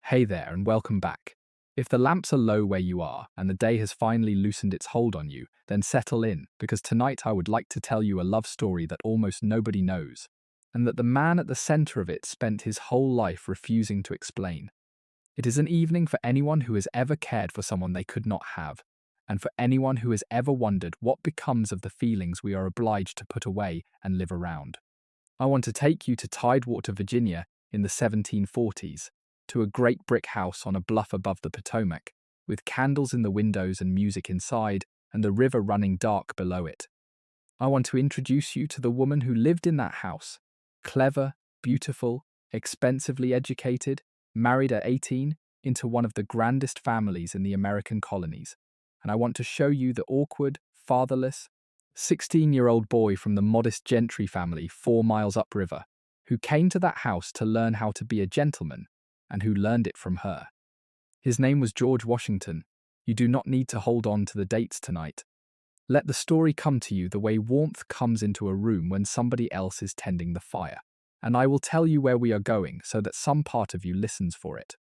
Hey there, and welcome back. If the lamps are low where you are and the day has finally loosened its hold on you, then settle in, because tonight I would like to tell you a love story that almost nobody knows, and that the man at the center of it spent his whole life refusing to explain. It is an evening for anyone who has ever cared for someone they could not have, and for anyone who has ever wondered what becomes of the feelings we are obliged to put away and live around. I want to take you to Tidewater, Virginia, in the 1740s, to a great brick house on a bluff above the Potomac, with candles in the windows and music inside, and the river running dark below it. I want to introduce you to the woman who lived in that house. Clever, beautiful, expensively educated, married at 18, into one of the grandest families in the American colonies. And I want to show you the awkward, fatherless, 16-year-old boy from the modest gentry family 4 miles upriver, who came to that house to learn how to be a gentleman, and who learned it from her. His name was George Washington. You do not need to hold on to the dates tonight. Let the story come to you the way warmth comes into a room when somebody else is tending the fire. And I will tell you where we are going so that some part of you listens for it.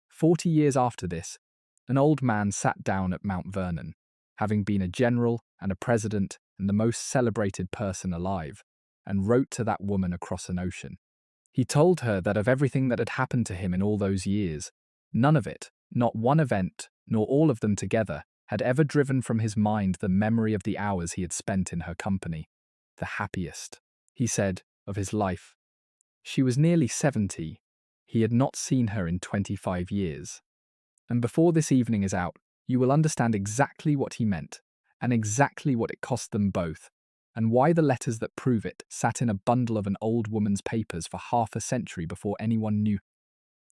40 years after this, an old man sat down at Mount Vernon, having been a general and a president and the most celebrated person alive, and wrote to that woman across an ocean. He told her that of everything that had happened to him in all those years, none of it, not one event, nor all of them together, had ever driven from his mind the memory of the hours he had spent in her company. The happiest, he said, of his life. She was nearly 70. He had not seen her in 25 years. And before this evening is out, you will understand exactly what he meant, and exactly what it cost them both, and why the letters that prove it sat in a bundle of an old woman's papers for half a century before anyone knew.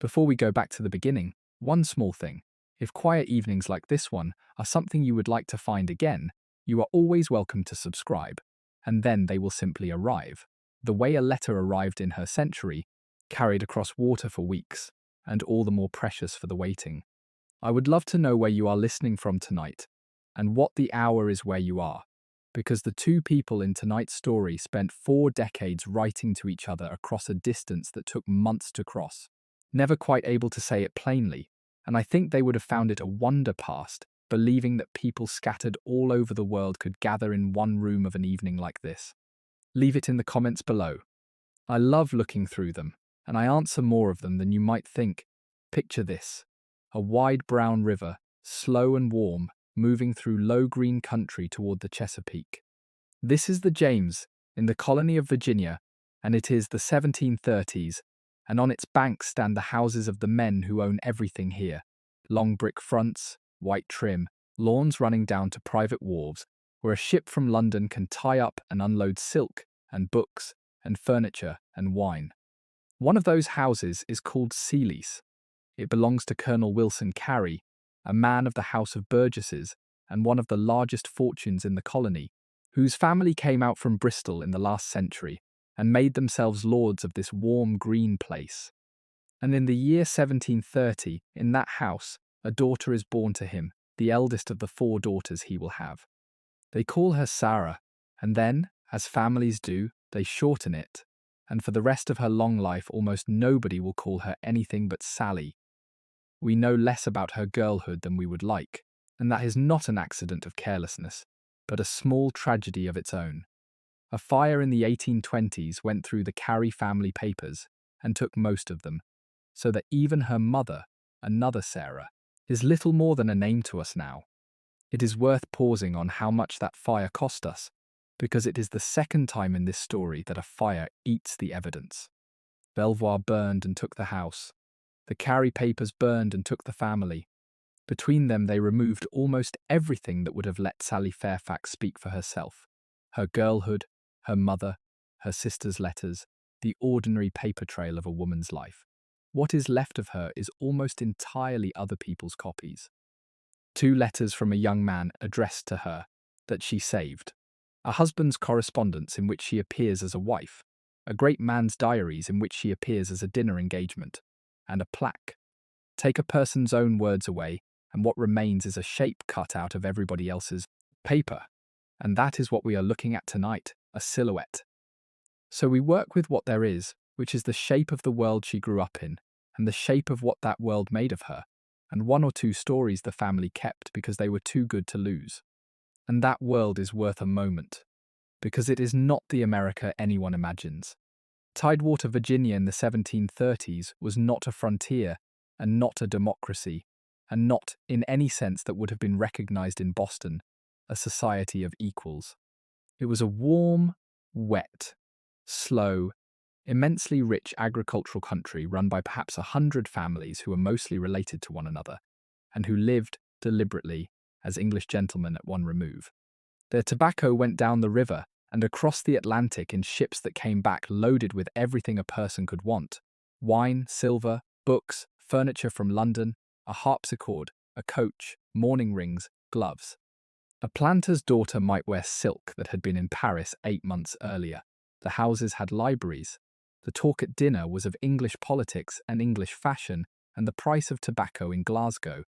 Before we go back to the beginning, one small thing. If quiet evenings like this one are something you would like to find again, you are always welcome to subscribe, and then they will simply arrive, the way a letter arrived in her century, carried across water for weeks, and all the more precious for the waiting. I would love to know where you are listening from tonight, and what the hour is where you are, because the two people in tonight's story spent 4 decades writing to each other across a distance that took months to cross, never quite able to say it plainly, and I think they would have found it a wonder past, believing that people scattered all over the world could gather in one room of an evening like this. Leave it in the comments below. I love looking through them, and I answer more of them than you might think. Picture this: a wide brown river, slow and warm, moving through low green country toward the Chesapeake. This is the James, in the colony of Virginia, and it is the 1730s, and on its banks stand the houses of the men who own everything here. Long brick fronts, white trim, lawns running down to private wharves, where a ship from London can tie up and unload silk and books and furniture and wine. One of those houses is called Sealy's. It belongs to Colonel Wilson Carey, a man of the House of Burgesses and one of the largest fortunes in the colony, whose family came out from Bristol in the last century and made themselves lords of this warm green place. And in the year 1730, in that house, a daughter is born to him, the eldest of the 4 daughters he will have. They call her Sarah, and then, as families do, they shorten it, and for the rest of her long life almost nobody will call her anything but Sally. We know less about her girlhood than we would like, and that is not an accident of carelessness, but a small tragedy of its own. A fire in the 1820s went through the Carey family papers and took most of them, so that even her mother, another Sarah, is little more than a name to us now. It is worth pausing on how much that fire cost us, because it is the second time in this story that a fire eats the evidence. Belvoir burned and took the house. The Carey papers burned and took the family. Between them they removed almost everything that would have let Sally Fairfax speak for herself. Her girlhood, her mother, her sister's letters, the ordinary paper trail of a woman's life. What is left of her is almost entirely other people's copies. 2 letters from a young man addressed to her, that she saved. A husband's correspondence in which she appears as a wife. A great man's diaries in which she appears as a dinner engagement. And a plaque. Take a person's own words away, and what remains is a shape cut out of everybody else's paper. And that is what we are looking at tonight, a silhouette. So we work with what there is, which is the shape of the world she grew up in, and the shape of what that world made of her, and one or two stories the family kept because they were too good to lose. And that world is worth a moment, because it is not the America anyone imagines. Tidewater, Virginia in the 1730s was not a frontier and not a democracy, and not, in any sense that would have been recognized in Boston, a society of equals. It was a warm, wet, slow, immensely rich agricultural country run by perhaps 100 families who were mostly related to one another, and who lived deliberately as English gentlemen at one remove. Their tobacco went down the river and across the Atlantic in ships that came back loaded with everything a person could want: wine, silver, books, furniture from London, a harpsichord, a coach, mourning rings, gloves. A planter's daughter might wear silk that had been in Paris 8 months earlier. The houses had libraries. The talk at dinner was of English politics and English fashion and the price of tobacco in Glasgow.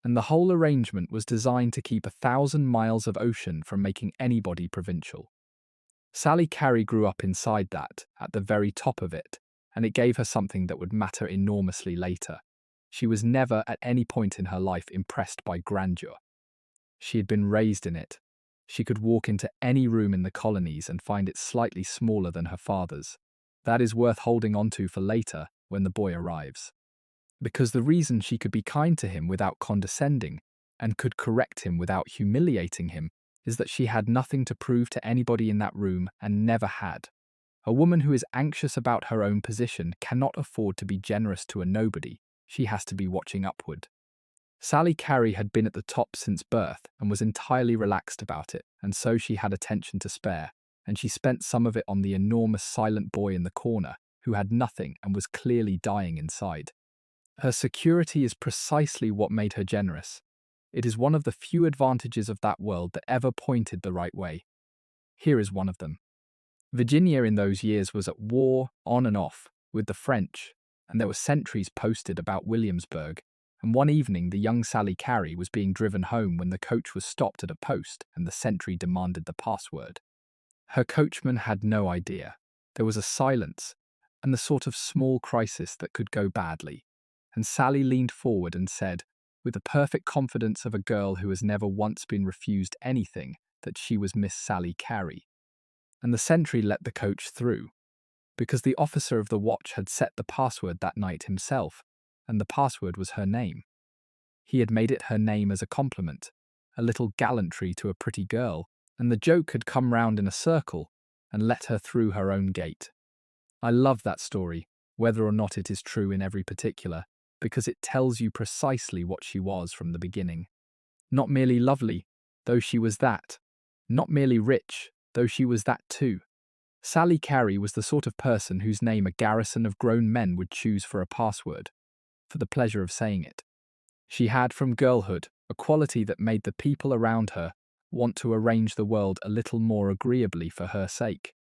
And the whole arrangement was designed to keep 1,000 miles of ocean from making anybody provincial. Sally Carey grew up inside that, at the very top of it, and it gave her something that would matter enormously later. She was never at any point in her life impressed by grandeur. She had been raised in it. She could walk into any room in the colonies and find it slightly smaller than her father's. That is worth holding on to for later, when the boy arrives. Because the reason she could be kind to him without condescending, and could correct him without humiliating him, is that she had nothing to prove to anybody in that room and never had. A woman who is anxious about her own position cannot afford to be generous to a nobody. She has to be watching upward. Sally Carey had been at the top since birth and was entirely relaxed about it, and so she had attention to spare, and she spent some of it on the enormous silent boy in the corner, who had nothing and was clearly dying inside. Her security is precisely what made her generous. It is one of the few advantages of that world that ever pointed the right way. Here is one of them. Virginia in those years was at war, on and off, with the French, and there were sentries posted about Williamsburg, and one evening the young Sally Carey was being driven home when the coach was stopped at a post and the sentry demanded the password. Her coachman had no idea. There was a silence, and the sort of small crisis that could go badly. And Sally leaned forward and said, with the perfect confidence of a girl who has never once been refused anything, that she was Miss Sally Carey. And the sentry let the coach through, because the officer of the watch had set the password that night himself, and the password was her name. He had made it her name as a compliment, a little gallantry to a pretty girl, and the joke had come round in a circle and let her through her own gate. I love that story, whether or not it is true in every particular, because it tells you precisely what she was from the beginning. Not merely lovely, though she was that. Not merely rich, though she was that too. Sally Carey was the sort of person whose name a garrison of grown men would choose for a password, for the pleasure of saying it. She had from girlhood a quality that made the people around her want to arrange the world a little more agreeably for her sake.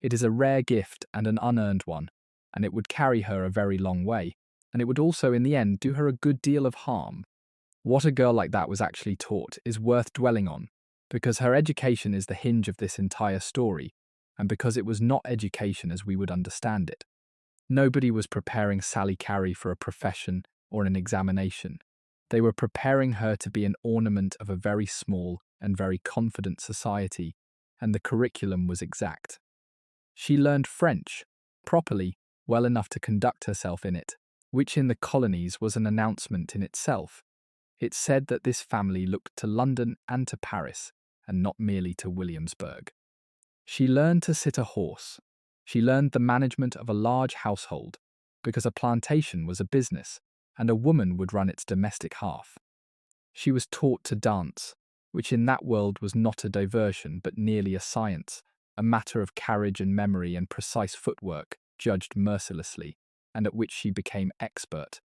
It is a rare gift and an unearned one, and it would carry her a very long way, and it would also in the end do her a good deal of harm. What a girl like that was actually taught is worth dwelling on, because her education is the hinge of this entire story, and because it was not education as we would understand it. Nobody was preparing Sally Carey for a profession or an examination. They were preparing her to be an ornament of a very small and very confident society, and the curriculum was exact. She learned French, properly, well enough to conduct herself in it, which in the colonies was an announcement in itself. It said that this family looked to London and to Paris, and not merely to Williamsburg. She learned to sit a horse. She learned the management of a large household, because a plantation was a business, and a woman would run its domestic half. She was taught to dance, which in that world was not a diversion but nearly a science, a matter of carriage and memory and precise footwork, judged mercilessly, and at which she became expert.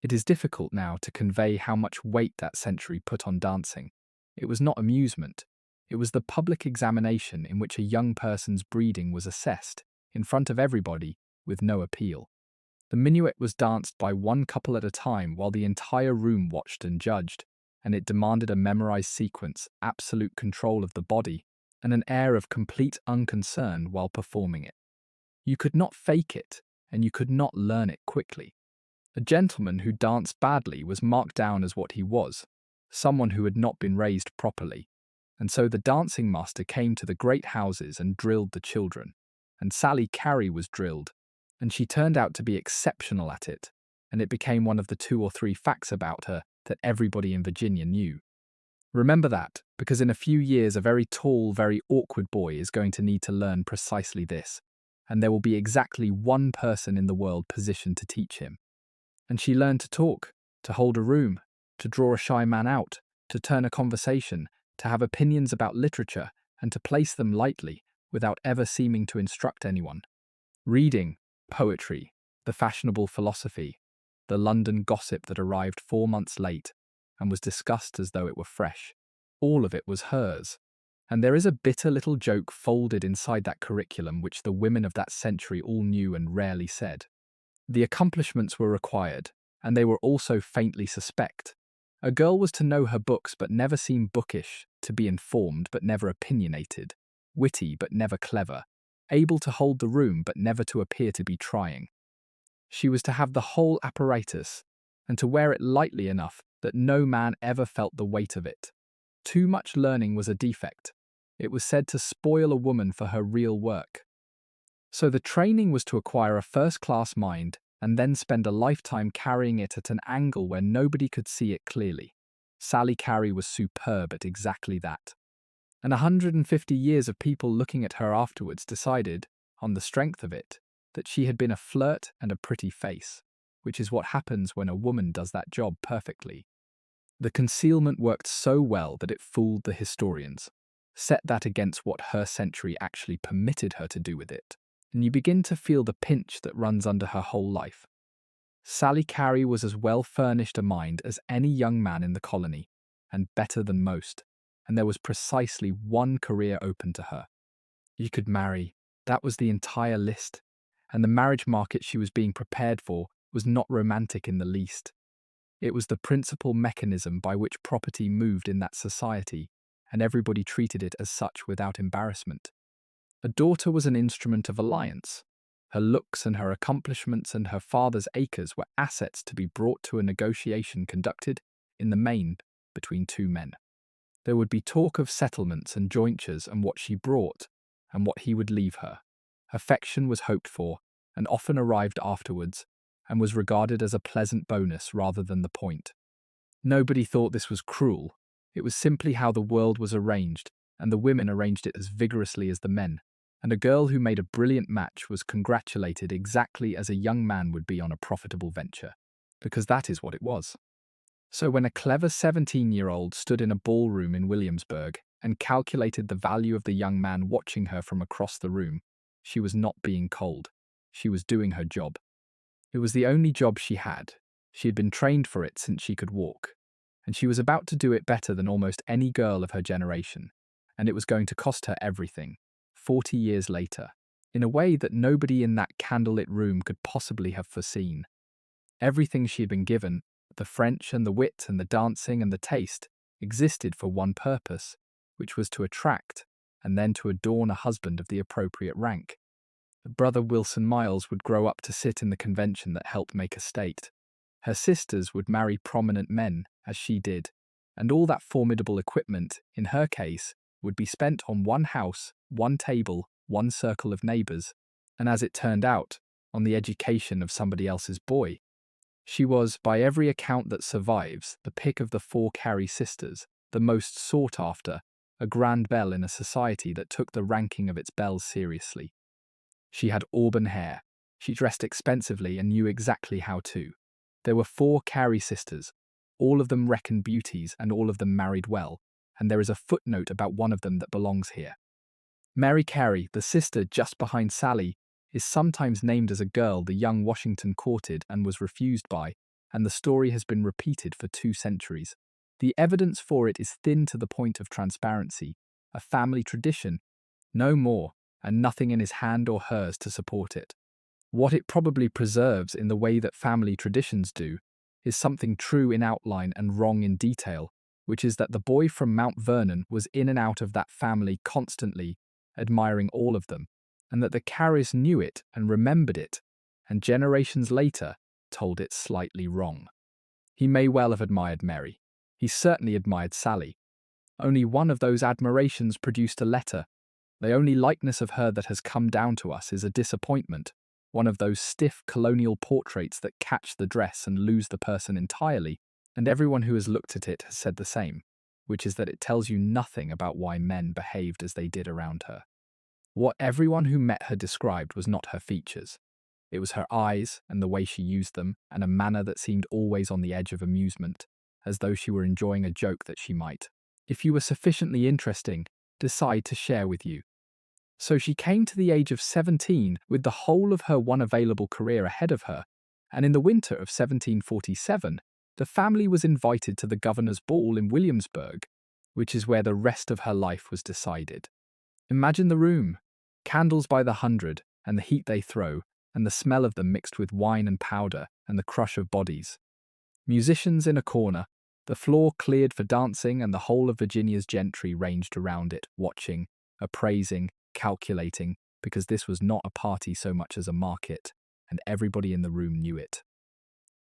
It is difficult now to convey how much weight that century put on dancing. It was not amusement. It was the public examination in which a young person's breeding was assessed, in front of everybody, with no appeal. The minuet was danced by one couple at a time while the entire room watched and judged, and it demanded a memorized sequence, absolute control of the body, and an air of complete unconcern while performing it. You could not fake it, and you could not learn it quickly. A gentleman who danced badly was marked down as what he was, someone who had not been raised properly. And so the dancing master came to the great houses and drilled the children. And Sally Carey was drilled, and she turned out to be exceptional at it, and it became one of the 2 or 3 facts about her that everybody in Virginia knew. Remember that, because in a few years a very tall, very awkward boy is going to need to learn precisely this, and there will be exactly one person in the world positioned to teach him. And she learned to talk, to hold a room, to draw a shy man out, to turn a conversation, to have opinions about literature, and to place them lightly, without ever seeming to instruct anyone. Reading, poetry, the fashionable philosophy, the London gossip that arrived 4 months late and was discussed as though it were fresh. All of it was hers. And there is a bitter little joke folded inside that curriculum which the women of that century all knew and rarely said. The accomplishments were required, and they were also faintly suspect. A girl was to know her books but never seem bookish, to be informed but never opinionated, witty but never clever, able to hold the room but never to appear to be trying. She was to have the whole apparatus, and to wear it lightly enough that no man ever felt the weight of it. Too much learning was a defect. It was said to spoil a woman for her real work. So the training was to acquire a first-class mind and then spend a lifetime carrying it at an angle where nobody could see it clearly. Sally Carey was superb at exactly that. And 150 years of people looking at her afterwards decided, on the strength of it, that she had been a flirt and a pretty face, which is what happens when a woman does that job perfectly. The concealment worked so well that it fooled the historians. Set that against what her century actually permitted her to do with it, and you begin to feel the pinch that runs under her whole life. Sally Carey was as well furnished a mind as any young man in the colony, and better than most, and there was precisely one career open to her. You could marry, that was the entire list, and the marriage market she was being prepared for was not romantic in the least. It was the principal mechanism by which property moved in that society, and everybody treated it as such without embarrassment. A daughter was an instrument of alliance. Her looks and her accomplishments and her father's acres were assets to be brought to a negotiation conducted, in the main, between 2 men. There would be talk of settlements and jointures and what she brought, and what he would leave her. Affection was hoped for, and often arrived afterwards, and was regarded as a pleasant bonus rather than the point. Nobody thought this was cruel. It was simply how the world was arranged, and the women arranged it as vigorously as the men. And a girl who made a brilliant match was congratulated exactly as a young man would be on a profitable venture, because that is what it was. So when a clever 17-year-old stood in a ballroom in Williamsburg and calculated the value of the young man watching her from across the room, she was not being cold. She was doing her job. It was the only job she had. She had been trained for it since she could walk, and she was about to do it better than almost any girl of her generation, and it was going to cost her everything, 40 years later, in a way that nobody in that candlelit room could possibly have foreseen. Everything she had been given, the French and the wit and the dancing and the taste, existed for one purpose, which was to attract, and then to adorn a husband of the appropriate rank. Brother Wilson Miles would grow up to sit in the convention that helped make a state. Her sisters would marry prominent men, as she did, and all that formidable equipment, in her case, would be spent on one house, one table, one circle of neighbours, and as it turned out, on the education of somebody else's boy. She was, by every account that survives, the pick of the 4 Carey sisters, the most sought after, a grand belle in a society that took the ranking of its belles seriously. She had auburn hair. She dressed expensively and knew exactly how to. There were 4 Carey sisters, all of them reckoned beauties and all of them married well, and there is a footnote about one of them that belongs here. Mary Carey, the sister just behind Sally, is sometimes named as a girl the young Washington courted and was refused by, and the story has been repeated for 2 centuries. The evidence for it is thin to the point of transparency, a family tradition, no more, and nothing in his hand or hers to support it. What it probably preserves in the way that family traditions do is something true in outline and wrong in detail, which is that the boy from Mount Vernon was in and out of that family constantly, admiring all of them, and that the Careys knew it and remembered it, and generations later, told it slightly wrong. He may well have admired Mary. He certainly admired Sally. Only one of those admirations produced a letter. The only likeness of her that has come down to us is a disappointment, one of those stiff colonial portraits that catch the dress and lose the person entirely, and everyone who has looked at it has said the same, which is that it tells you nothing about why men behaved as they did around her. What everyone who met her described was not her features. It was her eyes and the way she used them, and a manner that seemed always on the edge of amusement, as though she were enjoying a joke that she might, if you were sufficiently interesting, decide to share with you. So she came to the age of 17 with the whole of her one available career ahead of her, and in the winter of 1747, the family was invited to the governor's ball in Williamsburg, which is where the rest of her life was decided. Imagine the room, candles by the hundred, and the heat they throw, and the smell of them mixed with wine and powder, and the crush of bodies. Musicians in a corner, the floor cleared for dancing, and the whole of Virginia's gentry ranged around it, watching, appraising, calculating, because this was not a party so much as a market, and everybody in the room knew it.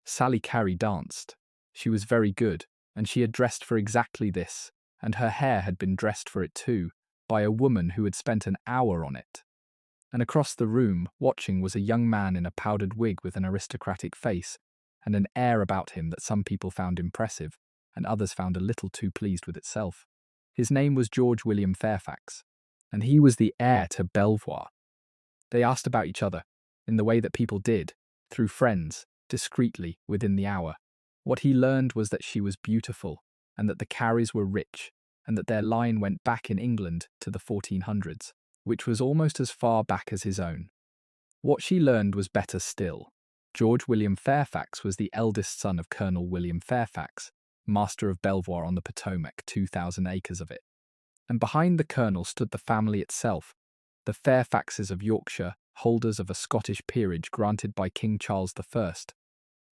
Sally Carey danced. She was very good, and she had dressed for exactly this, and her hair had been dressed for it too, by a woman who had spent an hour on it. And across the room, watching, was a young man in a powdered wig with an aristocratic face, and an air about him that some people found impressive, and others found a little too pleased with itself. His name was George William Fairfax, and he was the heir to Belvoir. They asked about each other, in the way that people did, through friends, discreetly, within the hour. What he learned was that she was beautiful, and that the Careys were rich, and that their line went back in England to the 1400s, which was almost as far back as his own. What she learned was better still. George William Fairfax was the eldest son of Colonel William Fairfax, master of Belvoir on the Potomac, 2,000 acres of it. And behind the colonel stood the family itself, the Fairfaxes of Yorkshire, holders of a Scottish peerage granted by King Charles I,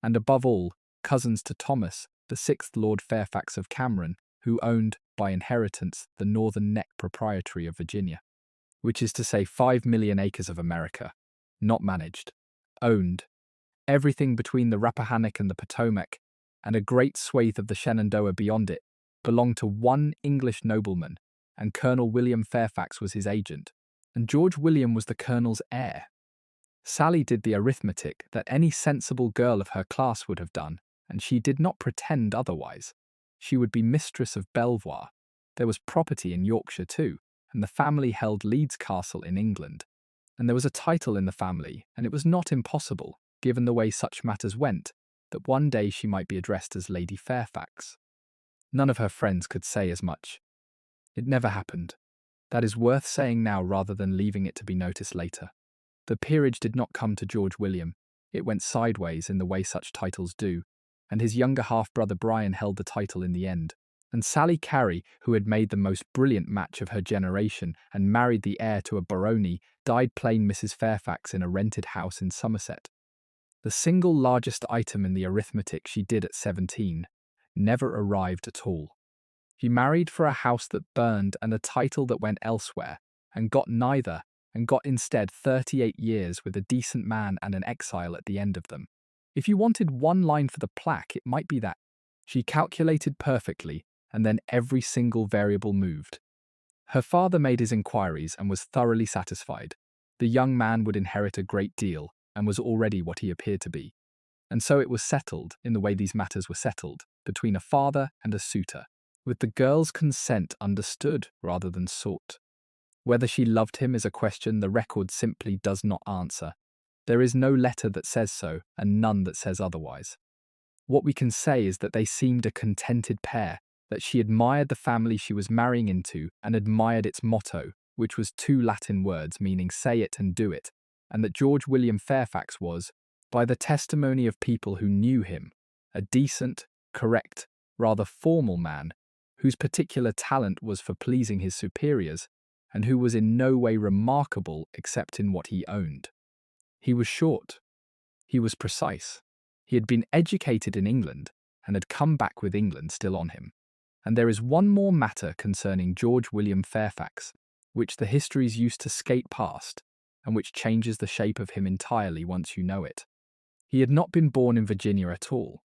and above all, cousins to Thomas, the 6th Lord Fairfax of Cameron, who owned, by inheritance, the northern neck proprietary of Virginia, which is to say 5 million acres of America, not managed, owned, everything between the Rappahannock and the Potomac, and a great swathe of the Shenandoah beyond it, belonged to one English nobleman, and Colonel William Fairfax was his agent, and George William was the colonel's heir. Sally did the arithmetic that any sensible girl of her class would have done, and she did not pretend otherwise. She would be mistress of Belvoir. There was property in Yorkshire too, and the family held Leeds Castle in England. And there was a title in the family, and it was not impossible, given the way such matters went, that one day she might be addressed as Lady Fairfax. None of her friends could say as much. It never happened. That is worth saying now rather than leaving it to be noticed later. The peerage did not come to George William. It went sideways in the way such titles do, and his younger half-brother Brian held the title in the end. And Sally Carey, who had made the most brilliant match of her generation and married the heir to a barony, died plain Mrs. Fairfax in a rented house in Somerset. The single largest item in the arithmetic she did at 17 never arrived at all. She married for a house that burned and a title that went elsewhere, and got neither, and got instead 38 years with a decent man and an exile at the end of them. If you wanted one line for the plaque, it might be that. She calculated perfectly, and then every single variable moved. Her father made his inquiries and was thoroughly satisfied. The young man would inherit a great deal, and was already what he appeared to be. And so it was settled, in the way these matters were settled, between a father and a suitor, with the girl's consent understood rather than sought. Whether she loved him is a question the record simply does not answer. There is no letter that says so, and none that says otherwise. What we can say is that they seemed a contented pair, that she admired the family she was marrying into and admired its motto, which was 2 Latin words meaning say it and do it, and that George William Fairfax was, by the testimony of people who knew him, a decent, correct, rather formal man, whose particular talent was for pleasing his superiors, and who was in no way remarkable except in what he owned. He was short. He was precise. He had been educated in England, and had come back with England still on him. And there is one more matter concerning George William Fairfax, which the histories used to skate past, and which changes the shape of him entirely once you know it. He had not been born in Virginia at all.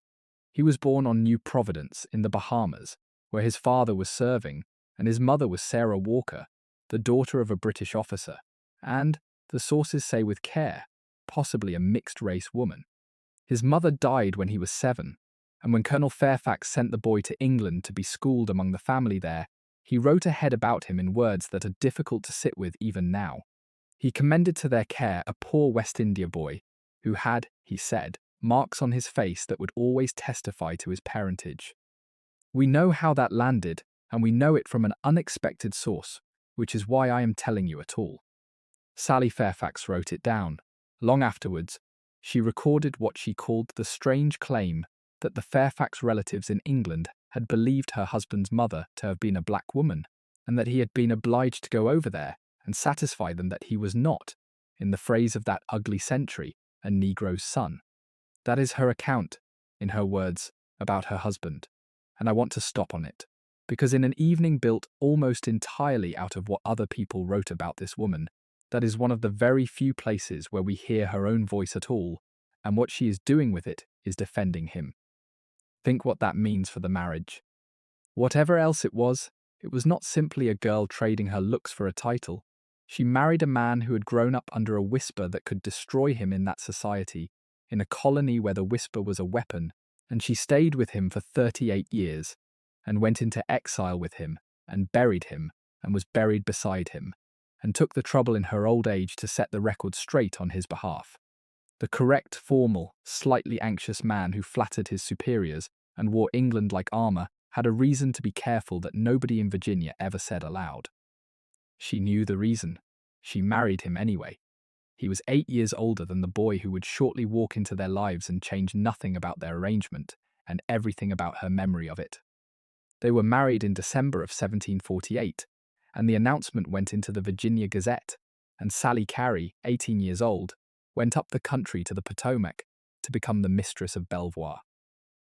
He was born on New Providence in the Bahamas, where his father was serving, and his mother was Sarah Walker, the daughter of a British officer, and, the sources say with care, possibly a mixed-race woman. His mother died when he was 7, and when Colonel Fairfax sent the boy to England to be schooled among the family there, he wrote ahead about him in words that are difficult to sit with even now. He commended to their care a poor West India boy who had, he said, marks on his face that would always testify to his parentage. We know how that landed, and we know it from an unexpected source, which is why I am telling you at all. Sally Fairfax wrote it down. Long afterwards, she recorded what she called the strange claim that the Fairfax relatives in England had believed her husband's mother to have been a black woman, and that he had been obliged to go over there and satisfy them that he was not, in the phrase of that ugly century, a Negro's son. That is her account, in her words, about her husband, and I want to stop on it, because in an evening built almost entirely out of what other people wrote about this woman, that is one of the very few places where we hear her own voice at all, and what she is doing with it is defending him. Think what that means for the marriage. Whatever else it was not simply a girl trading her looks for a title. She married a man who had grown up under a whisper that could destroy him in that society, in a colony where the whisper was a weapon, and she stayed with him for 38 years, and went into exile with him, and buried him, and was buried beside him, and took the trouble in her old age to set the record straight on his behalf. The correct, formal, slightly anxious man who flattered his superiors and wore England like armour had a reason to be careful that nobody in Virginia ever said aloud. She knew the reason. She married him anyway. He was 8 years older than the boy who would shortly walk into their lives and change nothing about their arrangement and everything about her memory of it. They were married in December of 1748, and the announcement went into the Virginia Gazette, and Sally Carey, 18 years old, went up the country to the Potomac to become the mistress of Belvoir.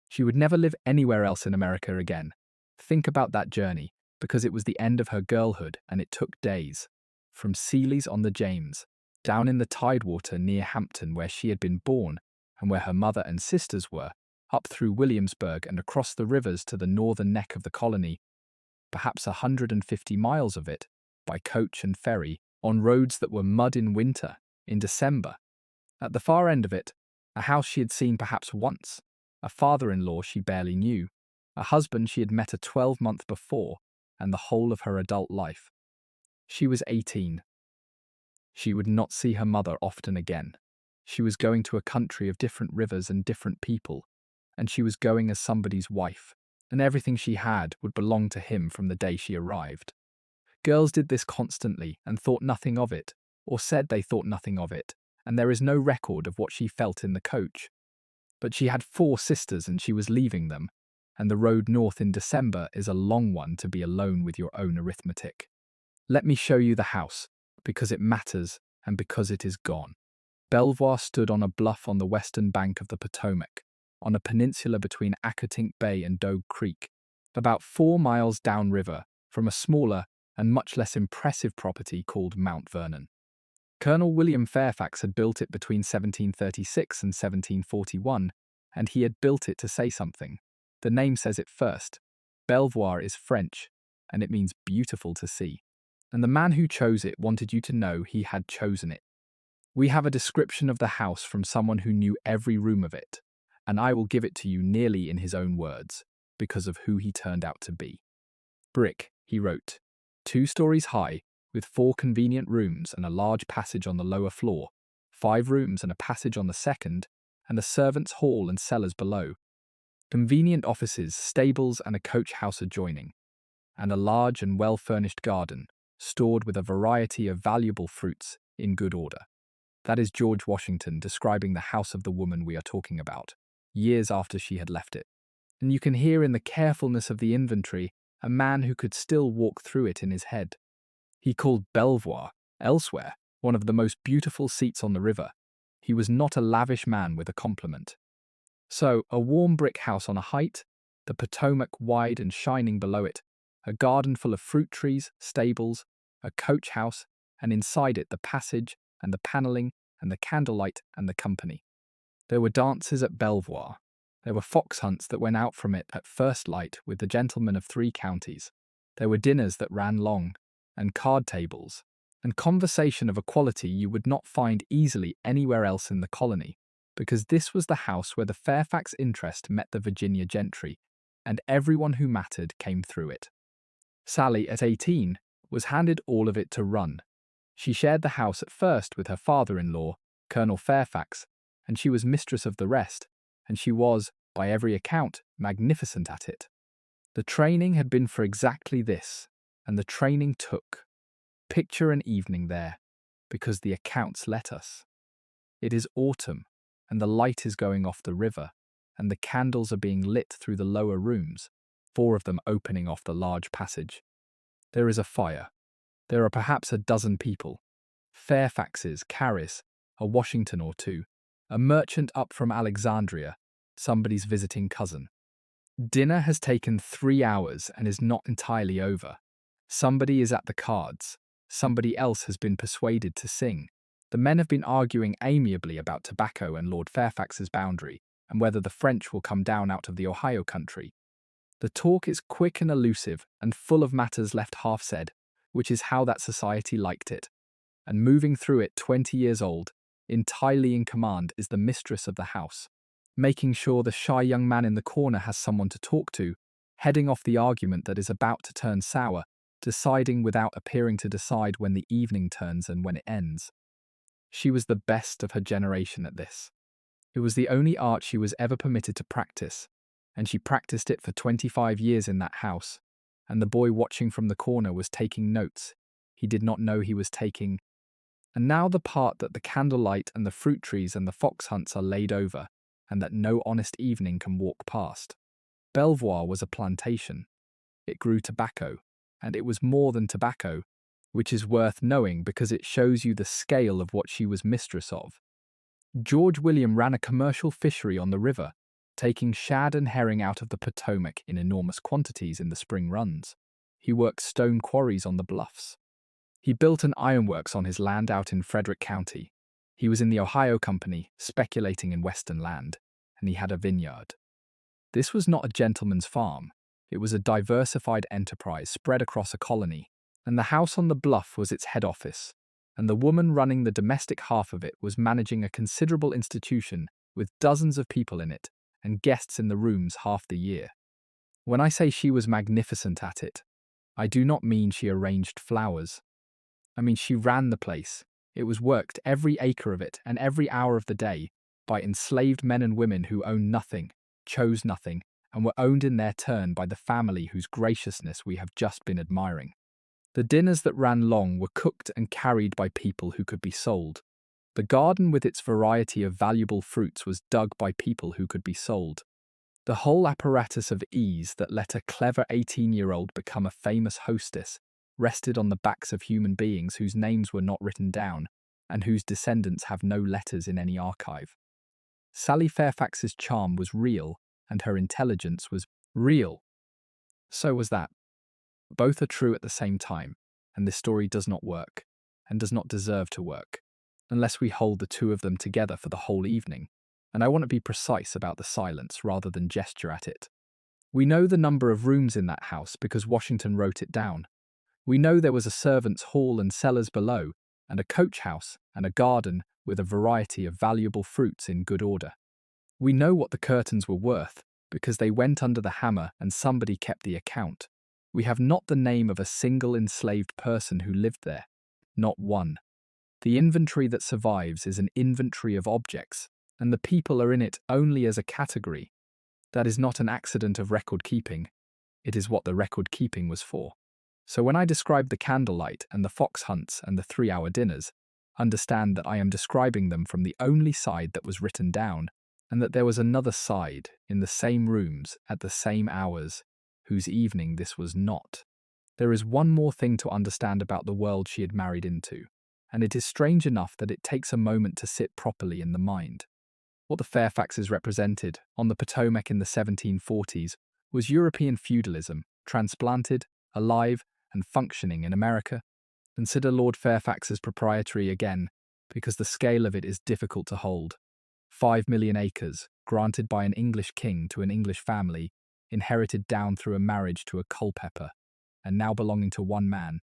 She would never live anywhere else in America again. Think about that journey, because it was the end of her girlhood and it took days. From Sealy's on the James, down in the tidewater near Hampton where she had been born and where her mother and sisters were, up through Williamsburg and across the rivers to the northern neck of the colony, perhaps 150 miles of it, by coach and ferry, on roads that were mud in winter, in December. At the far end of it, a house she had seen perhaps once, a father-in-law she barely knew, a husband she had met a 12-month before, and the whole of her adult life. She was 18. She would not see her mother often again. She was going to a country of different rivers and different people, and she was going as somebody's wife, and everything she had would belong to him from the day she arrived. Girls did this constantly and thought nothing of it, or said they thought nothing of it, and there is no record of what she felt in the coach. But she had 4 sisters and she was leaving them, and the road north in December is a long one to be alone with your own arithmetic. Let me show you the house, because it matters and because it is gone. Belvoir stood on a bluff on the western bank of the Potomac, on a peninsula between Accotink Bay and Dogue Creek, about 4 miles downriver from a smaller and much less impressive property called Mount Vernon. Colonel William Fairfax had built it between 1736 and 1741, and he had built it to say something. The name says it first. Belvoir is French, and it means beautiful to see. And the man who chose it wanted you to know he had chosen it. We have a description of the house from someone who knew every room of it, and I will give it to you nearly in his own words, because of who he turned out to be. Brick, he wrote, 2 stories high, with 4 convenient rooms and a large passage on the lower floor, 5 rooms and a passage on the second, and a servants' hall and cellars below. Convenient offices, stables, and a coach house adjoining, and a large and well-furnished garden, stored with a variety of valuable fruits in good order. That is George Washington describing the house of the woman we are talking about, years after she had left it. And you can hear in the carefulness of the inventory a man who could still walk through it in his head. He called Belvoir, elsewhere, one of the most beautiful seats on the river. He was not a lavish man with a compliment. So, a warm brick house on a height, the Potomac wide and shining below it, a garden full of fruit trees, stables, a coach house, and inside it the passage and the panelling and the candlelight and the company. There were dances at Belvoir. There were fox hunts that went out from it at first light with the gentlemen of 3 counties. There were dinners that ran long, and card tables, and conversation of a quality you would not find easily anywhere else in the colony, because this was the house where the Fairfax interest met the Virginia gentry, and everyone who mattered came through it. Sally, at 18, was handed all of it to run. She shared the house at first with her father-in-law, Colonel Fairfax, and she was mistress of the rest, and she was, by every account, magnificent at it. The training had been for exactly this, and the training took. Picture an evening there, because the accounts let us. It is autumn, and the light is going off the river, and the candles are being lit through the lower rooms, 4 of them opening off the large passage. There is a fire. There are perhaps a dozen people. Fairfaxes, Carys, a Washington or 2, a merchant up from Alexandria, somebody's visiting cousin. Dinner has taken 3 hours and is not entirely over. Somebody is at the cards. Somebody else has been persuaded to sing. The men have been arguing amiably about tobacco and Lord Fairfax's boundary, and whether the French will come down out of the Ohio country. The talk is quick and elusive, and full of matters left half said, which is how that society liked it. And moving through it 20 years old, entirely in command, is the mistress of the house, making sure the shy young man in the corner has someone to talk to, heading off the argument that is about to turn sour, deciding without appearing to decide when the evening turns and when it ends. She was the best of her generation at this. It was the only art she was ever permitted to practice, and she practiced it for 25 years in that house, and the boy watching from the corner was taking notes. He did not know he was taking. And now the part that the candlelight and the fruit trees and the fox hunts are laid over, and that no honest evening can walk past. Belvoir was a plantation. It grew tobacco, and it was more than tobacco, which is worth knowing because it shows you the scale of what she was mistress of. George William ran a commercial fishery on the river, taking shad and herring out of the Potomac in enormous quantities in the spring runs. He worked stone quarries on the bluffs. He built an ironworks on his land out in Frederick County. He was in the Ohio Company, speculating in western land, and he had a vineyard. This was not a gentleman's farm. It was a diversified enterprise spread across a colony, and the house on the bluff was its head office, and the woman running the domestic half of it was managing a considerable institution with dozens of people in it, and guests in the rooms half the year. When I say she was magnificent at it, I do not mean she arranged flowers. I mean she ran the place. It was worked, every acre of it, and every hour of the day, by enslaved men and women who owned nothing, chose nothing, and were owned in their turn by the family whose graciousness we have just been admiring. The dinners that ran long were cooked and carried by people who could be sold. The garden with its variety of valuable fruits was dug by people who could be sold. The whole apparatus of ease that let a clever 18-year-old become a famous hostess rested on the backs of human beings whose names were not written down and whose descendants have no letters in any archive. Sally Fairfax's charm was real, and her intelligence was real. So was that. Both are true at the same time, and this story does not work, and does not deserve to work, unless we hold the two of them together for the whole evening, and I want to be precise about the silence rather than gesture at it. We know the number of rooms in that house because Washington wrote it down. We know there was a servants' hall and cellars below, and a coach house and a garden with a variety of valuable fruits in good order. We know what the curtains were worth because they went under the hammer and somebody kept the account. We have not the name of a single enslaved person who lived there. Not one. The inventory that survives is an inventory of objects, and the people are in it only as a category. That is not an accident of record keeping. It is what the record keeping was for. So when I describe the candlelight and the fox hunts and the 3-hour dinners, understand that I am describing them from the only side that was written down, and that there was another side, in the same rooms, at the same hours, whose evening this was not. There is one more thing to understand about the world she had married into, and it is strange enough that it takes a moment to sit properly in the mind. What the Fairfaxes represented, on the Potomac in the 1740s, was European feudalism, transplanted, alive, and functioning in America. Consider Lord Fairfax's proprietary again, because the scale of it is difficult to hold. 5 million acres, granted by an English king to an English family, inherited down through a marriage to a Culpeper, and now belonging to one man,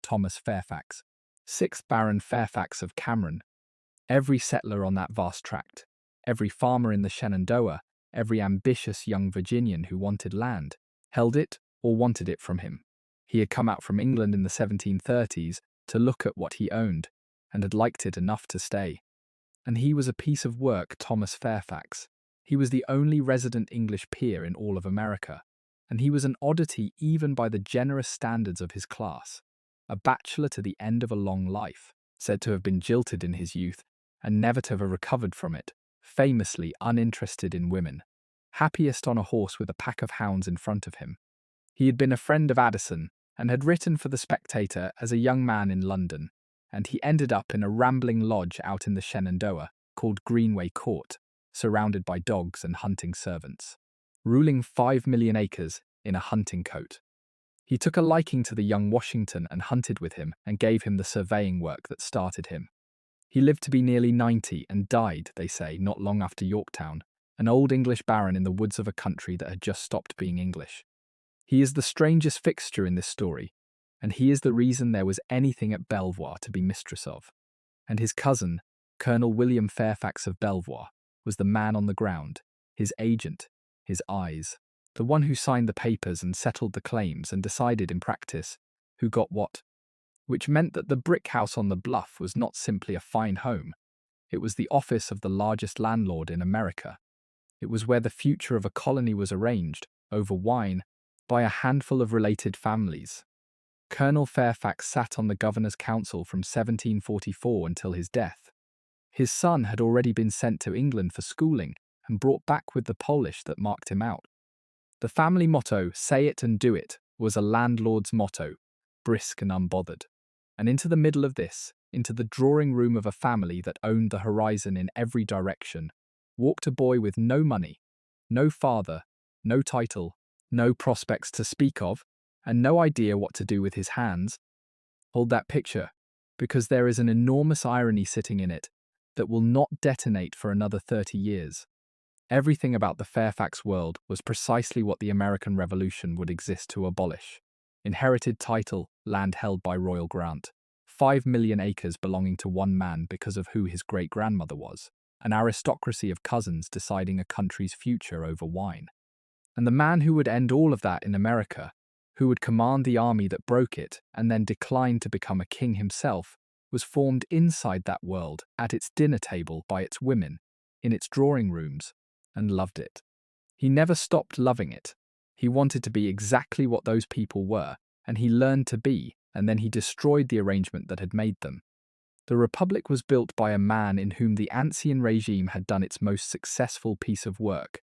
Thomas Fairfax, 6th Baron Fairfax of Cameron. Every settler on that vast tract, every farmer in the Shenandoah, every ambitious young Virginian who wanted land, held it or wanted it from him. He had come out from England in the 1730s to look at what he owned, and had liked it enough to stay. And he was a piece of work, Thomas Fairfax. He was the only resident English peer in all of America, and he was an oddity even by the generous standards of his class. A bachelor to the end of a long life, said to have been jilted in his youth, and never to have recovered from it, famously uninterested in women, happiest on a horse with a pack of hounds in front of him. He had been a friend of Addison, and had written for the Spectator as a young man in London, and he ended up in a rambling lodge out in the Shenandoah called Greenway Court, surrounded by dogs and hunting servants, ruling 5 million acres in a hunting coat. He took a liking to the young Washington and hunted with him and gave him the surveying work that started him. He lived to be nearly 90 and died, they say, not long after Yorktown, an old English baron in the woods of a country that had just stopped being English. He is the strangest fixture in this story, and he is the reason there was anything at Belvoir to be mistress of. And his cousin, Colonel William Fairfax of Belvoir, was the man on the ground, his agent, his eyes, the one who signed the papers and settled the claims and decided in practice who got what, which meant that the brick house on the bluff was not simply a fine home. It was the office of the largest landlord in America. It was where the future of a colony was arranged, over wine, by a handful of related families. Colonel Fairfax sat on the governor's council from 1744 until his death. His son had already been sent to England for schooling and brought back with the Polish that marked him out. The family motto, "Say it and do it," was a landlord's motto, brisk and unbothered. And into the middle of this, into the drawing room of a family that owned the horizon in every direction, walked a boy with no money, no father, no title, no prospects to speak of, and no idea what to do with his hands. Hold that picture, because there is an enormous irony sitting in it that will not detonate for another 30 years. Everything about the Fairfax world was precisely what the American Revolution would exist to abolish. Inherited title, land held by royal grant, 5 million acres belonging to one man because of who his great-grandmother was, an aristocracy of cousins deciding a country's future over wine. And the man who would end all of that in America, who would command the army that broke it and then decline to become a king himself, was formed inside that world, at its dinner table by its women, in its drawing rooms, and loved it. He never stopped loving it. He wanted to be exactly what those people were, and he learned to be, and then he destroyed the arrangement that had made them. The Republic was built by a man in whom the Ancien regime had done its most successful piece of work.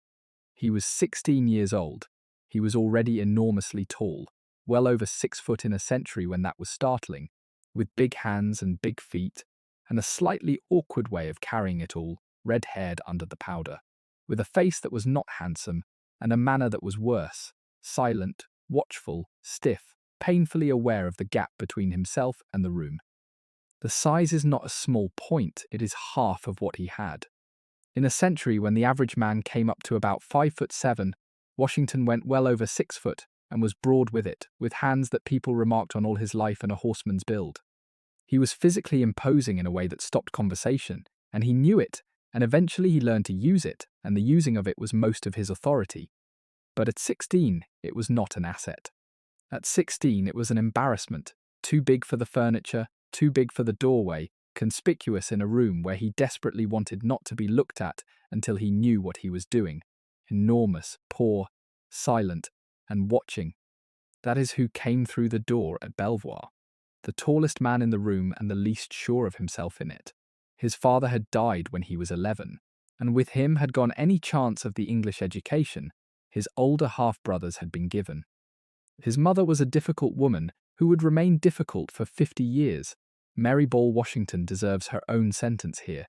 He was 16 years old. He was already enormously tall, well over 6 foot in a century when that was startling, with big hands and big feet, and a slightly awkward way of carrying it all, red-haired under the powder, with a face that was not handsome, and a manner that was worse, silent, watchful, stiff, painfully aware of the gap between himself and the room. The size is not a small point, it is half of what he had. In a century when the average man came up to about 5'7", Washington went well over 6 foot and was broad with it, with hands that people remarked on all his life and a horseman's build. He was physically imposing in a way that stopped conversation, and he knew it, and eventually he learned to use it, and the using of it was most of his authority. But at 16, it was not an asset. At 16, it was an embarrassment, too big for the furniture, too big for the doorway, conspicuous in a room where he desperately wanted not to be looked at until he knew what he was doing. Enormous, poor, silent, and watching. That is who came through the door at Belvoir. The tallest man in the room and the least sure of himself in it. His father had died when he was 11, and with him had gone any chance of the English education his older half-brothers had been given. His mother was a difficult woman who would remain difficult for 50 years. Mary Ball Washington deserves her own sentence here,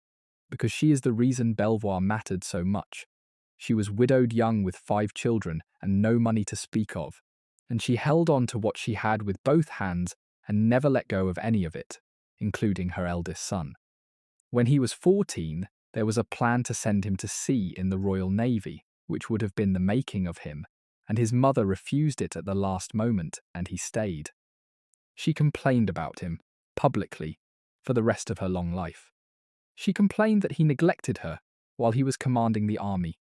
because she is the reason Belvoir mattered so much. She was widowed young with 5 children and no money to speak of, and she held on to what she had with both hands and never let go of any of it, including her eldest son. When he was 14, There was a plan to send him to sea in the Royal Navy, which would have been the making of him, and his mother refused it at the last moment, and he stayed. She complained about him, publicly, for the rest of her long life. She complained that he neglected her while he was commanding the army.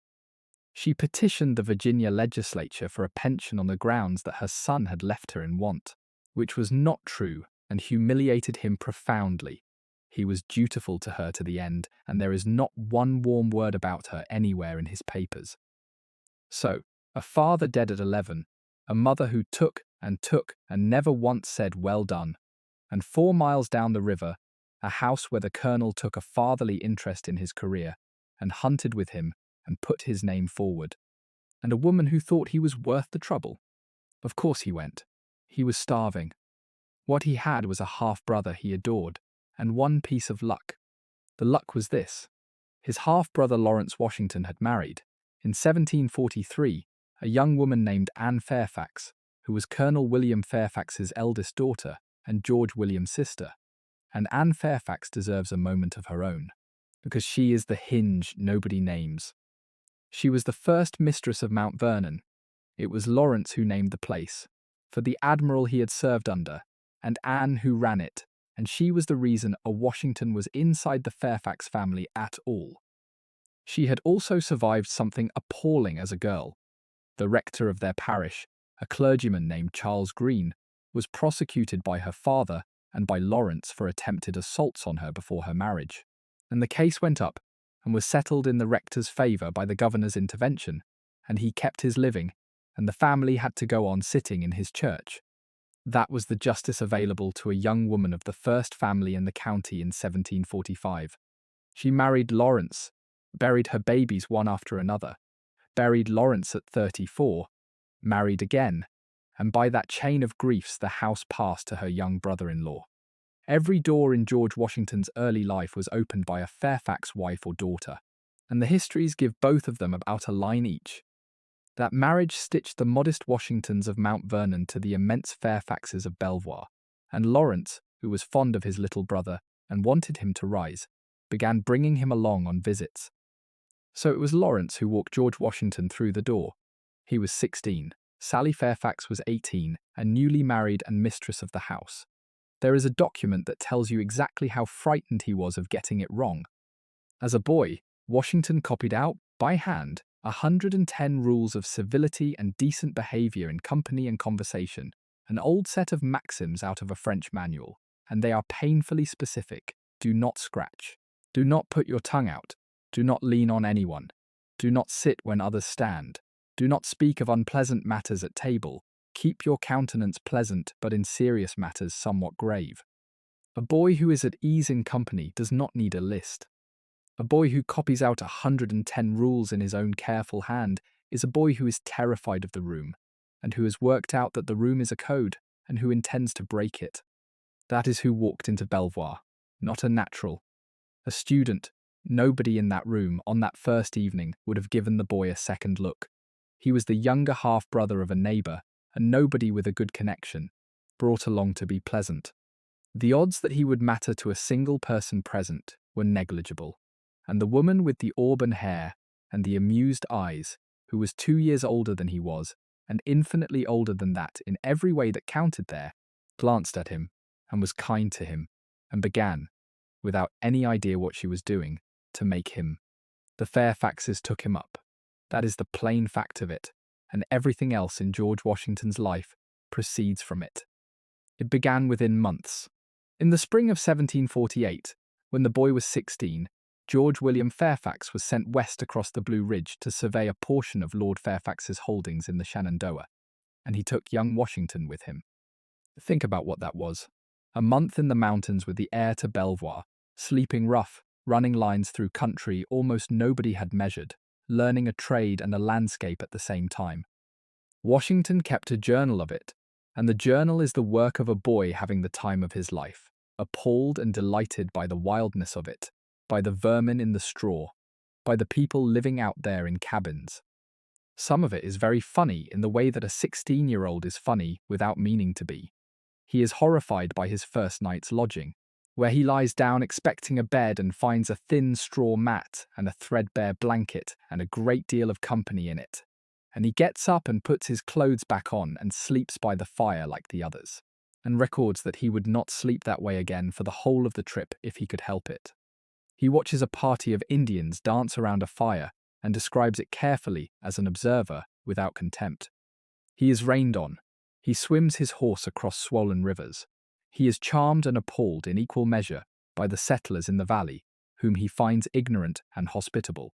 She petitioned the Virginia legislature for a pension on the grounds that her son had left her in want, which was not true, and humiliated him profoundly. He was dutiful to her to the end, and there is not one warm word about her anywhere in his papers. So, a father dead at 11, a mother who took and never once said well done, and 4 miles down the river, a house where the colonel took a fatherly interest in his career and hunted with him and put his name forward, and a woman who thought he was worth the trouble. Of course he went. He was starving. What he had was a half-brother he adored, and one piece of luck. The luck was this. His half-brother Lawrence Washington had married, in 1743, a young woman named Anne Fairfax, who was Colonel William Fairfax's eldest daughter and George William's sister. And Anne Fairfax deserves a moment of her own, because she is the hinge nobody names. She was the first mistress of Mount Vernon. It was Lawrence who named the place, for the admiral he had served under, and Anne who ran it, and she was the reason a Washington was inside the Fairfax family at all. She had also survived something appalling as a girl. The rector of their parish, a clergyman named Charles Green, was prosecuted by her father and by Lawrence for attempted assaults on her before her marriage, and the case went up and was settled in the rector's favour by the governor's intervention, and he kept his living, and the family had to go on sitting in his church. That was the justice available to a young woman of the first family in the county in 1745. She married Lawrence, buried her babies one after another, buried Lawrence at 34, married again, and by that chain of griefs the house passed to her young brother-in-law. Every door in George Washington's early life was opened by a Fairfax wife or daughter, and the histories give both of them about a line each. That marriage stitched the modest Washingtons of Mount Vernon to the immense Fairfaxes of Belvoir, and Lawrence, who was fond of his little brother and wanted him to rise, began bringing him along on visits. So it was Lawrence who walked George Washington through the door. He was 16, Sally Fairfax was 18, and newly married and mistress of the house. There is a document that tells you exactly how frightened he was of getting it wrong. As a boy, Washington copied out, by hand, 110 rules of civility and decent behaviour in company and conversation, an old set of maxims out of a French manual, and they are painfully specific. Do not scratch. Do not put your tongue out. Do not lean on anyone. Do not sit when others stand. Do not speak of unpleasant matters at table. Keep your countenance pleasant, but in serious matters somewhat grave. A boy who is at ease in company does not need a list. A boy who copies out 110 rules in his own careful hand is a boy who is terrified of the room, and who has worked out that the room is a code, and who intends to break it. That is who walked into Belvoir, not a natural. A student, nobody in that room on that first evening would have given the boy a second look. He was the younger half-brother of a neighbour, and nobody with a good connection, brought along to be pleasant. The odds that he would matter to a single person present were negligible, and the woman with the auburn hair and the amused eyes, who was 2 years older than he was, and infinitely older than that in every way that counted there, glanced at him, and was kind to him, and began, without any idea what she was doing, to make him. The Fairfaxes took him up. That is the plain fact of it, and everything else in George Washington's life proceeds from it. It began within months. In the spring of 1748, when the boy was 16, George William Fairfax was sent west across the Blue Ridge to survey a portion of Lord Fairfax's holdings in the Shenandoah, and he took young Washington with him. Think about what that was. A month in the mountains with the heir to Belvoir, sleeping rough, running lines through country almost nobody had measured, learning a trade and a landscape at the same time. Washington kept a journal of it, and the journal is the work of a boy having the time of his life, appalled and delighted by the wildness of it, by the vermin in the straw, by the people living out there in cabins. Some of it is very funny in the way that a 16-year-old is funny without meaning to be. He is horrified by his first night's lodging, where he lies down expecting a bed and finds a thin straw mat and a threadbare blanket and a great deal of company in it. And he gets up and puts his clothes back on and sleeps by the fire like the others, and records that he would not sleep that way again for the whole of the trip if he could help it. He watches a party of Indians dance around a fire and describes it carefully as an observer without contempt. He is rained on. He swims his horse across swollen rivers. He is charmed and appalled in equal measure by the settlers in the valley, whom he finds ignorant and hospitable.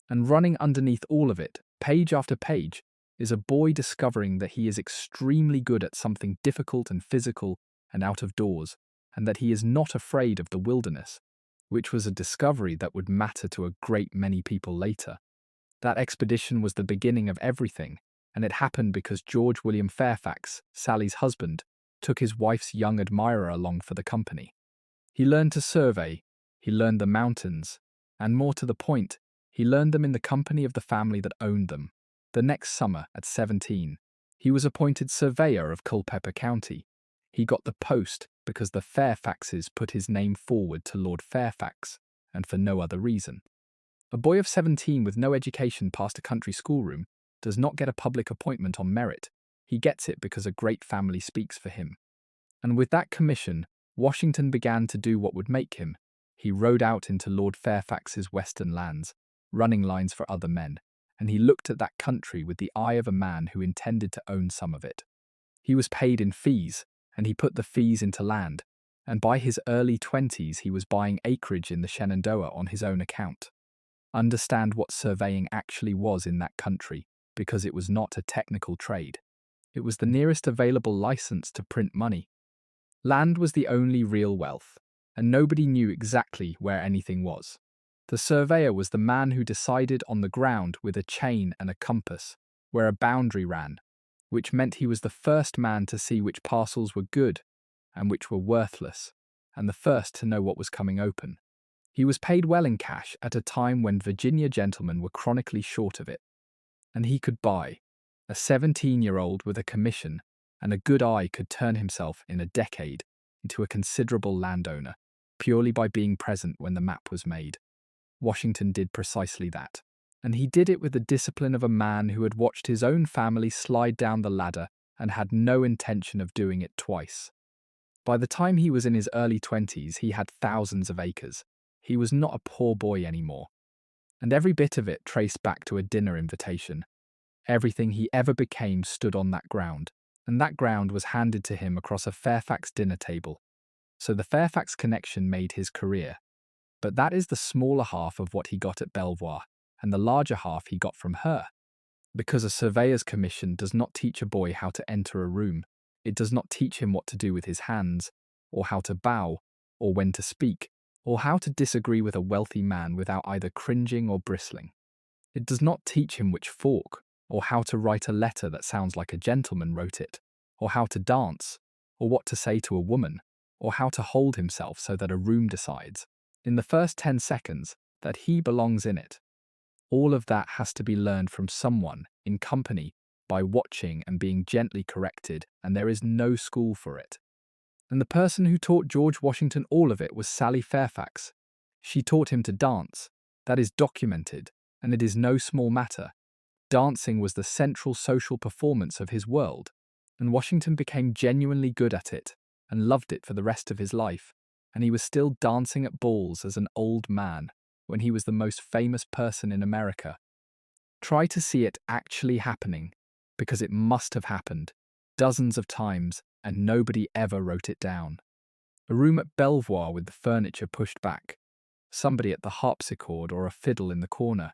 And running underneath all of it, page after page, is a boy discovering that he is extremely good at something difficult and physical and out of doors, and that he is not afraid of the wilderness, which was a discovery that would matter to a great many people later. That expedition was the beginning of everything, and it happened because George William Fairfax, Sally's husband, took his wife's young admirer along for the company. He learned to survey, he learned the mountains, and more to the point, he learned them in the company of the family that owned them. The next summer, at 17, he was appointed surveyor of Culpeper County. He got the post because the Fairfaxes put his name forward to Lord Fairfax, and for no other reason. A boy of 17 with no education past a country schoolroom does not get a public appointment on merit. He gets it because a great family speaks for him. And with that commission, Washington began to do what would make him. He rode out into Lord Fairfax's western lands, running lines for other men, and he looked at that country with the eye of a man who intended to own some of it. He was paid in fees, and he put the fees into land, and by his early 20s he was buying acreage in the Shenandoah on his own account. Understand what surveying actually was in that country, because it was not a technical trade. It was the nearest available license to print money. Land was the only real wealth, and nobody knew exactly where anything was. The surveyor was the man who decided on the ground with a chain and a compass, where a boundary ran, which meant he was the first man to see which parcels were good and which were worthless, and the first to know what was coming open. He was paid well in cash at a time when Virginia gentlemen were chronically short of it, and he could buy. A 17-year-old with a commission and a good eye could turn himself in a decade into a considerable landowner, purely by being present when the map was made. Washington did precisely that, and he did it with the discipline of a man who had watched his own family slide down the ladder and had no intention of doing it twice. By the time he was in his early 20s, he had thousands of acres. He was not a poor boy anymore, and every bit of it traced back to a dinner invitation. Everything he ever became stood on that ground, and that ground was handed to him across a Fairfax dinner table. So the Fairfax connection made his career. But that is the smaller half of what he got at Belvoir, and the larger half he got from her. Because a surveyor's commission does not teach a boy how to enter a room. It does not teach him what to do with his hands, or how to bow, or when to speak, or how to disagree with a wealthy man without either cringing or bristling. It does not teach him which fork, or how to write a letter that sounds like a gentleman wrote it, or how to dance, or what to say to a woman, or how to hold himself so that a room decides, in the first 10 seconds, that he belongs in it. All of that has to be learned from someone, in company, by watching and being gently corrected, and there is no school for it. And the person who taught George Washington all of it was Sally Fairfax. She taught him to dance. That is documented, and it is no small matter. Dancing was the central social performance of his world, and Washington became genuinely good at it, and loved it for the rest of his life, and he was still dancing at balls as an old man when he was the most famous person in America. Try to see it actually happening, because it must have happened, dozens of times, and nobody ever wrote it down. A room at Belvoir with the furniture pushed back, somebody at the harpsichord or a fiddle in the corner,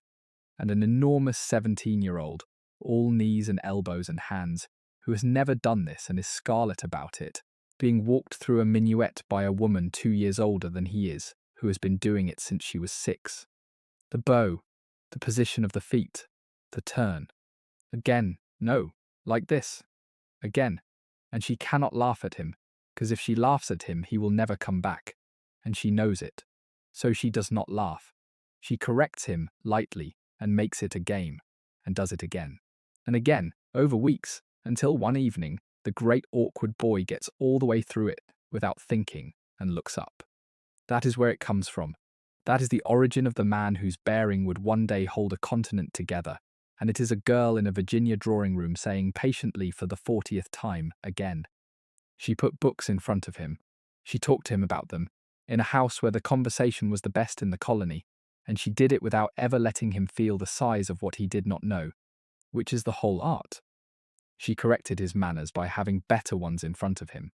and an enormous 17-year-old, all knees and elbows and hands, who has never done this and is scarlet about it, being walked through a minuet by a woman 2 years older than he is, who has been doing it since she was 6. The bow, the position of the feet, the turn. Again, no, like this. Again. And she cannot laugh at him, because if she laughs at him, he will never come back, and she knows it. So she does not laugh. She corrects him lightly and makes it a game, and does it again, and again, over weeks, until one evening, the great awkward boy gets all the way through it without thinking and looks up. That is where it comes from. That is the origin of the man whose bearing would one day hold a continent together, and it is a girl in a Virginia drawing room saying patiently for the 40th time, again. She put books in front of him. She talked to him about them, in a house where the conversation was the best in the colony, and she did it without ever letting him feel the size of what he did not know, which is the whole art. She corrected his manners by having better ones in front of him.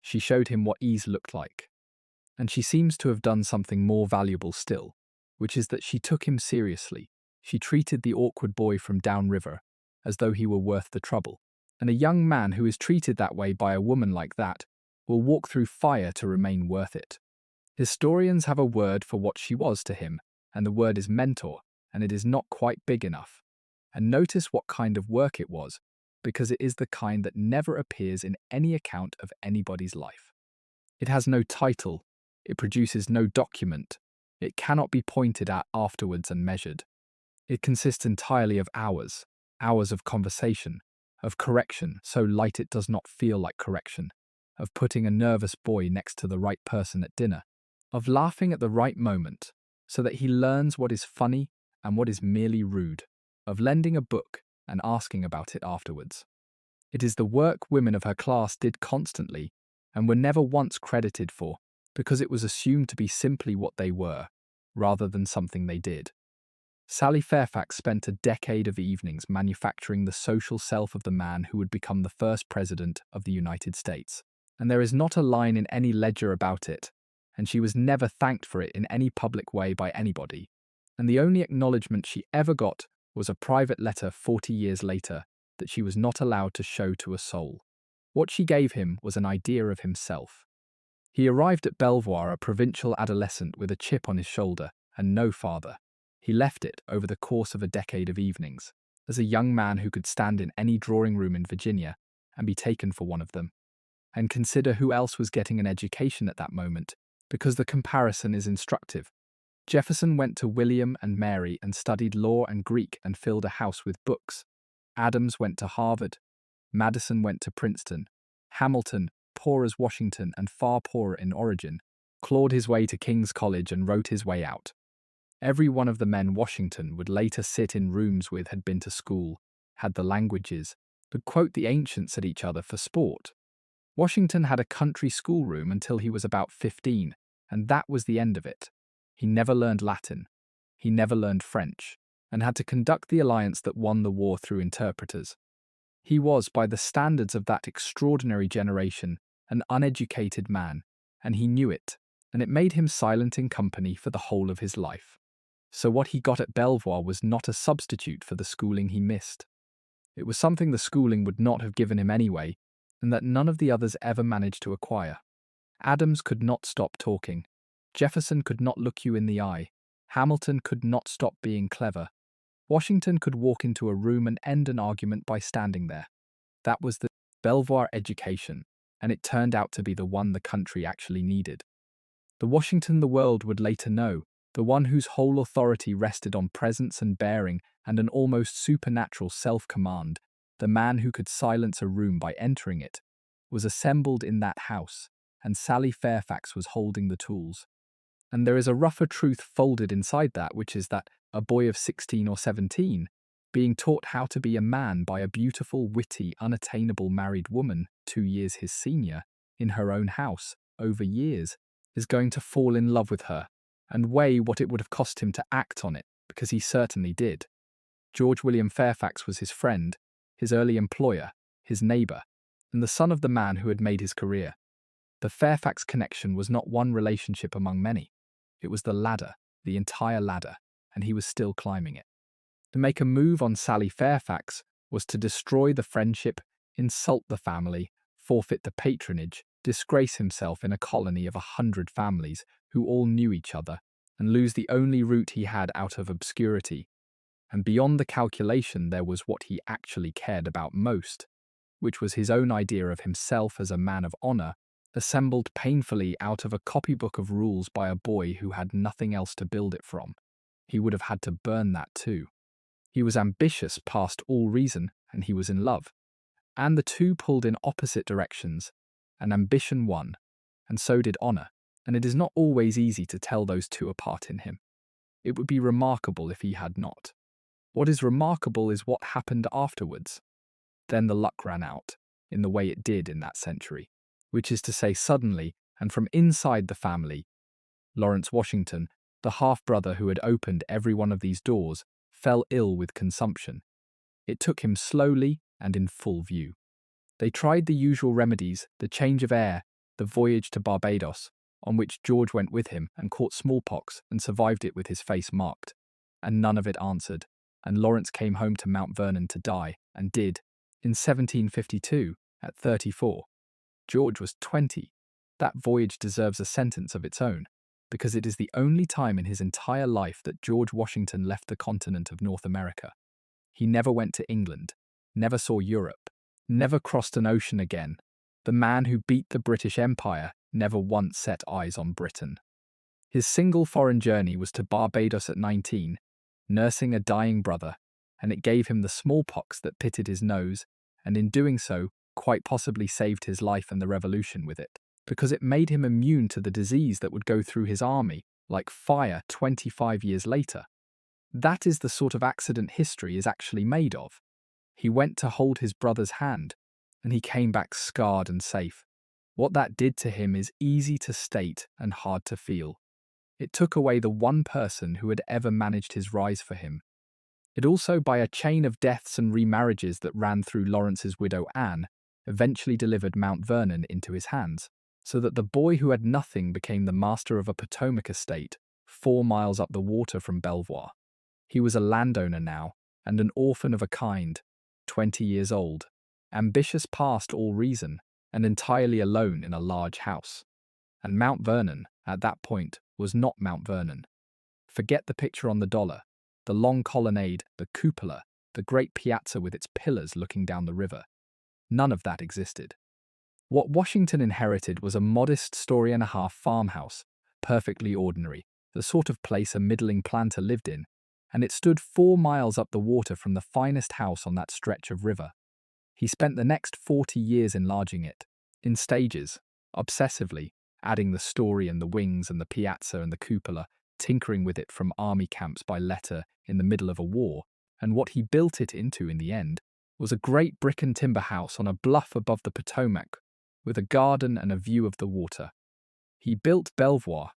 She showed him what ease looked like. And she seems to have done something more valuable still, which is that she took him seriously. She treated the awkward boy from downriver as though he were worth the trouble. And a young man who is treated that way by a woman like that will walk through fire to remain worth it. Historians have a word for what she was to him, and the word is mentor, and it is not quite big enough. And notice what kind of work it was, because it is the kind that never appears in any account of anybody's life. It has no title. It produces no document. It cannot be pointed at afterwards and measured. It consists entirely of hours, hours of conversation, of correction so light it does not feel like correction, of putting a nervous boy next to the right person at dinner, of laughing at the right moment so that he learns what is funny and what is merely rude, of lending a book and asking about it afterwards. It is the work women of her class did constantly and were never once credited for, because it was assumed to be simply what they were, rather than something they did. Sally Fairfax spent a decade of evenings manufacturing the social self of the man who would become the first president of the United States. And there is not a line in any ledger about it, and she was never thanked for it in any public way by anybody. And the only acknowledgement she ever got was a private letter 40 years later that she was not allowed to show to a soul. What she gave him was an idea of himself. He arrived at Belvoir a provincial adolescent with a chip on his shoulder and no father. He left it over the course of a decade of evenings, as a young man who could stand in any drawing room in Virginia and be taken for one of them. And consider who else was getting an education at that moment, because the comparison is instructive. Jefferson went to William and Mary and studied law and Greek and filled a house with books. Adams went to Harvard. Madison went to Princeton. Hamilton, poor as Washington and far poorer in origin, clawed his way to King's College and wrote his way out. Every one of the men Washington would later sit in rooms with had been to school, had the languages, could quote the ancients at each other for sport. Washington had a country schoolroom until he was about 15, and that was the end of it. He never learned Latin. He never learned French, and had to conduct the alliance that won the war through interpreters. He was, by the standards of that extraordinary generation, an uneducated man, and he knew it, and it made him silent in company for the whole of his life. So what he got at Belvoir was not a substitute for the schooling he missed. It was something the schooling would not have given him anyway, and that none of the others ever managed to acquire. Adams could not stop talking. Jefferson could not look you in the eye. Hamilton could not stop being clever. Washington could walk into a room and end an argument by standing there. That was the Belvoir education, and it turned out to be the one the country actually needed. The Washington the world would later know, the one whose whole authority rested on presence and bearing and an almost supernatural self-command, the man who could silence a room by entering it, was assembled in that house, and Sally Fairfax was holding the tools. And there is a rougher truth folded inside that, which is that a boy of 16 or 17, being taught how to be a man by a beautiful, witty, unattainable married woman 2 years his senior, in her own house, over years, is going to fall in love with her, and weigh what it would have cost him to act on it, because he certainly did. George William Fairfax was his friend, his early employer, his neighbour, and the son of the man who had made his career. The Fairfax connection was not one relationship among many. It was the ladder, the entire ladder, and he was still climbing it. To make a move on Sally Fairfax was to destroy the friendship, insult the family, forfeit the patronage, disgrace himself in a colony of 100 families who all knew each other, and lose the only route he had out of obscurity. And beyond the calculation there was what he actually cared about most, which was his own idea of himself as a man of honour, assembled painfully out of a copybook of rules by a boy who had nothing else to build it from. He would have had to burn that too. He was ambitious past all reason, and he was in love. And the two pulled in opposite directions, and ambition won, and so did honour. and it is not always easy to tell those two apart in him. It would be remarkable if he had not. What is remarkable is what happened afterwards. Then the luck ran out, in the way it did in that century, which is to say suddenly, and from inside the family, Lawrence Washington, the half-brother who had opened every one of these doors, fell ill with consumption. It took him slowly and in full view. They tried the usual remedies, the change of air, the voyage to Barbados, on which George went with him and caught smallpox and survived it with his face marked. And none of it answered, and Lawrence came home to Mount Vernon to die, and did, in 1752, at 34. George was 20. That voyage deserves a sentence of its own, because it is the only time in his entire life that George Washington left the continent of North America. He never went to England, never saw Europe, never crossed an ocean again. The man who beat the British Empire never once set eyes on Britain. His single foreign journey was to Barbados at 19, nursing a dying brother, and it gave him the smallpox that pitted his nose, and in doing so, quite possibly saved his life and the revolution with it, because it made him immune to the disease that would go through his army like fire 25 years later. That is the sort of accident history is actually made of. He went to hold his brother's hand, and he came back scarred and safe. What that did to him is easy to state and hard to feel. It took away the one person who had ever managed his rise for him. It also, by a chain of deaths and remarriages that ran through Lawrence's widow Anne, eventually delivered Mount Vernon into his hands, so that the boy who had nothing became the master of a Potomac estate 4 miles up the water from Belvoir. He was a landowner now, and an orphan of a kind, 20 years old, ambitious past all reason, and entirely alone in a large house. And Mount Vernon, at that point, was not Mount Vernon. Forget the picture on the dollar, the long colonnade, the cupola, the great piazza with its pillars looking down the river. None of that existed. What Washington inherited was a modest story-and-a-half farmhouse, perfectly ordinary, the sort of place a middling planter lived in, and it stood 4 miles up the water from the finest house on that stretch of river. He spent the next 40 years enlarging it, in stages, obsessively, adding the story and the wings and the piazza and the cupola, tinkering with it from army camps by letter in the middle of a war, and what he built it into in the end was a great brick and timber house on a bluff above the Potomac, with a garden and a view of the water. He built Belvoir.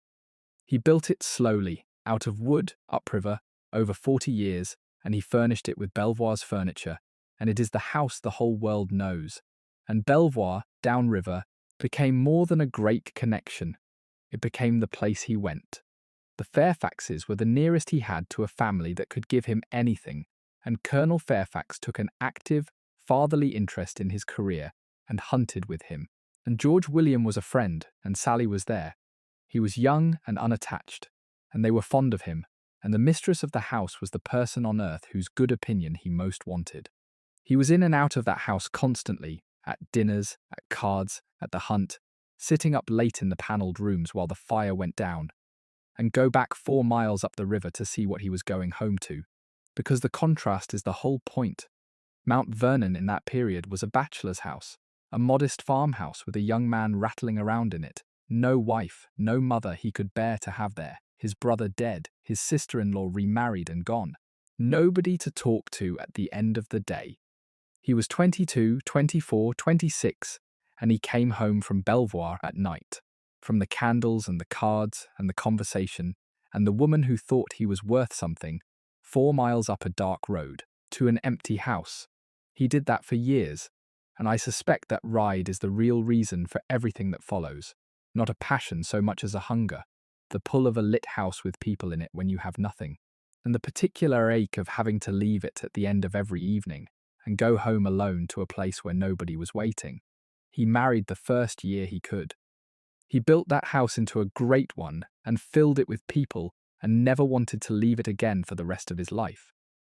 He built it slowly, out of wood, upriver, over 40 years, and he furnished it with Belvoir's furniture, and it is the house the whole world knows. And Belvoir, downriver, became more than a great connection. It became the place he went. The Fairfaxes were the nearest he had to a family that could give him anything, and Colonel Fairfax took an active, fatherly interest in his career and hunted with him. And George William was a friend, and Sally was there. He was young and unattached, and they were fond of him, and the mistress of the house was the person on earth whose good opinion he most wanted. He was in and out of that house constantly, at dinners, at cards, at the hunt, sitting up late in the panelled rooms while the fire went down, and go back 4 miles up the river to see what he was going home to, because the contrast is the whole point. Mount Vernon in that period was a bachelor's house, a modest farmhouse with a young man rattling around in it, no wife, no mother he could bear to have there, his brother dead, his sister-in-law remarried and gone. Nobody to talk to at the end of the day. He was 22, 24, 26, and he came home from Belvoir at night, from the candles and the cards and the conversation, and the woman who thought he was worth something, 4 miles up a dark road, to an empty house. He did that for years, and I suspect that ride is the real reason for everything that follows, not a passion so much as a hunger, the pull of a lit house with people in it when you have nothing, and the particular ache of having to leave it at the end of every evening and go home alone to a place where nobody was waiting. He married the first year he could. He built that house into a great one and filled it with people and never wanted to leave it again for the rest of his life.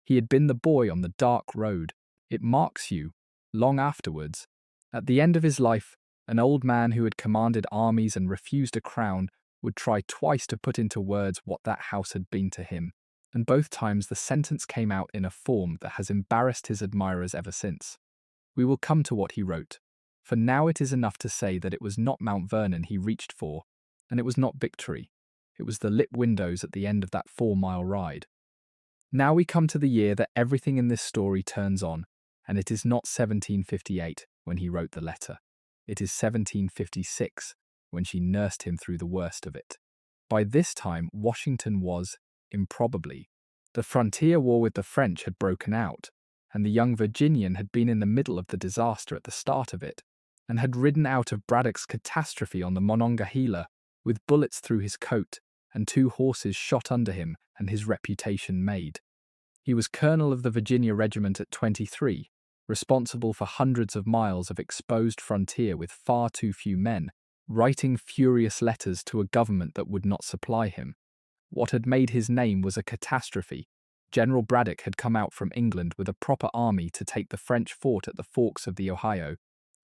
He had been the boy on the dark road. It marks you, long afterwards. At the end of his life, an old man who had commanded armies and refused a crown would try twice to put into words what that house had been to him, and both times the sentence came out in a form that has embarrassed his admirers ever since. We will come to what he wrote, for now it is enough to say that it was not Mount Vernon he reached for, And it was not victory. It was the lit windows at the end of that 4-mile ride. Now we come to the year that everything in this story turns on, and it is not 1758 when he wrote the letter. It is 1756 when she nursed him through the worst of it. By this time, Washington was, improbably, the frontier war with the French had broken out, and the young Virginian had been in the middle of the disaster at the start of it, and had ridden out of Braddock's catastrophe on the Monongahela with bullets through his coat and 2 horses shot under him and his reputation made. He was colonel of the Virginia Regiment at 23, responsible for hundreds of miles of exposed frontier with far too few men, writing furious letters to a government that would not supply him. What had made his name was a catastrophe. General Braddock had come out from England with a proper army to take the French fort at the forks of the Ohio,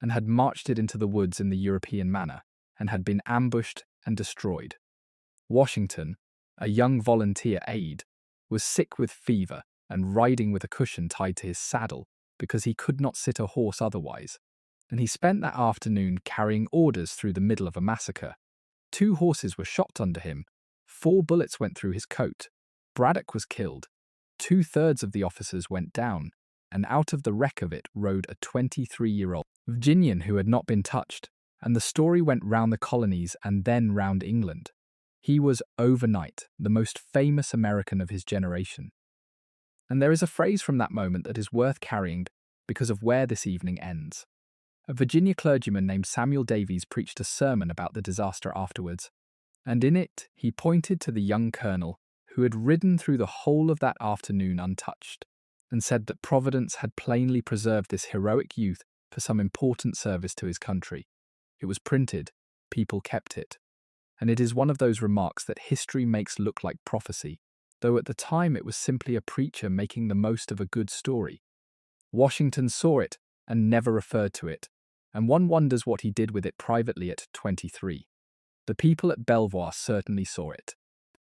and had marched it into the woods in the European manner, and had been ambushed and destroyed. Washington, a young volunteer aide, was sick with fever and riding with a cushion tied to his saddle because he could not sit a horse otherwise, and he spent that afternoon carrying orders through the middle of a massacre. 2 horses were shot under him, 4 bullets went through his coat, Braddock was killed, 2/3 of the officers went down, and out of the wreck of it rode a 23-year-old Virginian who had not been touched, and the story went round the colonies and then round England. He was, overnight, the most famous American of his generation. And there is a phrase from that moment that is worth carrying because of where this evening ends. A Virginia clergyman named Samuel Davies preached a sermon about the disaster afterwards, and in it he pointed to the young colonel who had ridden through the whole of that afternoon untouched, and said that Providence had plainly preserved this heroic youth for some important service to his country. It was printed, people kept it. And it is one of those remarks that history makes look like prophecy, though at the time it was simply a preacher making the most of a good story. Washington saw it and never referred to it, and one wonders what he did with it privately at 23. The people at Belvoir certainly saw it.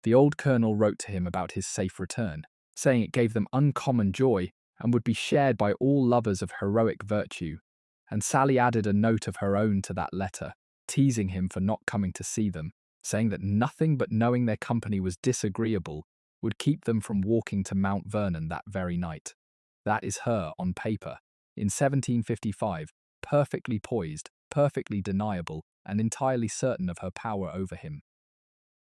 The old colonel wrote to him about his safe return, saying it gave them uncommon joy and would be shared by all lovers of heroic virtue, and Sally added a note of her own to that letter, teasing him for not coming to see them, saying that nothing but knowing their company was disagreeable would keep them from walking to Mount Vernon that very night. That is her, on paper, in 1755, perfectly poised, perfectly deniable, and entirely certain of her power over him.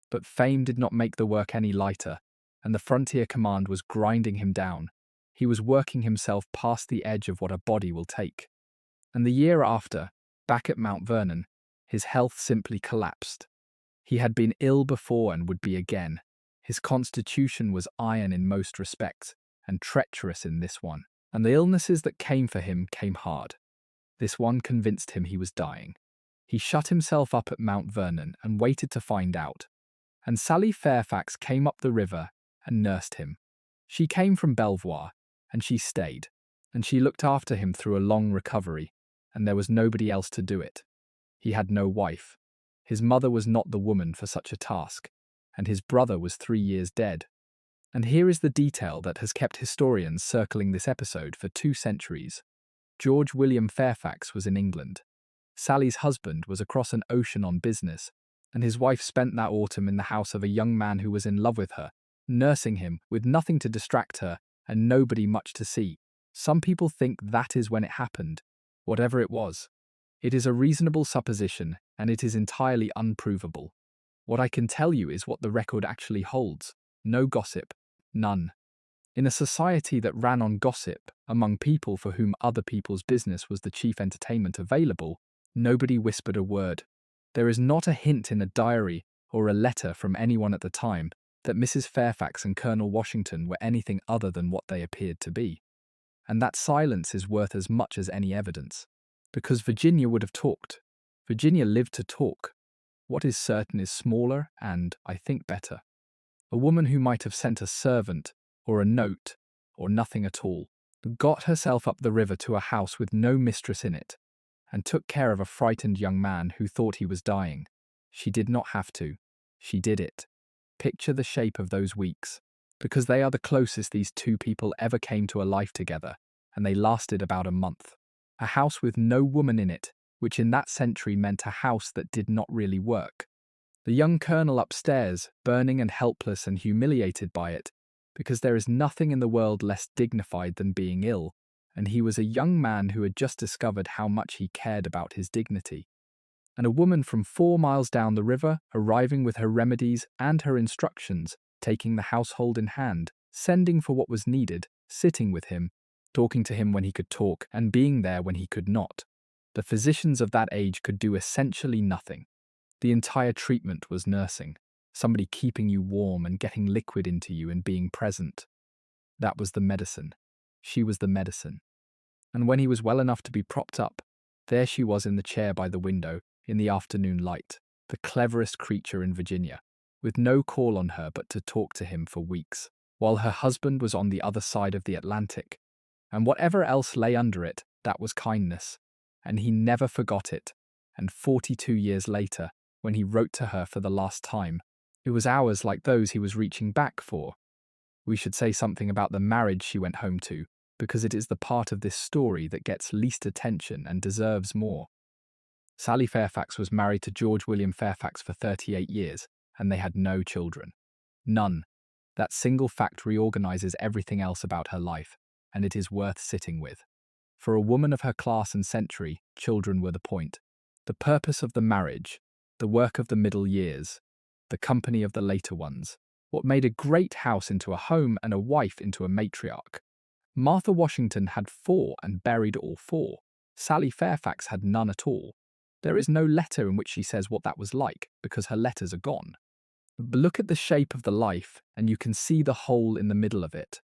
But fame did not make the work any lighter, and the frontier command was grinding him down. He was working himself past the edge of what a body will take. And the year after, back at Mount Vernon, his health simply collapsed. He had been ill before and would be again. His constitution was iron in most respects, and treacherous in this one, and the illnesses that came for him came hard. This one convinced him he was dying. He shut himself up at Mount Vernon and waited to find out, and Sally Fairfax came up the river and nursed him. She came from Belvoir, and she stayed, and she looked after him through a long recovery, and there was nobody else to do it. He had no wife. His mother was not the woman for such a task, and his brother was 3 years dead. And here is the detail that has kept historians circling this episode for 2 centuries. George William Fairfax was in England. Sally's husband was across an ocean on business, and his wife spent that autumn in the house of a young man who was in love with her, nursing him with nothing to distract her and nobody much to see. Some people think that is when it happened. Whatever it was, it is a reasonable supposition, and it is entirely unprovable. What I can tell you is what the record actually holds. No gossip. None. In a society that ran on gossip, among people for whom other people's business was the chief entertainment available, nobody whispered a word. There is not a hint in a diary or a letter from anyone at the time that Mrs. Fairfax and Colonel Washington were anything other than what they appeared to be. And that silence is worth as much as any evidence. Because Virginia would have talked. Virginia lived to talk. What is certain is smaller and, I think, better. A woman who might have sent a servant, or a note, or nothing at all, got herself up the river to a house with no mistress in it, and took care of a frightened young man who thought he was dying. She did not have to. She did it. Picture the shape of those weeks, because they are the closest these 2 people ever came to a life together, and they lasted about a month. A house with no woman in it, which in that century meant a house that did not really work. The young colonel upstairs, burning and helpless and humiliated by it, because there is nothing in the world less dignified than being ill, and he was a young man who had just discovered how much he cared about his dignity. And a woman from 4 miles down the river, arriving with her remedies and her instructions, taking the household in hand, sending for what was needed, sitting with him, talking to him when he could talk, and being there when he could not. The physicians of that age could do essentially nothing. The entire treatment was nursing, somebody keeping you warm and getting liquid into you and being present. That was the medicine. She was the medicine. And when he was well enough to be propped up, there she was in the chair by the window, in the afternoon light, the cleverest creature in Virginia, with no call on her but to talk to him for weeks, while her husband was on the other side of the Atlantic. And whatever else lay under it, that was kindness. And he never forgot it. And 42 years later, when he wrote to her for the last time, it was hours like those he was reaching back for. We should say something about the marriage she went home to, because it is the part of this story that gets least attention and deserves more. Sally Fairfax was married to George William Fairfax for 38 years, and they had no children. None. That single fact reorganizes everything else about her life, and it is worth sitting with. For a woman of her class and century, children were the point. The purpose of the marriage, the work of the middle years, the company of the later ones, what made a great house into a home and a wife into a matriarch. Martha Washington had 4 and buried all 4. Sally Fairfax had none at all. There is no letter in which she says what that was like, because her letters are gone. But look at the shape of the life, and you can see the hole in the middle of it.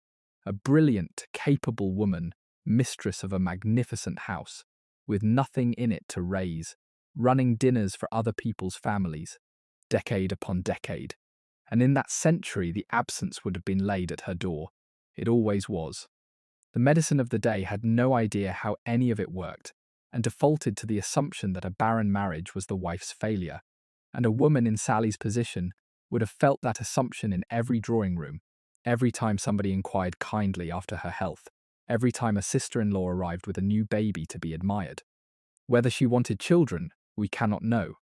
A brilliant, capable woman, mistress of a magnificent house, with nothing in it to raise, running dinners for other people's families, decade upon decade. And in that century the absence would have been laid at her door. It always was. The medicine of the day had no idea how any of it worked, and defaulted to the assumption that a barren marriage was the wife's failure. And a woman in Sally's position would have felt that assumption in every drawing room, every time somebody inquired kindly after her health, every time a sister-in-law arrived with a new baby to be admired. Whether she wanted children, we cannot know.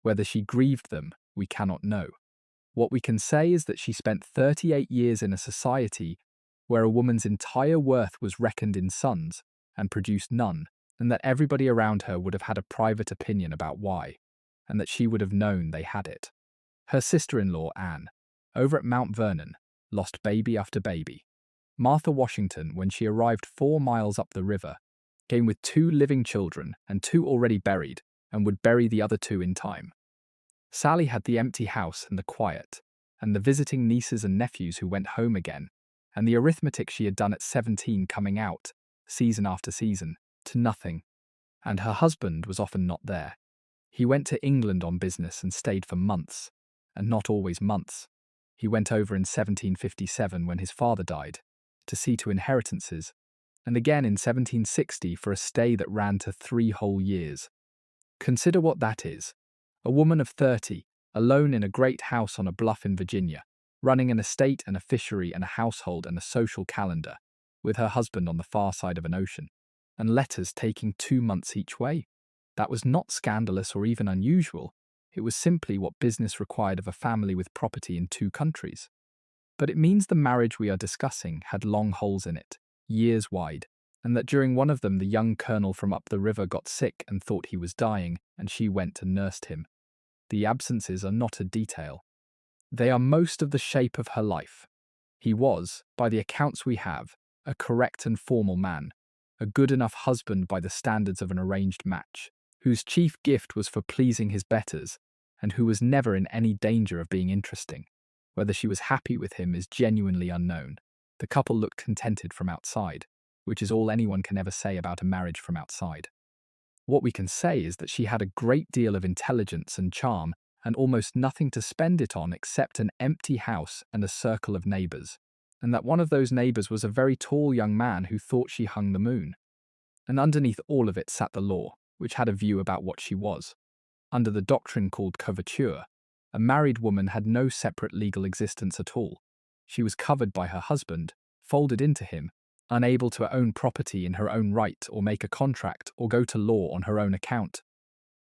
Whether she grieved them, we cannot know. What we can say is that she spent 38 years in a society where a woman's entire worth was reckoned in sons and produced none, and that everybody around her would have had a private opinion about why, and that she would have known they had it. Her sister-in-law, Anne, over at Mount Vernon, lost baby after baby. Martha Washington, when she arrived 4 miles up the river, came with 2 living children and 2 already buried, and would bury the other 2 in time. Sally had the empty house and the quiet, and the visiting nieces and nephews who went home again, and the arithmetic she had done at 17 coming out, season after season, to nothing. And her husband was often not there. He went to England on business and stayed for months, and not always months. He went over in 1757 when his father died, to see to inheritances, and again in 1760 for a stay that ran to 3 whole years. Consider what that is. A woman of 30, alone in a great house on a bluff in Virginia, running an estate and a fishery and a household and a social calendar, with her husband on the far side of an ocean, and letters taking 2 months each way. That was not scandalous or even unusual. It was simply what business required of a family with property in 2 countries. But it means the marriage we are discussing had long holes in it, years wide, and that during one of them the young colonel from up the river got sick and thought he was dying, and she went and nursed him. The absences are not a detail. They are most of the shape of her life. He was, by the accounts we have, a correct and formal man, a good enough husband by the standards of an arranged match, whose chief gift was for pleasing his betters, and who was never in any danger of being interesting. Whether she was happy with him is genuinely unknown. The couple looked contented from outside, which is all anyone can ever say about a marriage from outside. What we can say is that she had a great deal of intelligence and charm, and almost nothing to spend it on except an empty house and a circle of neighbours, and that one of those neighbours was a very tall young man who thought she hung the moon. And underneath all of it sat the law, which had a view about what she was. Under the doctrine called coverture, a married woman had no separate legal existence at all. She was covered by her husband, folded into him, unable to own property in her own right or make a contract or go to law on her own account.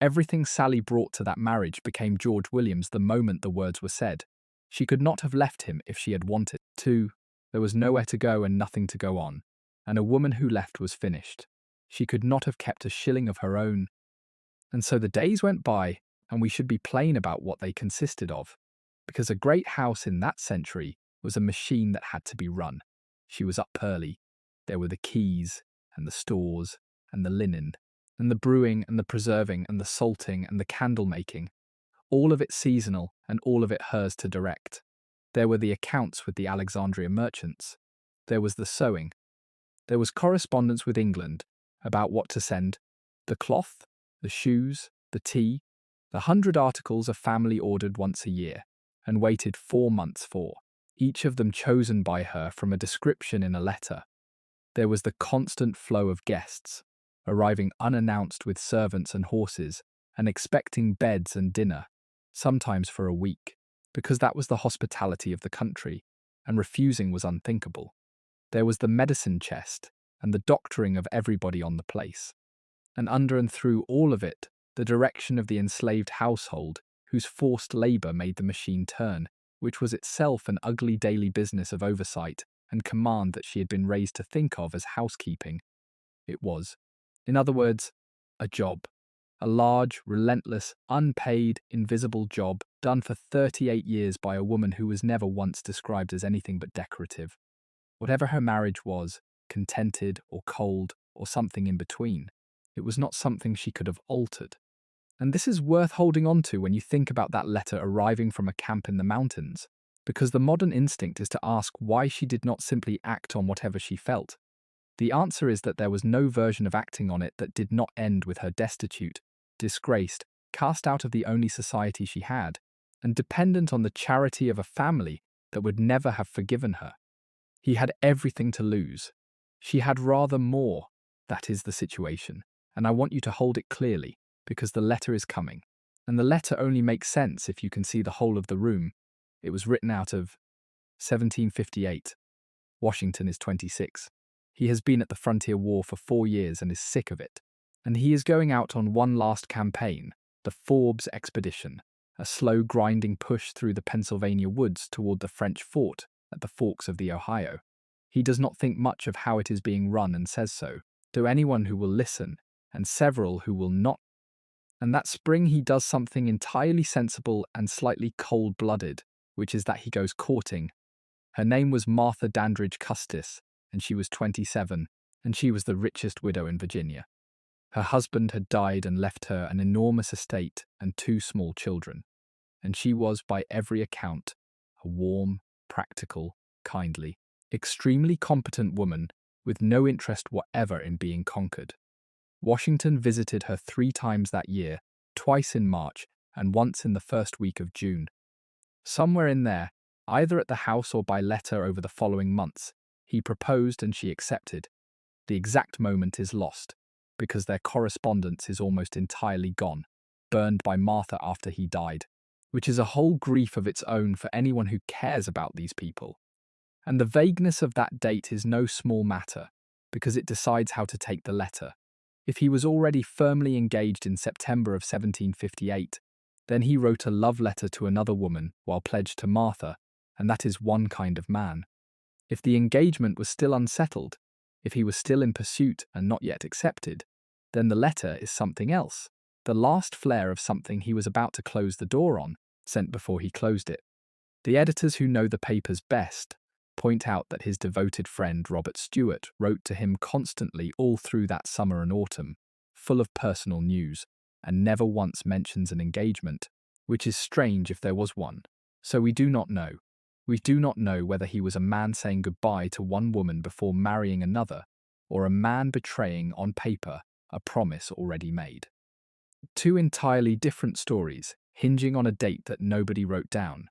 Everything Sally brought to that marriage became George William's the moment the words were said. She could not have left him if she had wanted to. There was nowhere to go and nothing to go on, and a woman who left was finished. She could not have kept a shilling of her own. And so the days went by, and we should be plain about what they consisted of, because a great house in that century was a machine that had to be run. She was up early. There were the keys, and the stores, and the linen, and the brewing, and the preserving, and the salting, and the candle making, all of it seasonal, and all of it hers to direct. There were the accounts with the Alexandria merchants. There was the sewing. There was correspondence with England about what to send, the cloth, the shoes, the tea, the 100 articles a family ordered once a year, and waited 4 months for, each of them chosen by her from a description in a letter. There was the constant flow of guests, arriving unannounced with servants and horses, and expecting beds and dinner, sometimes for a week, because that was the hospitality of the country, and refusing was unthinkable. There was the medicine chest, and the doctoring of everybody on the place. And under and through all of it, the direction of the enslaved household, whose forced labour made the machine turn, which was itself an ugly daily business of oversight and command that she had been raised to think of as housekeeping. It was, in other words, a job. A large, relentless, unpaid, invisible job done for 38 years by a woman who was never once described as anything but decorative. Whatever her marriage was, contented or cold or something in between, it was not something she could have altered. And this is worth holding on to when you think about that letter arriving from a camp in the mountains, because the modern instinct is to ask why she did not simply act on whatever she felt. The answer is that there was no version of acting on it that did not end with her destitute, disgraced, cast out of the only society she had, and dependent on the charity of a family that would never have forgiven her. He had everything to lose. She had rather more. That is the situation, and I want you to hold it clearly, because the letter is coming. And the letter only makes sense if you can see the whole of the room. It was written out of 1758. Washington is 26. He has been at the frontier war for 4 years and is sick of it. And he is going out on one last campaign, the Forbes expedition, a slow grinding push through the Pennsylvania woods toward the French fort at the forks of the Ohio. He does not think much of how it is being run and says so to anyone who will listen, and several who will not. And that spring he does something entirely sensible and slightly cold-blooded, which is that he goes courting. Her name was Martha Custis, and she was 27, and she was the richest widow in Virginia. Her husband had died and left her an enormous estate and 2 small children, and she was, by every account, a warm, practical, kindly, extremely competent woman with no interest whatever in being conquered. Washington visited her 3 times that year, twice in March and once in the first week of June. Somewhere in there, either at the house or by letter over the following months, he proposed and she accepted. The exact moment is lost, because their correspondence is almost entirely gone, burned by Martha after he died, which is a whole grief of its own for anyone who cares about these people. And the vagueness of that date is no small matter, because it decides how to take the letter. If he was already firmly engaged in September of 1758, then he wrote a love letter to another woman while pledged to Martha, and that is one kind of man. If the engagement was still unsettled, if he was still in pursuit and not yet accepted, then the letter is something else, the last flare of something he was about to close the door on, sent before he closed it. The editors who know the papers best point out that his devoted friend Robert Stewart wrote to him constantly all through that summer and autumn, full of personal news, and never once mentions an engagement, which is strange if there was one. So we do not know. We do not know whether he was a man saying goodbye to one woman before marrying another, or a man betraying on paper a promise already made. 2 entirely different stories, hinging on a date that nobody wrote down.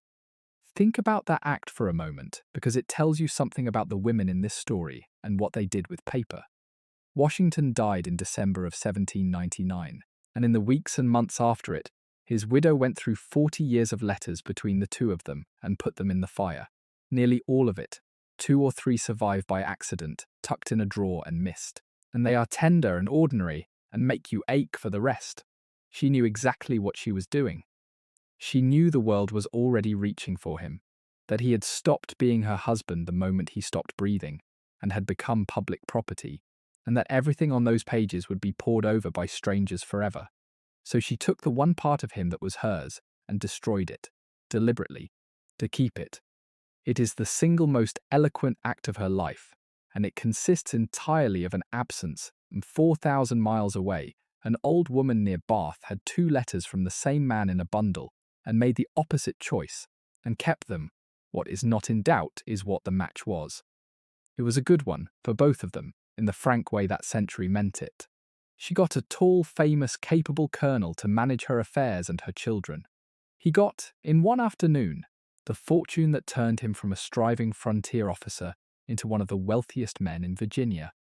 Think about that act for a moment, because it tells you something about the women in this story and what they did with paper. Washington died in December of 1799, and in the weeks and months after it, his widow went through 40 years of letters between the 2 of them and put them in the fire. Nearly all of it. 2 or 3 survive by accident, tucked in a drawer and missed. And they are tender and ordinary and make you ache for the rest. She knew exactly what she was doing. She knew the world was already reaching for him, that he had stopped being her husband the moment he stopped breathing and had become public property, and that everything on those pages would be pored over by strangers forever. So she took the one part of him that was hers and destroyed it, deliberately, to keep it. It is the single most eloquent act of her life, and it consists entirely of an absence. And 4,000 miles away, an old woman near Bath had 2 letters from the same man in a bundle, and made the opposite choice, and kept them. What is not in doubt is what the match was. It was a good one, for both of them, in the frank way that century meant it. She got a tall, famous, capable colonel to manage her affairs and her children. He got, in one afternoon, the fortune that turned him from a striving frontier officer into one of the wealthiest men in Virginia.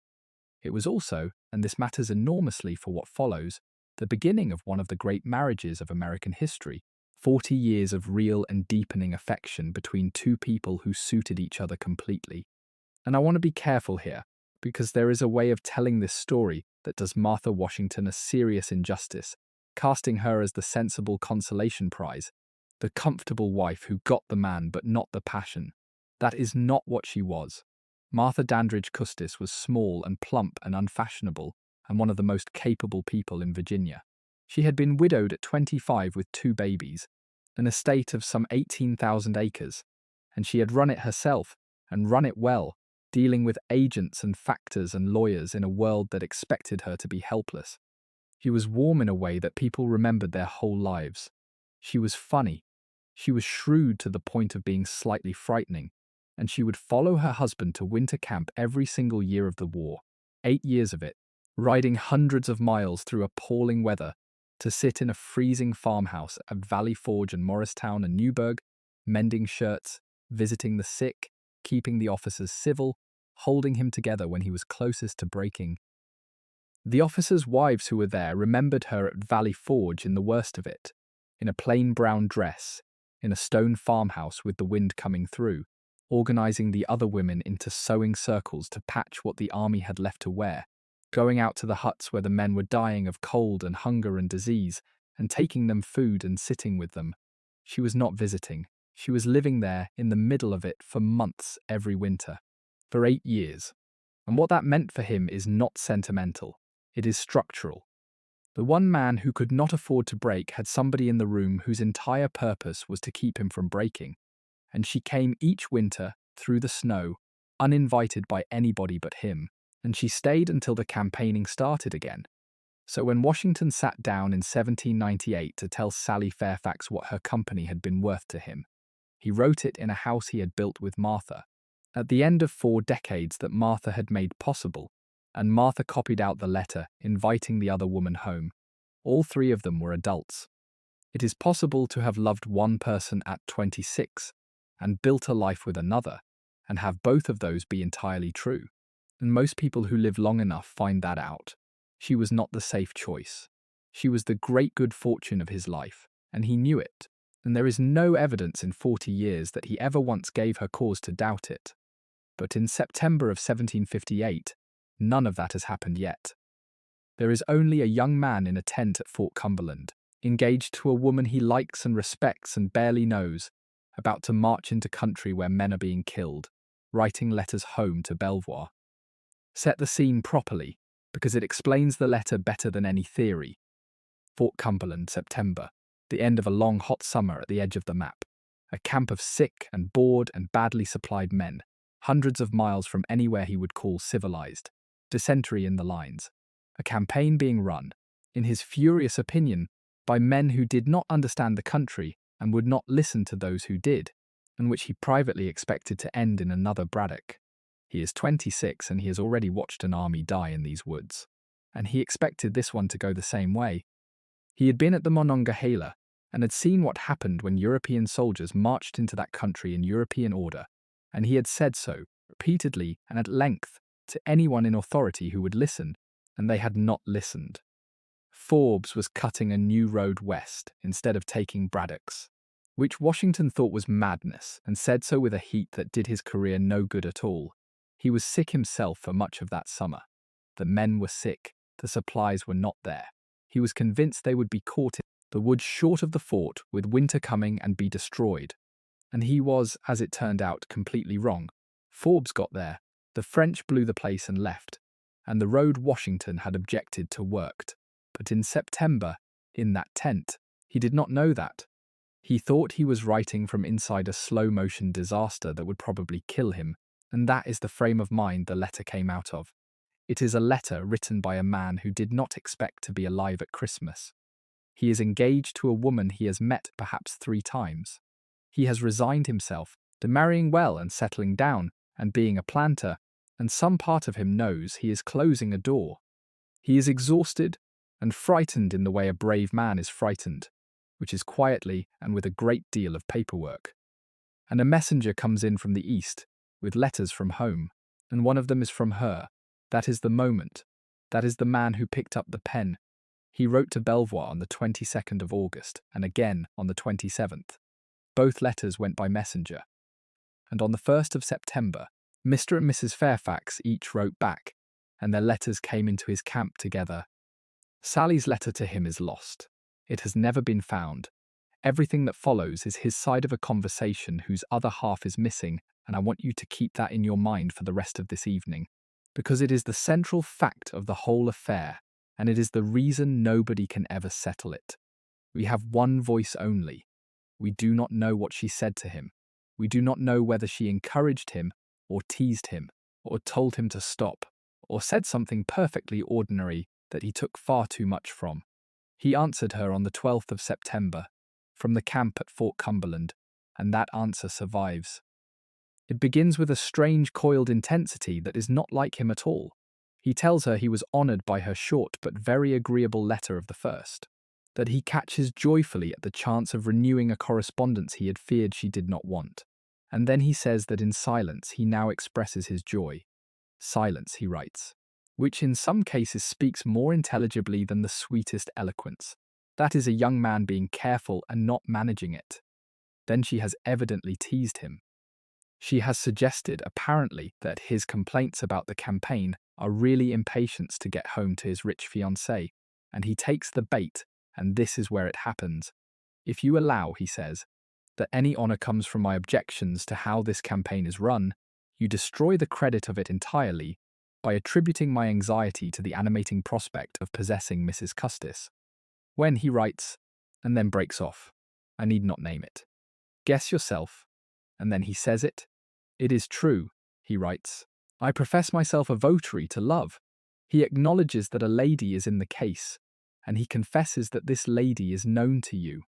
It was also, and this matters enormously for what follows, the beginning of one of the great marriages of American history. 40 years of real and deepening affection between 2 people who suited each other completely. And I want to be careful here, because there is a way of telling this story that does Martha Washington a serious injustice, casting her as the sensible consolation prize, the comfortable wife who got the man but not the passion. That is not what she was. Martha Custis was small and plump and unfashionable, and one of the most capable people in Virginia. She had been widowed at 25 with 2 babies, an estate of some 18,000 acres, and she had run it herself, and run it well, dealing with agents and factors and lawyers in a world that expected her to be helpless. She was warm in a way that people remembered their whole lives. She was funny. She was shrewd to the point of being slightly frightening, and she would follow her husband to winter camp every single year of the war, 8 years of it, riding hundreds of miles through appalling weather to sit in a freezing farmhouse at Valley Forge and Morristown and Newburgh, mending shirts, visiting the sick, keeping the officers civil, holding him together when he was closest to breaking. The officers' wives who were there remembered her at Valley Forge in the worst of it, in a plain brown dress, in a stone farmhouse with the wind coming through, organizing the other women into sewing circles to patch what the army had left to wear, going out to the huts where the men were dying of cold and hunger and disease, and taking them food and sitting with them. She was not visiting. She was living there in the middle of it for months every winter, for 8 years. And what that meant for him is not sentimental. It is structural. The one man who could not afford to break had somebody in the room whose entire purpose was to keep him from breaking. And she came each winter, through the snow, uninvited by anybody but him, and she stayed until the campaigning started again. So when Washington sat down in 1798 to tell Sally Fairfax what her company had been worth to him, he wrote it in a house he had built with Martha, at the end of 4 decades that Martha had made possible, and Martha copied out the letter inviting the other woman home. All 3 of them were adults. It is possible to have loved one person at 26 and built a life with another, and have both of those be entirely true. And most people who live long enough find that out. She was not the safe choice. She was the great good fortune of his life, and he knew it, and there is no evidence in 40 years that he ever once gave her cause to doubt it. But in September of 1758, none of that has happened yet. There is only a young man in a tent at Fort Cumberland, engaged to a woman he likes and respects and barely knows, about to march into country where men are being killed, writing letters home to Belvoir. Set the scene properly, because it explains the letter better than any theory. Fort Cumberland, September, the end of a long hot summer at the edge of the map. A camp of sick and bored and badly supplied men, hundreds of miles from anywhere he would call civilized. Dysentery in the lines. A campaign being run, in his furious opinion, by men who did not understand the country and would not listen to those who did, and which he privately expected to end in another Braddock. He is 26 and he has already watched an army die in these woods, and he expected this one to go the same way. He had been at the Monongahela and had seen what happened when European soldiers marched into that country in European order, and he had said so, repeatedly and at length, to anyone in authority who would listen, and they had not listened. Forbes was cutting a new road west instead of taking Braddock's, which Washington thought was madness and said so with a heat that did his career no good at all. He was sick himself for much of that summer. The men were sick, the supplies were not there. He was convinced they would be caught in the woods short of the fort, with winter coming, and be destroyed. And he was, as it turned out, completely wrong. Forbes got there, the French blew the place and left, and the road Washington had objected to worked. But in September, in that tent, he did not know that. He thought he was writing from inside a slow-motion disaster that would probably kill him, and that is the frame of mind the letter came out of. It is a letter written by a man who did not expect to be alive at Christmas. He is engaged to a woman he has met perhaps 3 times. He has resigned himself to marrying well and settling down and being a planter, and some part of him knows he is closing a door. He is exhausted and frightened in the way a brave man is frightened, which is quietly and with a great deal of paperwork. And a messenger comes in from the east with letters from home, and one of them is from her. That is the moment. That is the man who picked up the pen. He wrote to Belvoir on the 22nd of August and again on the 27th. Both letters went by messenger. And on the 1st of September, Mr. and Mrs. Fairfax each wrote back, and their letters came into his camp together. Sally's letter to him is lost. It has never been found. Everything that follows is his side of a conversation whose other half is missing, and I want you to keep that in your mind for the rest of this evening, because it is the central fact of the whole affair, and it is the reason nobody can ever settle it. We have one voice only. We do not know what she said to him. We do not know whether she encouraged him, or teased him, or told him to stop, or said something perfectly ordinary that he took far too much from. He answered her on the 12th of September, from the camp at Fort Cumberland, and that answer survives. It begins with a strange coiled intensity that is not like him at all. He tells her he was honoured by her short but very agreeable letter of the 1st, that he catches joyfully at the chance of renewing a correspondence he had feared she did not want, and then he says that in silence he now expresses his joy. Silence, he writes, which in some cases speaks more intelligibly than the sweetest eloquence. That is a young man being careful and not managing it. Then she has evidently teased him. She has suggested, apparently, that his complaints about the campaign are really impatience to get home to his rich fiancée, and he takes the bait, and this is where it happens. If you allow, he says, that any honour comes from my objections to how this campaign is run, you destroy the credit of it entirely by attributing my anxiety to the animating prospect of possessing Mrs. Custis. When he writes, and then breaks off, I need not name it. Guess yourself, and then he says it. It is true, he writes. I profess myself a votary to love. He acknowledges that a lady is in the case, and he confesses that this lady is known to you.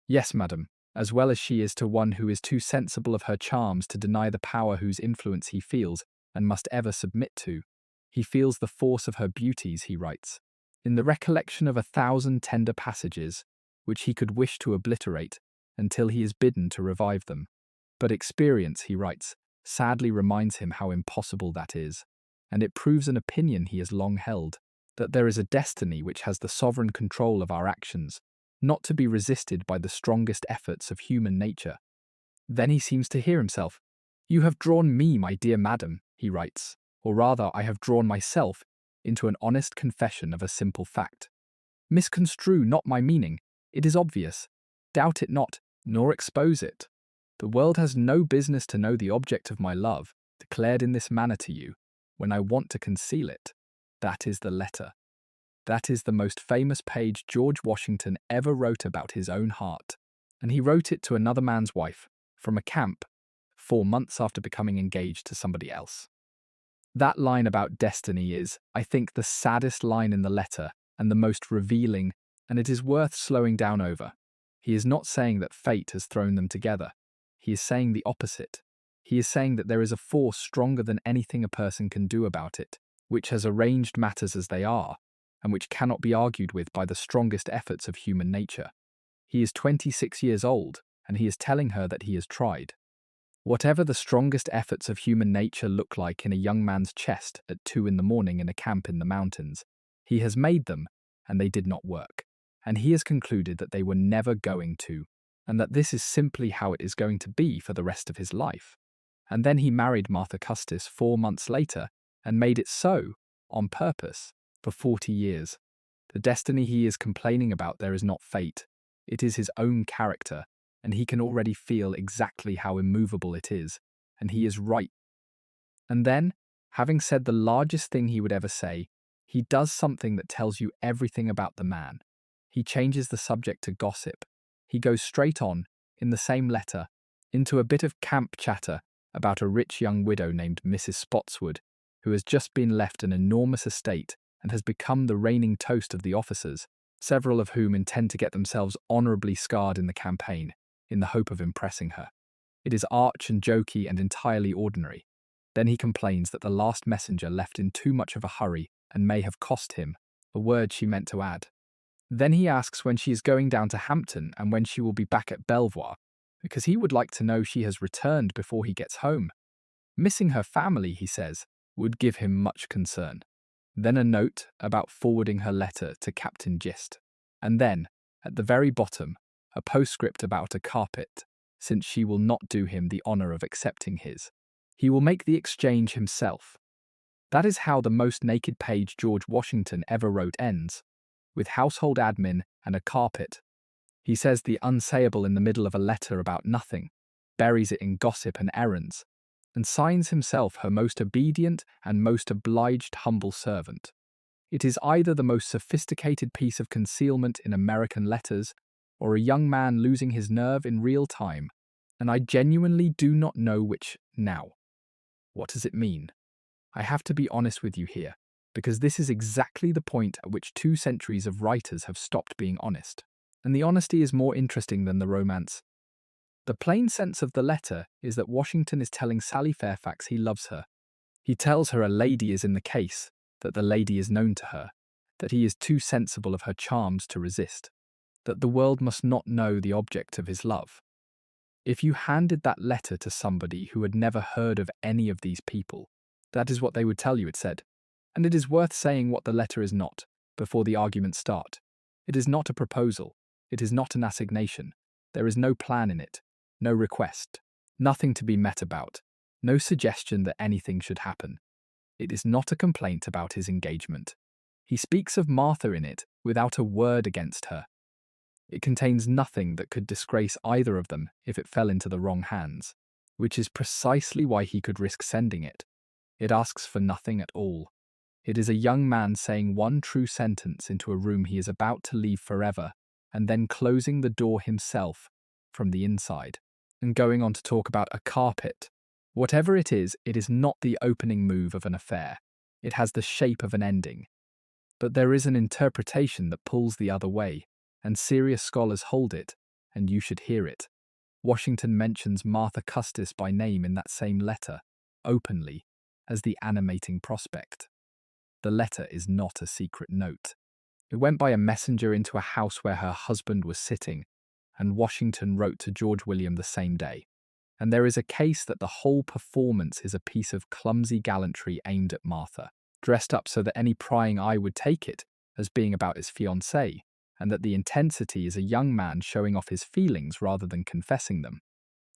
Yes, madam, as well as she is to one who is too sensible of her charms to deny the power whose influence he feels and must ever submit to. He feels the force of her beauties, he writes, in the recollection of 1,000 tender passages, which he could wish to obliterate until he is bidden to revive them. But experience, he writes, sadly reminds him how impossible that is, and it proves an opinion he has long held, that there is a destiny which has the sovereign control of our actions, not to be resisted by the strongest efforts of human nature. Then he seems to hear himself. You have drawn me, my dear madam, he writes, or rather I have drawn myself into an honest confession of a simple fact. Misconstrue not my meaning, it is obvious. Doubt it not, nor expose it. The world has no business to know the object of my love, declared in this manner to you, when I want to conceal it. That is the letter. That is the most famous page George Washington ever wrote about his own heart, and he wrote it to another man's wife, from a camp, 4 months after becoming engaged to somebody else. That line about destiny is, I think, the saddest line in the letter and the most revealing, and it is worth slowing down over. He is not saying that fate has thrown them together. He is saying the opposite. He is saying that there is a force stronger than anything a person can do about it, which has arranged matters as they are, and which cannot be argued with by the strongest efforts of human nature. He is 26 years old, and he is telling her that he has tried. Whatever the strongest efforts of human nature look like in a young man's chest at 2 in the morning in a camp in the mountains, he has made them, and they did not work. And he has concluded that they were never going to, and that this is simply how it is going to be for the rest of his life. And then he married Martha Custis 4 months later, and made it so, on purpose, for 40 years. The destiny he is complaining about there is not fate. It is his own character, and he can already feel exactly how immovable it is, and he is right. And then, having said the largest thing he would ever say, he does something that tells you everything about the man. He changes the subject to gossip. He goes straight on, in the same letter, into a bit of camp chatter about a rich young widow named Mrs. Spotswood, who has just been left an enormous estate and has become the reigning toast of the officers, several of whom intend to get themselves honourably scarred in the campaign, in the hope of impressing her. It is arch and jokey and entirely ordinary. Then he complains that the last messenger left in too much of a hurry and may have cost him, a word she meant to add. Then he asks when she is going down to Hampton and when she will be back at Belvoir, because he would like to know she has returned before he gets home. Missing her family, he says, would give him much concern. Then a note about forwarding her letter to Captain Gist. And then, at the very bottom, a postscript about a carpet, since she will not do him the honour of accepting his. He will make the exchange himself. That is how the most naked page George Washington ever wrote ends, with household admin and a carpet. He says the unsayable in the middle of a letter about nothing, buries it in gossip and errands, and signs himself her most obedient and most obliged humble servant. It is either the most sophisticated piece of concealment in American letters, or a young man losing his nerve in real time, and I genuinely do not know which now. What does it mean? I have to be honest with you here, because this is exactly the point at which 2 centuries of writers have stopped being honest. And the honesty is more interesting than the romance. The plain sense of the letter is that Washington is telling Sally Fairfax he loves her. He tells her a lady is in the case, that the lady is known to her, that he is too sensible of her charms to resist, that the world must not know the object of his love. If you handed that letter to somebody who had never heard of any of these people, that is what they would tell you, it said. And it is worth saying what the letter is not, before the arguments start. It is not a proposal. It is not an assignation. There is no plan in it, no request, nothing to be met about, no suggestion that anything should happen. It is not a complaint about his engagement. He speaks of Martha in it without a word against her. It contains nothing that could disgrace either of them if it fell into the wrong hands, which is precisely why he could risk sending it. It asks for nothing at all. It is a young man saying one true sentence into a room he is about to leave forever, and then closing the door himself from the inside, and going on to talk about a carpet. Whatever it is not the opening move of an affair. It has the shape of an ending. But there is an interpretation that pulls the other way, and serious scholars hold it, and you should hear it. Washington mentions Martha Custis by name in that same letter, openly, as the animating prospect. The letter is not a secret note. It went by a messenger into a house where her husband was sitting, and Washington wrote to George William the same day. And there is a case that the whole performance is a piece of clumsy gallantry aimed at Martha, dressed up so that any prying eye would take it as being about his fiancée, and that the intensity is a young man showing off his feelings rather than confessing them.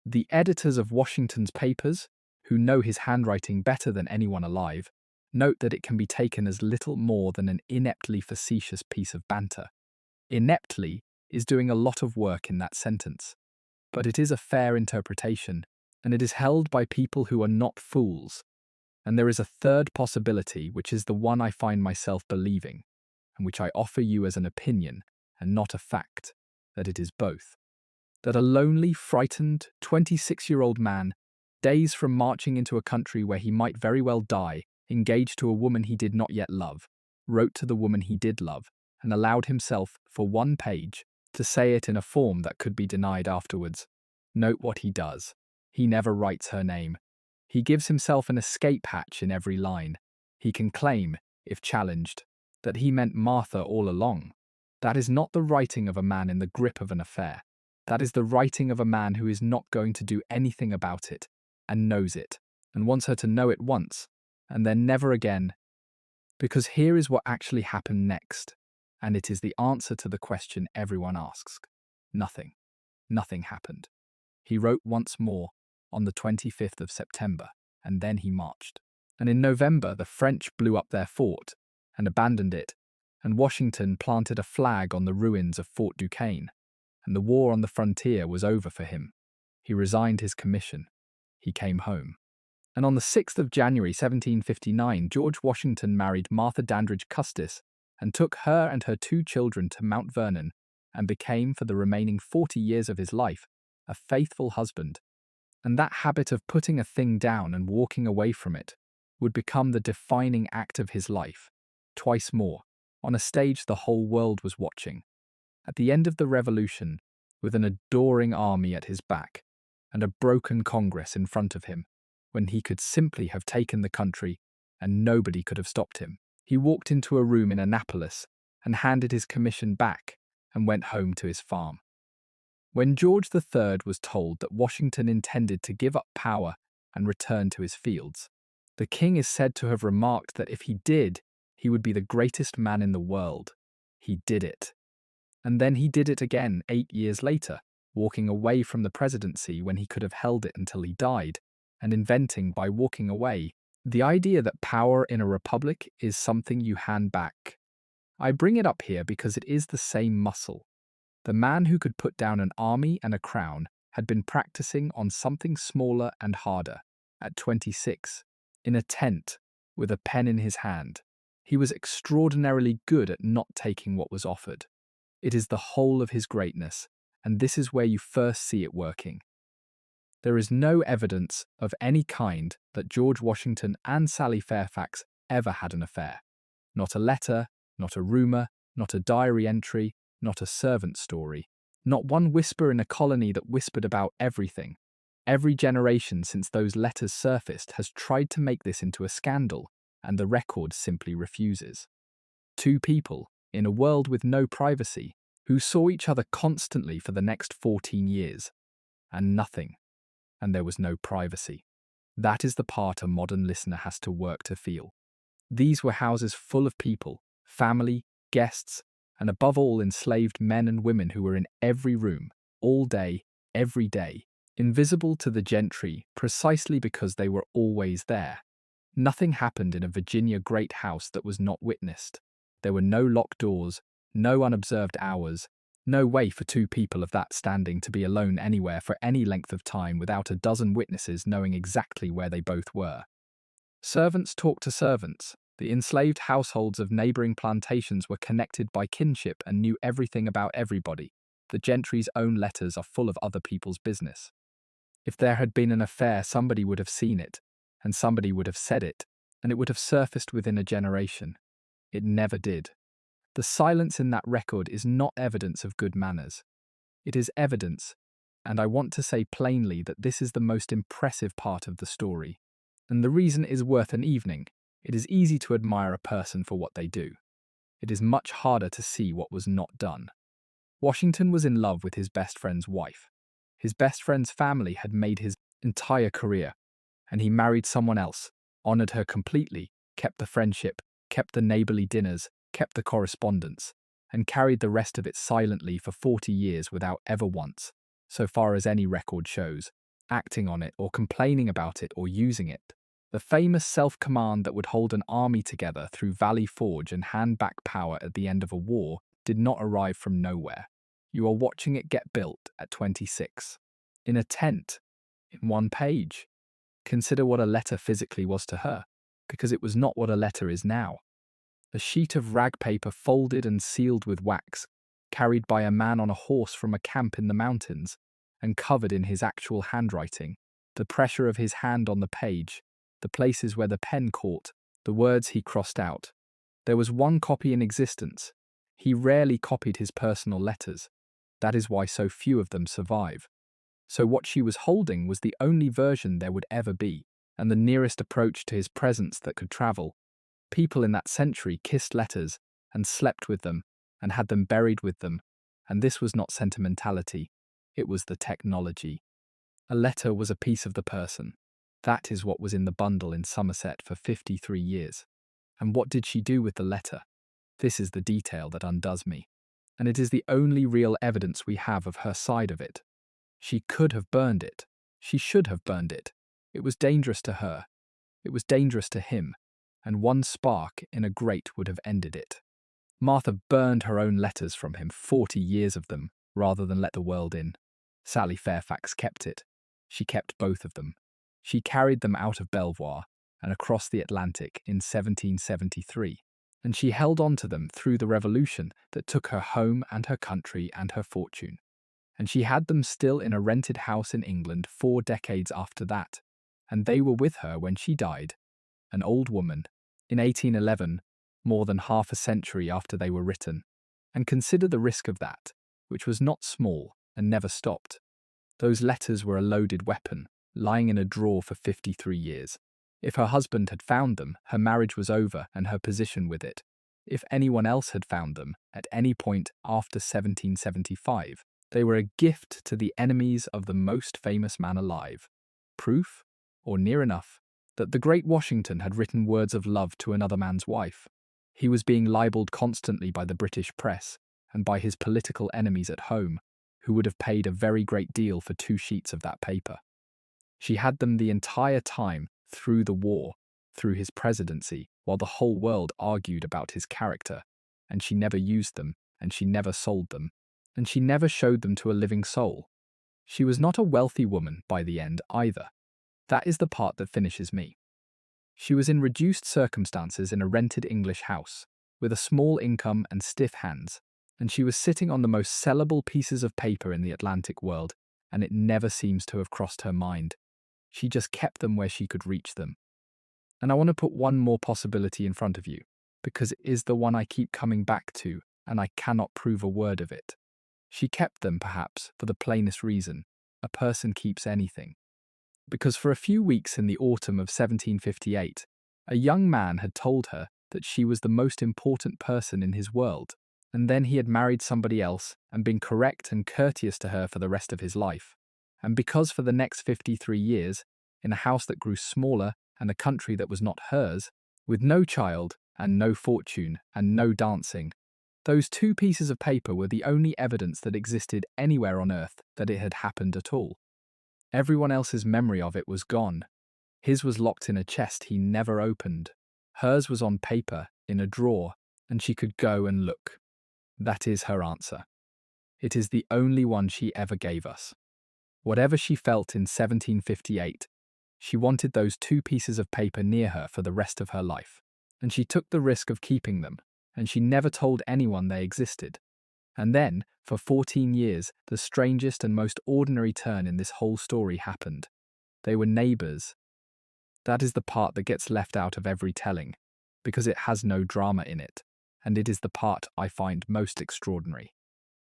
The editors of Washington's papers, who know his handwriting better than anyone alive, note that it can be taken as little more than an ineptly facetious piece of banter. Ineptly is doing a lot of work in that sentence, but it is a fair interpretation, and it is held by people who are not fools. And there is a third possibility, which is the one I find myself believing, and which I offer you as an opinion and not a fact, that it is both. That a lonely, frightened, 26-year-old man, days from marching into a country where he might very well die, engaged to a woman he did not yet love, wrote to the woman he did love, and allowed himself, for 1 page, to say it in a form that could be denied afterwards. Note what he does. He never writes her name. He gives himself an escape hatch in every line. He can claim, if challenged, that he meant Martha all along. That is not the writing of a man in the grip of an affair. That is the writing of a man who is not going to do anything about it, and knows it, and wants her to know it once, and then never again. Because here is what actually happened next, and it is the answer to the question everyone asks. Nothing. Nothing happened. He wrote once more, on the 25th of September, and then he marched. And in November, the French blew up their fort and abandoned it, and Washington planted a flag on the ruins of Fort Duquesne, and the war on the frontier was over for him. He resigned his commission. He came home. And on the 6th of January 1759, George Washington married Martha Custis and took her and her 2 children to Mount Vernon and became, for the remaining 40 years of his life, a faithful husband. And that habit of putting a thing down and walking away from it would become the defining act of his life, twice more, on a stage the whole world was watching. At the end of the Revolution, with an adoring army at his back and a broken Congress in front of him, when he could simply have taken the country and nobody could have stopped him, he walked into a room in Annapolis and handed his commission back and went home to his farm. When George III was told that Washington intended to give up power and return to his fields, the king is said to have remarked that if he did, he would be the greatest man in the world. He did it. And then he did it again 8 years later, walking away from the presidency when he could have held it until he died, and inventing, by walking away, the idea that power in a republic is something you hand back. I bring it up here because it is the same muscle. The man who could put down an army and a crown had been practicing on something smaller and harder, at 26, in a tent, with a pen in his hand. He was extraordinarily good at not taking what was offered. It is the whole of his greatness, and this is where you first see it working. There is no evidence of any kind that George Washington and Sally Fairfax ever had an affair. Not a letter, not a rumour, not a diary entry, not a servant story. Not one whisper in a colony that whispered about everything. Every generation since those letters surfaced has tried to make this into a scandal, and the record simply refuses. 2 people, in a world with no privacy, who saw each other constantly for the next 14 years. And nothing. And there was no privacy. That is the part a modern listener has to work to feel. These were houses full of people, family, guests, and above all enslaved men and women who were in every room, all day, every day, invisible to the gentry precisely because they were always there. Nothing happened in a Virginia great house that was not witnessed. There were no locked doors, no unobserved hours, no way for 2 people of that standing to be alone anywhere for any length of time without a dozen witnesses knowing exactly where they both were. Servants talked to servants. The enslaved households of neighbouring plantations were connected by kinship and knew everything about everybody. The gentry's own letters are full of other people's business. If there had been an affair, somebody would have seen it, and somebody would have said it, and it would have surfaced within a generation. It never did. The silence in that record is not evidence of good manners. It is evidence, and I want to say plainly that this is the most impressive part of the story. And the reason is worth an evening. It is easy to admire a person for what they do. It is much harder to see what was not done. Washington was in love with his best friend's wife. His best friend's family had made his entire career, and he married someone else, honoured her completely, kept the friendship, kept the neighbourly dinners, kept the correspondence, and carried the rest of it silently for 40 years without ever once, so far as any record shows, acting on it or complaining about it or using it. The famous self-command that would hold an army together through Valley Forge and hand back power at the end of a war did not arrive from nowhere. You are watching it get built at 26. In a tent, in 1 page. Consider what a letter physically was to her, because it was not what a letter is now. A sheet of rag paper folded and sealed with wax, carried by a man on a horse from a camp in the mountains, and covered in his actual handwriting, the pressure of his hand on the page, the places where the pen caught, the words he crossed out. There was 1 copy in existence. He rarely copied his personal letters. That is why so few of them survive. So what she was holding was the only version there would ever be, and the nearest approach to his presence that could travel. People in that century kissed letters and slept with them and had them buried with them, and this was not sentimentality, it was the technology. A letter was a piece of the person. That is what was in the bundle in Somerset for 53 years. And what did she do with the letter? This is the detail that undoes me, and it is the only real evidence we have of her side of it. She could have burned it. She should have burned it. It was dangerous to her. It was dangerous to him, and 1 spark in a grate would have ended it. Martha burned her own letters from him, 40 years of them, rather than let the world in. Sally Fairfax kept it. She kept both of them. She carried them out of Belvoir and across the Atlantic in 1773, and she held on to them through the revolution that took her home and her country and her fortune. And she had them still in a rented house in England 4 decades after that, and they were with her when she died, an old woman, in 1811, more than half a century after they were written. And consider the risk of that, which was not small and never stopped. Those letters were a loaded weapon, lying in a drawer for 53 years. If her husband had found them, her marriage was over and her position with it. If anyone else had found them, at any point after 1775, they were a gift to the enemies of the most famous man alive. Proof, or near enough, that the great Washington had written words of love to another man's wife. He was being libelled constantly by the British press and by his political enemies at home, who would have paid a very great deal for 2 sheets of that paper. She had them the entire time through the war, through his presidency, while the whole world argued about his character, and she never used them, and she never sold them, and she never showed them to a living soul. She was not a wealthy woman by the end either. That is the part that finishes me. She was in reduced circumstances in a rented English house, with a small income and stiff hands, and she was sitting on the most sellable pieces of paper in the Atlantic world, and it never seems to have crossed her mind. She just kept them where she could reach them. And I want to put one more possibility in front of you, because it is the one I keep coming back to, and I cannot prove a word of it. She kept them, perhaps, for the plainest reason: a person keeps anything. Because for a few weeks in the autumn of 1758, a young man had told her that she was the most important person in his world, and then he had married somebody else and been correct and courteous to her for the rest of his life. And because for the next 53 years, in a house that grew smaller and a country that was not hers, with no child and no fortune and no dancing, those 2 pieces of paper were the only evidence that existed anywhere on earth that it had happened at all. Everyone else's memory of it was gone. His was locked in a chest he never opened. Hers was on paper, in a drawer, and she could go and look. That is her answer. It is the only one she ever gave us. Whatever she felt in 1758, she wanted those 2 pieces of paper near her for the rest of her life, and she took the risk of keeping them, and she never told anyone they existed. And then, for 14 years, the strangest and most ordinary turn in this whole story happened. They were neighbours. That is the part that gets left out of every telling, because it has no drama in it, and it is the part I find most extraordinary.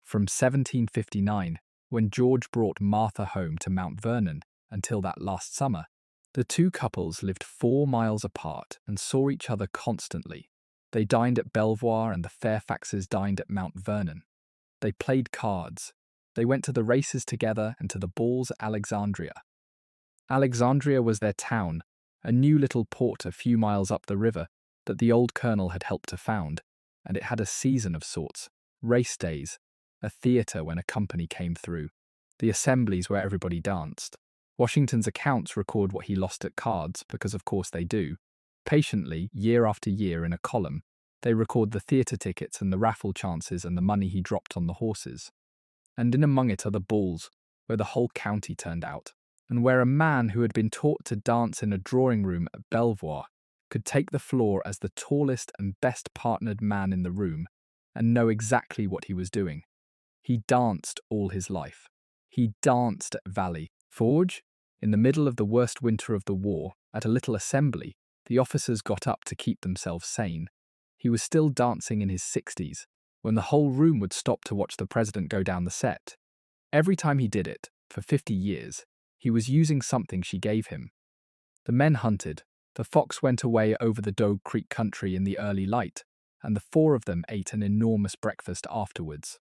From 1759, when George brought Martha home to Mount Vernon, until that last summer, the 2 couples lived 4 miles apart and saw each other constantly. They dined at Belvoir and the Fairfaxes dined at Mount Vernon. They played cards. They went to the races together and to the balls at Alexandria. Alexandria was their town, a new little port a few miles up the river that the old colonel had helped to found, and it had a season of sorts: race days, a theatre when a company came through, the assemblies where everybody danced. Washington's accounts record what he lost at cards, because of course they do. Patiently, year after year in a column, they record the theatre tickets and the raffle chances and the money he dropped on the horses. And in among it are the balls, where the whole county turned out, and where a man who had been taught to dance in a drawing room at Belvoir could take the floor as the tallest and best partnered man in the room and know exactly what he was doing. He danced all his life. He danced at Valley Forge. In the middle of the worst winter of the war, at a little assembly, the officers got up to keep themselves sane. He was still dancing in his 60s, when the whole room would stop to watch the president go down the set. Every time he did it, for 50 years, he was using something she gave him. The men hunted. The fox went away over the Dogue Creek country in the early light, and the 4 of them ate an enormous breakfast afterwards.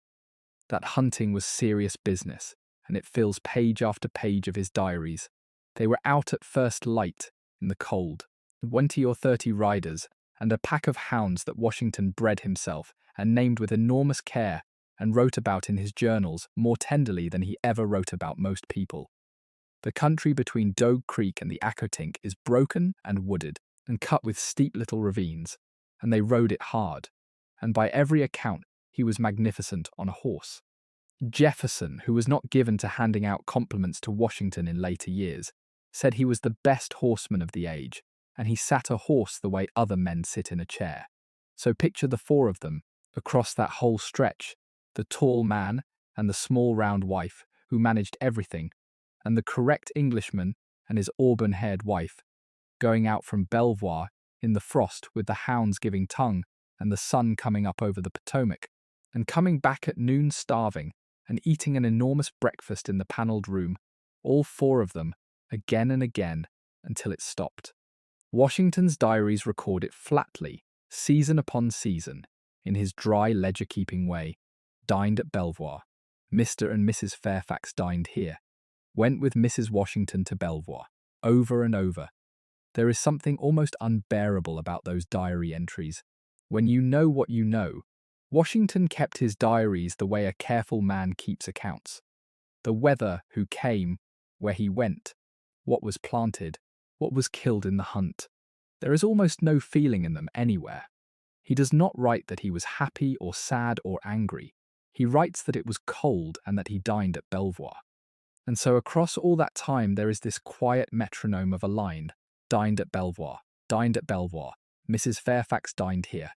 That hunting was serious business, and it fills page after page of his diaries. They were out at first light, in the cold, 20 or 30 riders, and a pack of hounds that Washington bred himself and named with enormous care and wrote about in his journals more tenderly than he ever wrote about most people. The country between Dogue Creek and the Accotink is broken and wooded and cut with steep little ravines, and they rode it hard. and by every account, he was magnificent on a horse. Jefferson, who was not given to handing out compliments to Washington in later years, said he was the best horseman of the age, and he sat a horse the way other men sit in a chair. So picture the four of them, across that whole stretch, the tall man and the small round wife who managed everything, and the correct Englishman and his auburn-haired wife, going out from Belvoir in the frost with the hounds giving tongue and the sun coming up over the Potomac, and coming back at noon starving and eating an enormous breakfast in the panelled room, all four of them, again and again, until it stopped. Washington's diaries record it flatly, season upon season, in his dry ledger-keeping way. Dined at Belvoir. Mr. and Mrs. Fairfax dined here. Went with Mrs. Washington to Belvoir. Over and over. There is something almost unbearable about those diary entries. When you know what you know, Washington kept his diaries the way a careful man keeps accounts. The weather, who came, where he went, what was planted, what was killed in the hunt. There is almost no feeling in them anywhere. He does not write that he was happy or sad or angry. He writes that it was cold and that he dined at Belvoir. And so across all that time there is this quiet metronome of a line: dined at Belvoir, dined at Belvoir, Mrs. Fairfax dined here,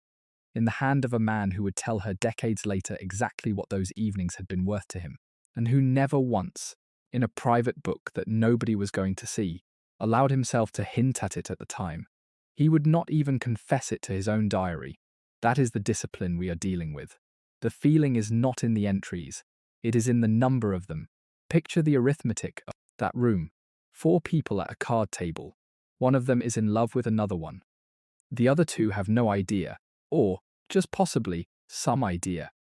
in the hand of a man who would tell her decades later exactly what those evenings had been worth to him, and who never once, in a private book that nobody was going to see, allowed himself to hint at it at the time. He would not even confess it to his own diary. That is the discipline we are dealing with. The feeling is not in the entries, it is in the number of them. Picture the arithmetic of that room. 4 people at a card table. One of them is in love with another one. The other 2 have no idea, or, just possibly, some idea.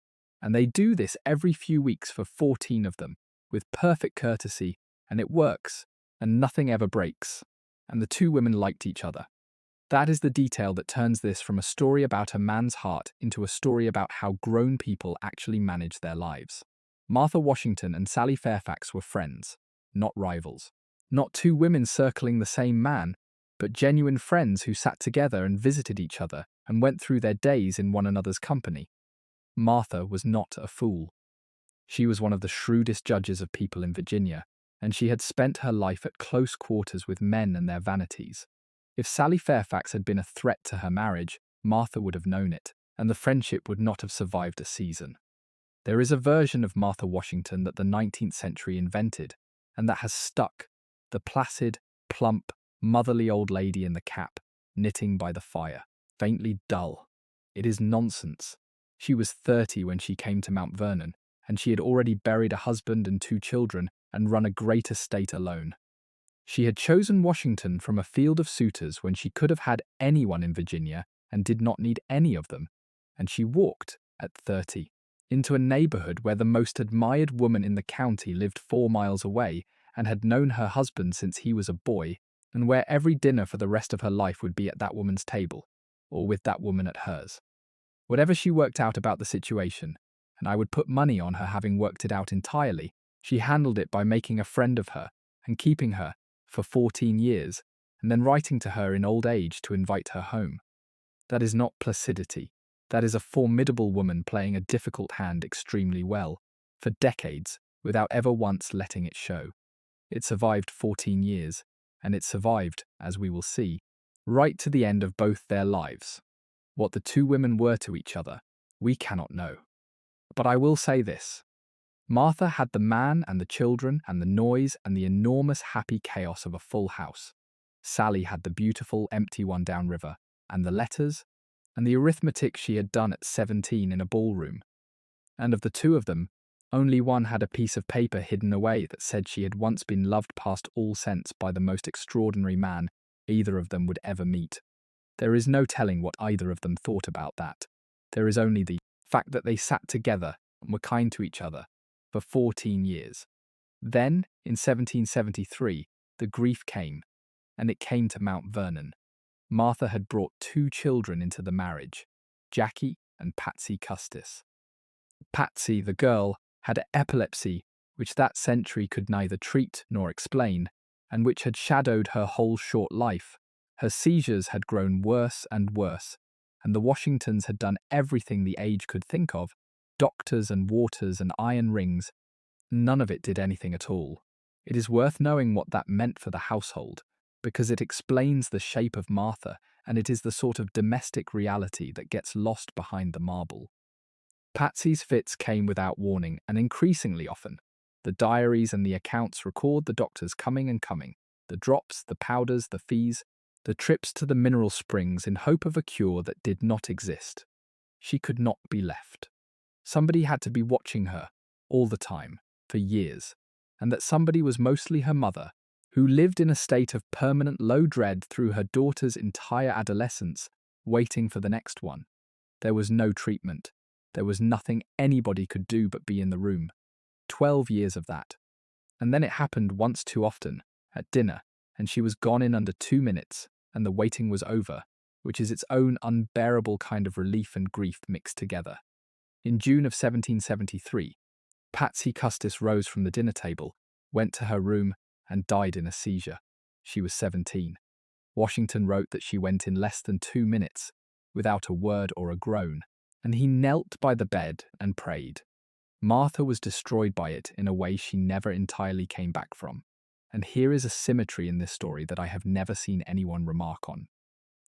And they do this every few weeks for 14 of them, with perfect courtesy, and it works, and nothing ever breaks. And the 2 women liked each other. That is the detail that turns this from a story about a man's heart into a story about how grown people actually manage their lives. Martha Washington and Sally Fairfax were friends, not rivals. Not 2 women circling the same man, but genuine friends who sat together and visited each other and went through their days in one another's company. Martha was not a fool. She was one of the shrewdest judges of people in Virginia, and she had spent her life at close quarters with men and their vanities. If Sally Fairfax had been a threat to her marriage, Martha would have known it, and the friendship would not have survived a season. There is a version of Martha Washington that the 19th century invented, and that has stuck: the placid, plump, motherly old lady in the cap, knitting by the fire, faintly dull. It is nonsense. She was 30 when she came to Mount Vernon, and she had already buried a husband and 2 children and run a great estate alone. She had chosen Washington from a field of suitors when she could have had anyone in Virginia and did not need any of them, and she walked, at 30, into a neighborhood where the most admired woman in the county lived 4 miles away and had known her husband since he was a boy, and where every dinner for the rest of her life would be at that woman's table, or with that woman at hers. Whatever she worked out about the situation, and I would put money on her having worked it out entirely, she handled it by making a friend of her and keeping her for 14 years, and then writing to her in old age to invite her home. That is not placidity. That is a formidable woman playing a difficult hand extremely well, for decades, without ever once letting it show. It survived 14 years, and it survived, as we will see, right to the end of both their lives. What the 2 women were to each other, we cannot know. But I will say this: Martha had the man and the children and the noise and the enormous happy chaos of a full house. Sally had the beautiful empty one downriver, and the letters, and the arithmetic she had done at 17 in a ballroom. And of the 2 of them, only one had a piece of paper hidden away that said she had once been loved past all sense by the most extraordinary man either of them would ever meet. There is no telling what either of them thought about that. There is only the fact that they sat together and were kind to each other for 14 years. Then, in 1773, the grief came, and it came to Mount Vernon. Martha had brought 2 children into the marriage, Jackie and Patsy Custis. Patsy, the girl, had epilepsy, which that century could neither treat nor explain, and which had shadowed her whole short life. Her seizures had grown worse and worse, and the Washingtons had done everything the age could think of, doctors and waters and iron rings. None of it did anything at all. It is worth knowing what that meant for the household, because it explains the shape of Martha, and it is the sort of domestic reality that gets lost behind the marble. Patsy's fits came without warning, and increasingly often. The diaries and the accounts record the doctors coming and coming, the drops, the powders, the fees, the trips to the mineral springs in hope of a cure that did not exist. She could not be left. Somebody had to be watching her, all the time, for years, and that somebody was mostly her mother, who lived in a state of permanent low dread through her daughter's entire adolescence, waiting for the next one. There was no treatment. There was nothing anybody could do but be in the room. 12 years of that. And then it happened once too often, at dinner, and she was gone in under 2 minutes, and the waiting was over, which is its own unbearable kind of relief and grief mixed together. In June of 1773, Patsy Custis rose from the dinner table, went to her room, and died in a seizure. She was 17. Washington wrote that she went in less than 2 minutes, without a word or a groan, and he knelt by the bed and prayed. Martha was destroyed by it in a way she never entirely came back from. And here is a symmetry in this story that I have never seen anyone remark on.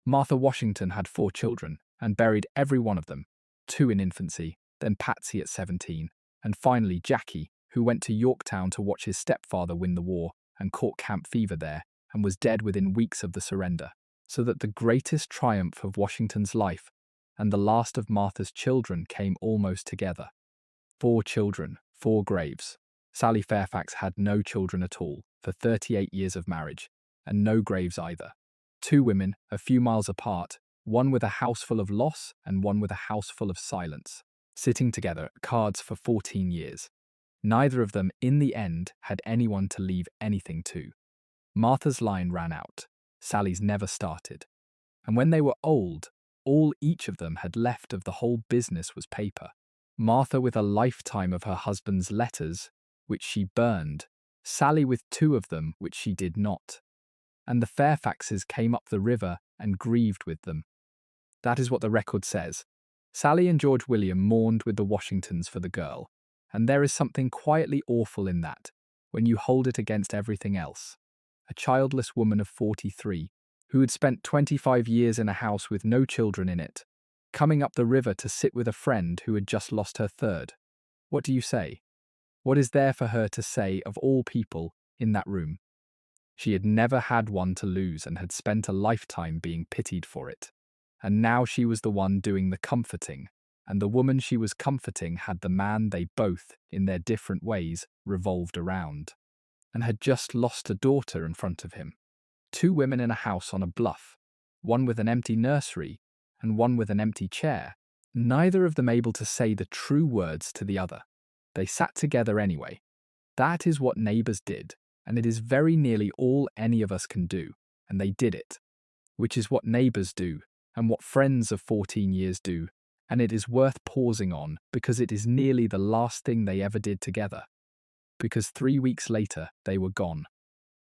Martha Washington had 4 children and buried every one of them, 2 in infancy, then Patsy at 17, and finally Jackie, who went to Yorktown to watch his stepfather win the war and caught camp fever there and was dead within weeks of the surrender, so that the greatest triumph of Washington's life and the last of Martha's children came almost together. 4 children, 4 graves. Sally Fairfax had no children at all for 38 years of marriage, and no graves either. 2 women, a few miles apart, one with a house full of loss and one with a house full of silence, sitting together at cards for 14 years. Neither of them, in the end, had anyone to leave anything to. Martha's line ran out. Sally's never started. And when they were old, all each of them had left of the whole business was paper. Martha with a lifetime of her husband's letters, which she burned, Sally with 2 of them, which she did not. And the Fairfaxes came up the river and grieved with them. That is what the record says. Sally and George William mourned with the Washingtons for the girl, and there is something quietly awful in that, when you hold it against everything else. A childless woman of 43, who had spent 25 years in a house with no children in it, coming up the river to sit with a friend who had just lost her 3rd. What do you say? What is there for her to say, of all people, in that room? She had never had one to lose and had spent a lifetime being pitied for it. And now she was the one doing the comforting, and the woman she was comforting had the man they both, in their different ways, revolved around, and had just lost a daughter in front of him. 2 women in a house on a bluff, one with an empty nursery and one with an empty chair, neither of them able to say the true words to the other. They sat together anyway. That is what neighbours did, and it is very nearly all any of us can do, and they did it, which is what neighbours do, and what friends of 14 years do, and it is worth pausing on because it is nearly the last thing they ever did together, because 3 weeks later they were gone.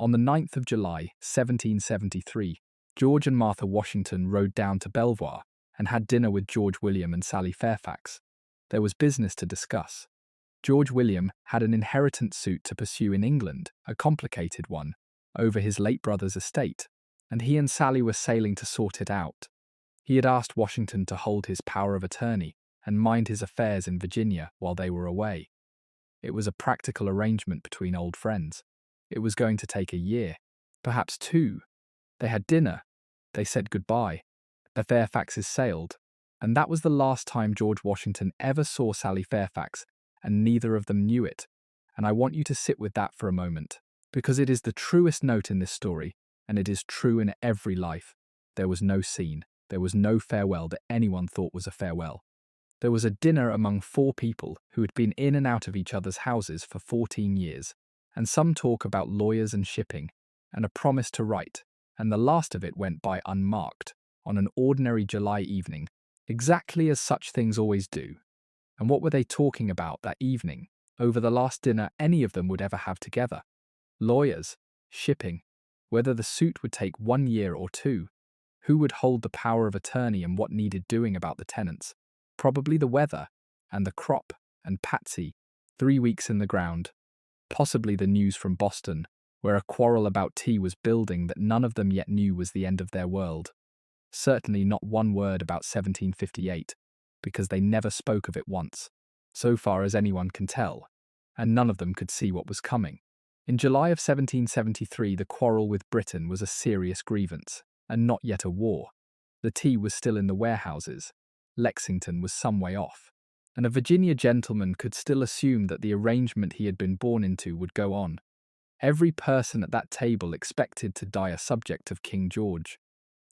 On the 9th of July, 1773, George and Martha Washington rode down to Belvoir and had dinner with George William and Sally Fairfax. There was business to discuss. George William had an inheritance suit to pursue in England, a complicated one, over his late brother's estate, and he and Sally were sailing to sort it out. He had asked Washington to hold his power of attorney and mind his affairs in Virginia while they were away. It was a practical arrangement between old friends. It was going to take a year, perhaps 2. They had dinner. They said goodbye. The Fairfaxes sailed, and that was the last time George Washington ever saw Sally Fairfax, and neither of them knew it. And I want you to sit with that for a moment, because it is the truest note in this story, and it is true in every life. There was no scene. There was no farewell that anyone thought was a farewell. There was a dinner among 4 people who had been in and out of each other's houses for 14 years, and some talk about lawyers and shipping, and a promise to write, and the last of it went by unmarked, on an ordinary July evening, exactly as such things always do. And what were they talking about that evening, over the last dinner any of them would ever have together? Lawyers, shipping, whether the suit would take 1 year or 2. Who would hold the power of attorney and what needed doing about the tenants? Probably the weather, and the crop, and Patsy, 3 weeks in the ground. Possibly the news from Boston, where a quarrel about tea was building that none of them yet knew was the end of their world. Certainly not one word about 1758, because they never spoke of it once, so far as anyone can tell, and none of them could see what was coming. In July of 1773, the quarrel with Britain was a serious grievance, and not yet a war. The tea was still in the warehouses. Lexington was some way off, and a Virginia gentleman could still assume that the arrangement he had been born into would go on. Every person at that table expected to die a subject of King George.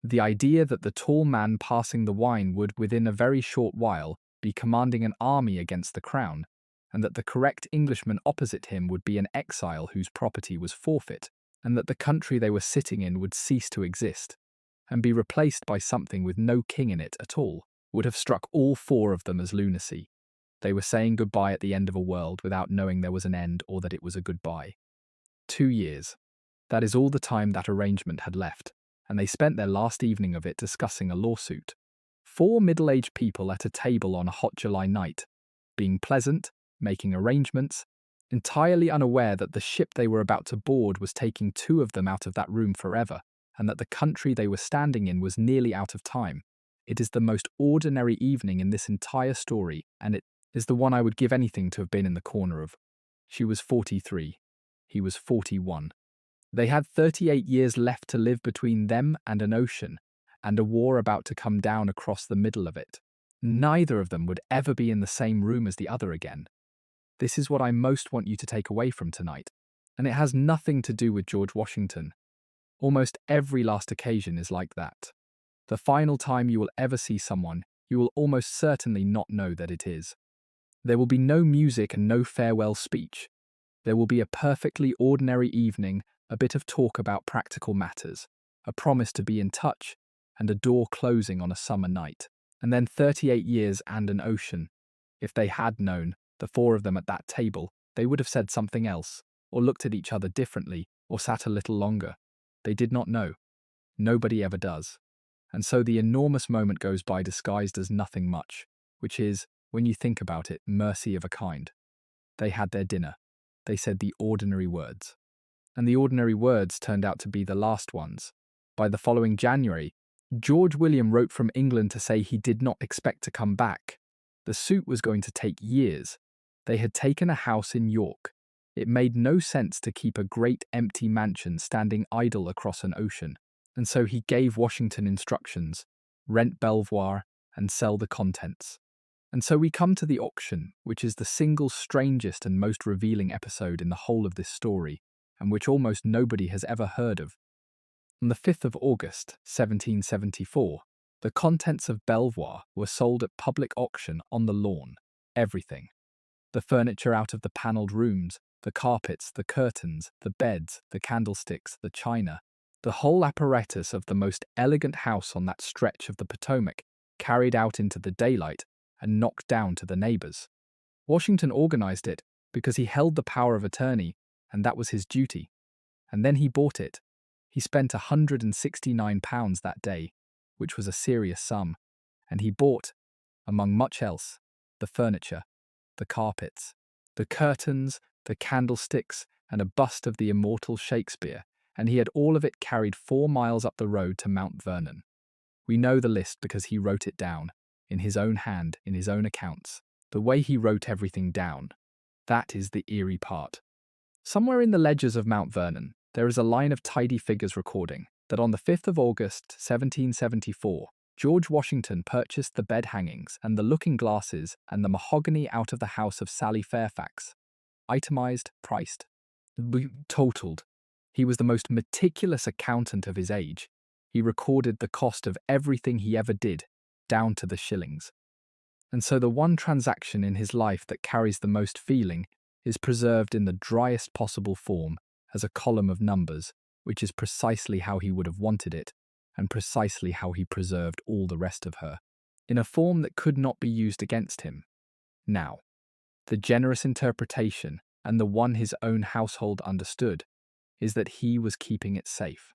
The idea that the tall man passing the wine would, within a very short while, be commanding an army against the crown, and that the correct Englishman opposite him would be an exile whose property was forfeit, and that the country they were sitting in would cease to exist, and be replaced by something with no king in it at all, would have struck all four of them as lunacy. They were saying goodbye at the end of a world without knowing there was an end or that it was a goodbye. 2 years. That is all the time that arrangement had left, and they spent their last evening of it discussing a lawsuit. 4 middle-aged people at a table on a hot July night, being pleasant, making arrangements, entirely unaware that the ship they were about to board was taking 2 of them out of that room forever, and that the country they were standing in was nearly out of time. It is the most ordinary evening in this entire story, and it is the one I would give anything to have been in the corner of. She was 43. He was 41. They had 38 years left to live between them and an ocean, and a war about to come down across the middle of it. Neither of them would ever be in the same room as the other again. This is what I most want you to take away from tonight, and it has nothing to do with George Washington. Almost every last occasion is like that. The final time you will ever see someone, you will almost certainly not know that it is. There will be no music and no farewell speech. There will be a perfectly ordinary evening, a bit of talk about practical matters, a promise to be in touch, and a door closing on a summer night. And then 38 years and an ocean. If they had known, the 4 of them at that table, they would have said something else, or looked at each other differently, or sat a little longer. They did not know. Nobody ever does. And so the enormous moment goes by disguised as nothing much, which is, when you think about it, mercy of a kind. They had their dinner. They said the ordinary words. And the ordinary words turned out to be the last ones. By the following January, George William wrote from England to say he did not expect to come back. The suit was going to take years. They had taken a house in York. It made no sense to keep a great empty mansion standing idle across an ocean. And so he gave Washington instructions, rent Belvoir and sell the contents. And so we come to the auction, which is the single strangest and most revealing episode in the whole of this story, and which almost nobody has ever heard of. On the 5th of August, 1774, the contents of Belvoir were sold at public auction on the lawn. Everything. The furniture out of the panelled rooms, the carpets, the curtains, the beds, the candlesticks, the china, the whole apparatus of the most elegant house on that stretch of the Potomac, carried out into the daylight and knocked down to the neighbours. Washington organised it because he held the power of attorney, and that was his duty. And then he bought it. He spent £169 that day, which was a serious sum, and he bought, among much else, the furniture, the carpets, the curtains, the candlesticks, and a bust of the immortal Shakespeare, and he had all of it carried 4 miles up the road to Mount Vernon. We know the list because he wrote it down, in his own hand, in his own accounts. The way he wrote everything down, that is the eerie part. Somewhere in the ledgers of Mount Vernon, there is a line of tidy figures recording that on the 5th of August, 1774, George Washington purchased the bed hangings and the looking glasses and the mahogany out of the house of Sally Fairfax. Itemized, priced, totaled. He was the most meticulous accountant of his age. He recorded the cost of everything he ever did, down to the shillings. And so the one transaction in his life that carries the most feeling is preserved in the driest possible form as a column of numbers, which is precisely how he would have wanted it, and precisely how he preserved all the rest of her, in a form that could not be used against him. Now, the generous interpretation, and the one his own household understood, is that he was keeping it safe.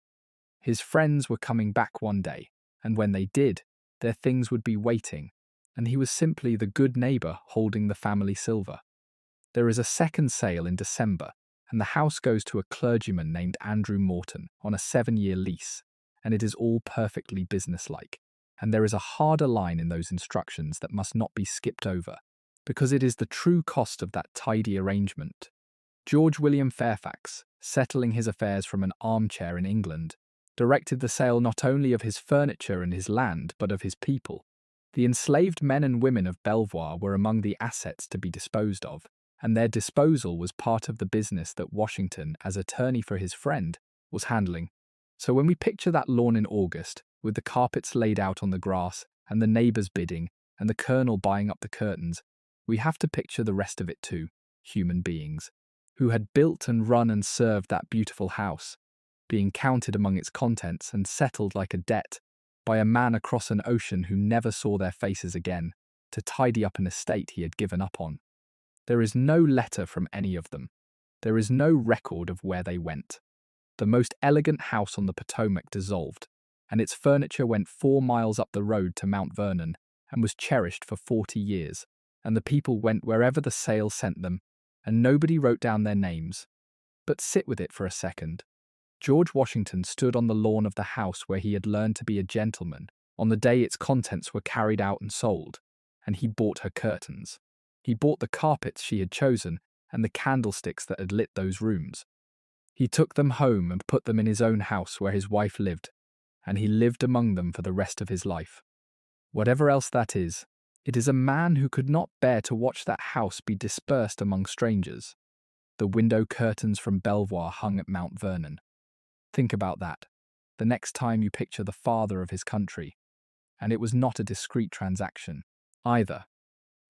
His friends were coming back one day, and when they did, their things would be waiting, and he was simply the good neighbour holding the family silver. There is a second sale in December, and the house goes to a clergyman named Andrew Morton on a 7-year lease, and it is all perfectly businesslike. And there is a harder line in those instructions that must not be skipped over, because it is the true cost of that tidy arrangement. George William Fairfax, settling his affairs from an armchair in England, directed the sale not only of his furniture and his land, but of his people. The enslaved men and women of Belvoir were among the assets to be disposed of, and their disposal was part of the business that Washington, as attorney for his friend, was handling. So when we picture that lawn in August, with the carpets laid out on the grass, and the neighbours bidding, and the colonel buying up the curtains, we have to picture the rest of it too, human beings, who had built and run and served that beautiful house, being counted among its contents and settled like a debt by a man across an ocean who never saw their faces again, to tidy up an estate he had given up on. There is no letter from any of them. There is no record of where they went. The most elegant house on the Potomac dissolved, and its furniture went 4 miles up the road to Mount Vernon and was cherished for 40 years, and the people went wherever the sale sent them, and nobody wrote down their names. But sit with it for a second. George Washington stood on the lawn of the house where he had learned to be a gentleman on the day its contents were carried out and sold, and he bought her curtains. He bought the carpets she had chosen and the candlesticks that had lit those rooms. He took them home and put them in his own house where his wife lived, and he lived among them for the rest of his life. Whatever else that is, it is a man who could not bear to watch that house be dispersed among strangers. The window curtains from Belvoir hung at Mount Vernon. Think about that, the next time you picture the father of his country. And it was not a discreet transaction, either.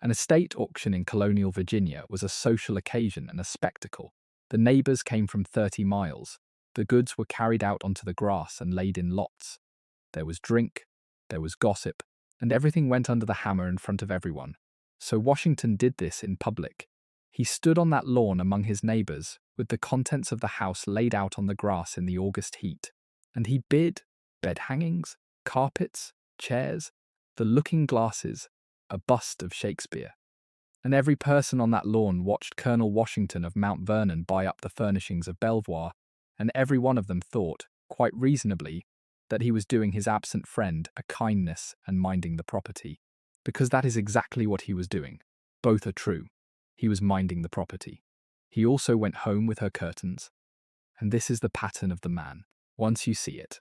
An estate auction in colonial Virginia was a social occasion and a spectacle. The neighbours came from 30 miles. The goods were carried out onto the grass and laid in lots. There was drink, there was gossip, and everything went under the hammer in front of everyone. So Washington did this in public. He stood on that lawn among his neighbours, with the contents of the house laid out on the grass in the August heat, and he bid bed hangings, carpets, chairs, the looking-glasses, a bust of Shakespeare. And every person on that lawn watched Colonel Washington of Mount Vernon buy up the furnishings of Belvoir, and every one of them thought, quite reasonably, that he was doing his absent friend a kindness and minding the property, because that is exactly what he was doing. Both are true. He was minding the property. He also went home with her curtains. And this is the pattern of the man, once you see it.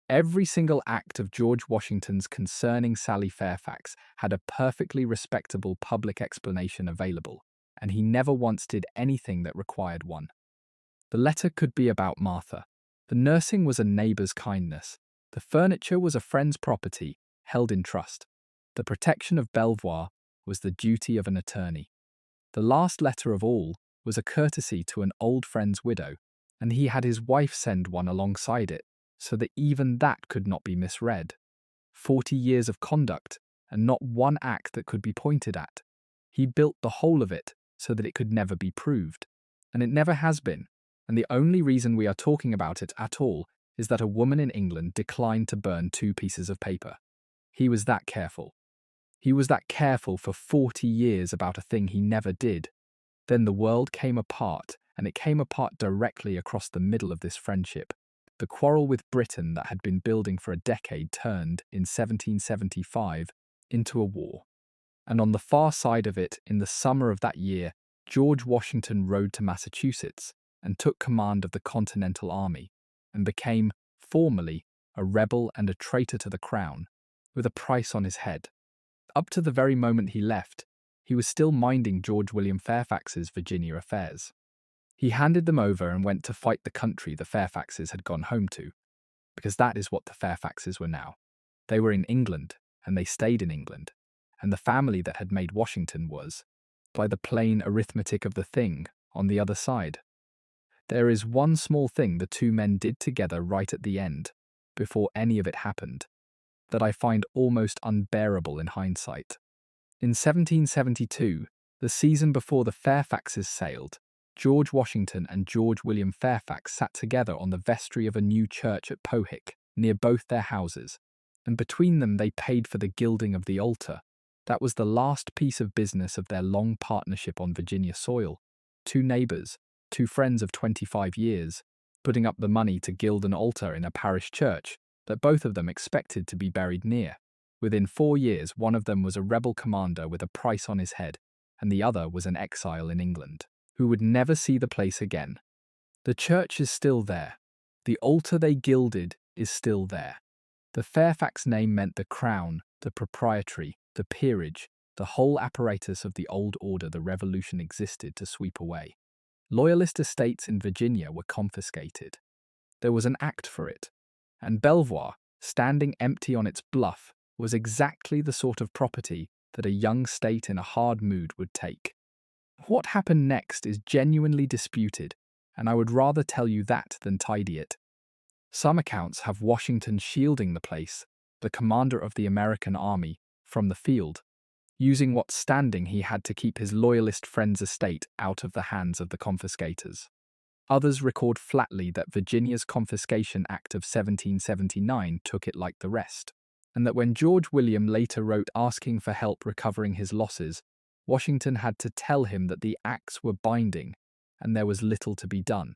Every single act of George Washington's concerning Sally Fairfax had a perfectly respectable public explanation available, and he never once did anything that required one. The letter could be about Martha. The nursing was a neighbour's kindness. The furniture was a friend's property, held in trust. The protection of Belvoir was the duty of an attorney. The last letter of all was a courtesy to an old friend's widow, and he had his wife send one alongside it, so that even that could not be misread. 40 years of conduct, and not one act that could be pointed at. He built the whole of it so that it could never be proved, and it never has been, and the only reason we are talking about it at all is that a woman in England declined to burn 2 pieces of paper. He was that careful. He was that careful for 40 years about a thing he never did. Then the world came apart, and it came apart directly across the middle of this friendship. The quarrel with Britain that had been building for a decade turned, in 1775, into a war. And on the far side of it, in the summer of that year, George Washington rode to Massachusetts and took command of the Continental Army, and became, formally, a rebel and a traitor to the crown, with a price on his head. Up to the very moment he left, he was still minding George William Fairfax's Virginia affairs. He handed them over and went to fight the country the Fairfaxes had gone home to, because that is what the Fairfaxes were now. They were in England, and they stayed in England, and the family that had made Washington was, by the plain arithmetic of the thing, on the other side. There is one small thing the 2 men did together right at the end, before any of it happened, that I find almost unbearable in hindsight. In 1772, the season before the Fairfaxes sailed, George Washington and George William Fairfax sat together on the vestry of a new church at Pohick, near both their houses, and between them they paid for the gilding of the altar. That was the last piece of business of their long partnership on Virginia soil. Two neighbours, two friends of 25 years, putting up the money to gild an altar in a parish church that both of them expected to be buried near. Within 4 years, one of them was a rebel commander with a price on his head, and the other was an exile in England, who would never see the place again. The church is still there. The altar they gilded is still there. The Fairfax name meant the crown, the proprietary, the peerage, the whole apparatus of the old order the Revolution existed to sweep away. Loyalist estates in Virginia were confiscated. There was an act for it, and Belvoir, standing empty on its bluff, was exactly the sort of property that a young state in a hard mood would take. What happened next is genuinely disputed, and I would rather tell you that than tidy it. Some accounts have Washington shielding the place, the commander of the American army, from the field, using what standing he had to keep his loyalist friend's estate out of the hands of the confiscators. Others record flatly that Virginia's Confiscation Act of 1779 took it like the rest, and that when George William later wrote asking for help recovering his losses, Washington had to tell him that the acts were binding and there was little to be done.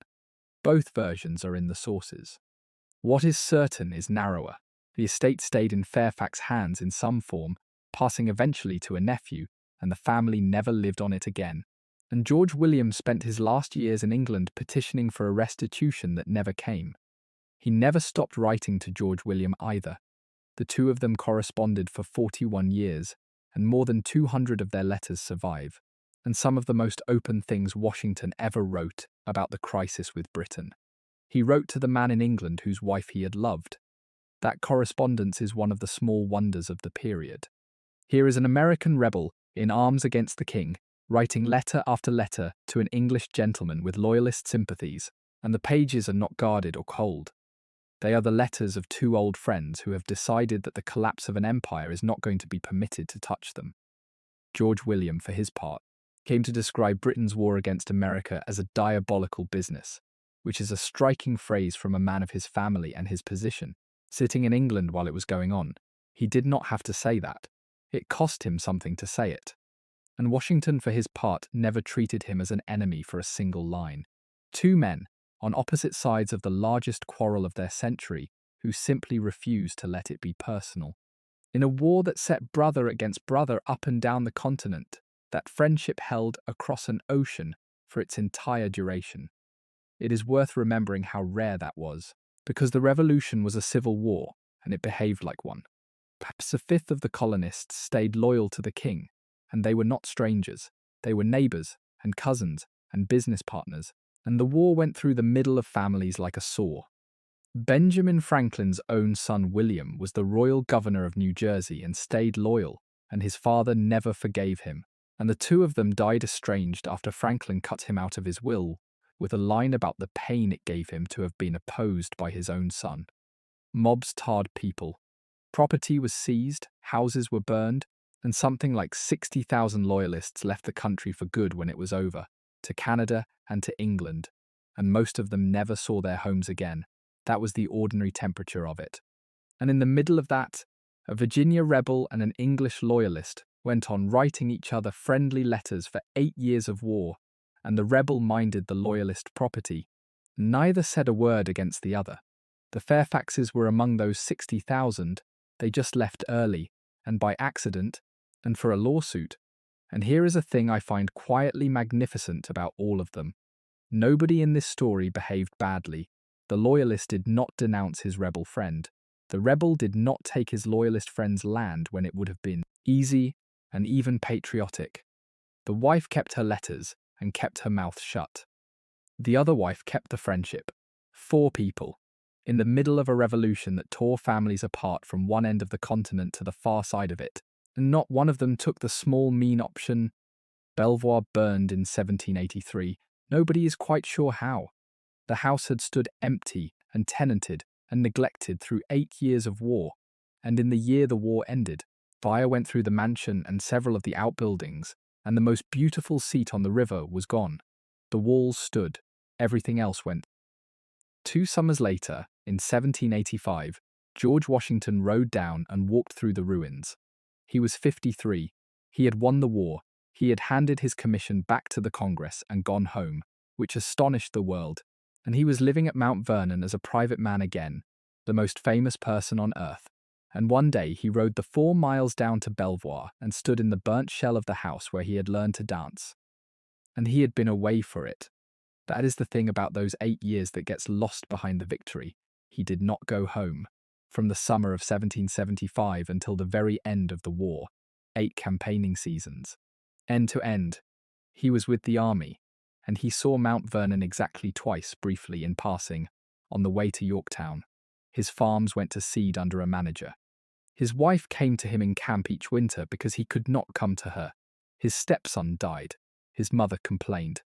Both versions are in the sources. What is certain is narrower. The estate stayed in Fairfax's hands in some form, passing eventually to a nephew, and the family never lived on it again. And George William spent his last years in England petitioning for a restitution that never came. He never stopped writing to George William either. The two of them corresponded for 41 years, and more than 200 of their letters survive, and some of the most open things Washington ever wrote about the crisis with Britain. He wrote to the man in England whose wife he had loved. That correspondence is one of the small wonders of the period. Here is an American rebel in arms against the king, writing letter after letter to an English gentleman with loyalist sympathies, and the pages are not guarded or cold. They are the letters of two old friends who have decided that the collapse of an empire is not going to be permitted to touch them. George William, for his part, came to describe Britain's war against America as a diabolical business, which is a striking phrase from a man of his family and his position, sitting in England while it was going on. He did not have to say that. It cost him something to say it. And Washington, for his part, never treated him as an enemy for a single line. Two men, on opposite sides of the largest quarrel of their century, who simply refused to let it be personal. In a war that set brother against brother up and down the continent, that friendship held across an ocean for its entire duration. It is worth remembering how rare that was, because the Revolution was a civil war, and it behaved like one. Perhaps a fifth of the colonists stayed loyal to the king, and they were not strangers. They were neighbours and cousins and business partners, and the war went through the middle of families like a saw. Benjamin Franklin's own son William was the royal governor of New Jersey and stayed loyal, and his father never forgave him, and the two of them died estranged after Franklin cut him out of his will, with a line about the pain it gave him to have been opposed by his own son. Mobs tarred people. Property was seized, houses were burned, and something like 60,000 loyalists left the country for good when it was over, to Canada and to England, and most of them never saw their homes again. That was the ordinary temperature of it. And in the middle of that, a Virginia rebel and an English loyalist went on writing each other friendly letters for 8 years of war, and the rebel minded the loyalist property. Neither said a word against the other. The Fairfaxes were among those 60,000. They just left early, and by accident, and for a lawsuit. And here is a thing I find quietly magnificent about all of them. Nobody in this story behaved badly. The loyalist did not denounce his rebel friend. The rebel did not take his loyalist friend's land when it would have been easy and even patriotic. The wife kept her letters and kept her mouth shut. The other wife kept the friendship. 4 people. In the middle of a revolution that tore families apart from one end of the continent to the far side of it, and not one of them took the small, mean option. Belvoir burned in 1783. Nobody is quite sure how. The house had stood empty and tenanted and neglected through 8 years of war, and in the year the war ended, fire went through the mansion and several of the outbuildings, and the most beautiful seat on the river was gone. The walls stood. Everything else went. 2 summers later, in 1785, George Washington rode down and walked through the ruins. He was 53. He had won the war. He had handed his commission back to the Congress and gone home, which astonished the world. And he was living at Mount Vernon as a private man again, the most famous person on earth. And one day he rode the 4 miles down to Belvoir and stood in the burnt shell of the house where he had learned to dance. And he had been away for it. That is the thing about those 8 years that gets lost behind the victory. He did not go home. From the summer of 1775 until the very end of the war, 8 campaigning seasons. End to end, he was with the army, and he saw Mount Vernon exactly twice briefly in passing, on the way to Yorktown. His farms went to seed under a manager. His wife came to him in camp each winter because he could not come to her. His stepson died. His mother complained.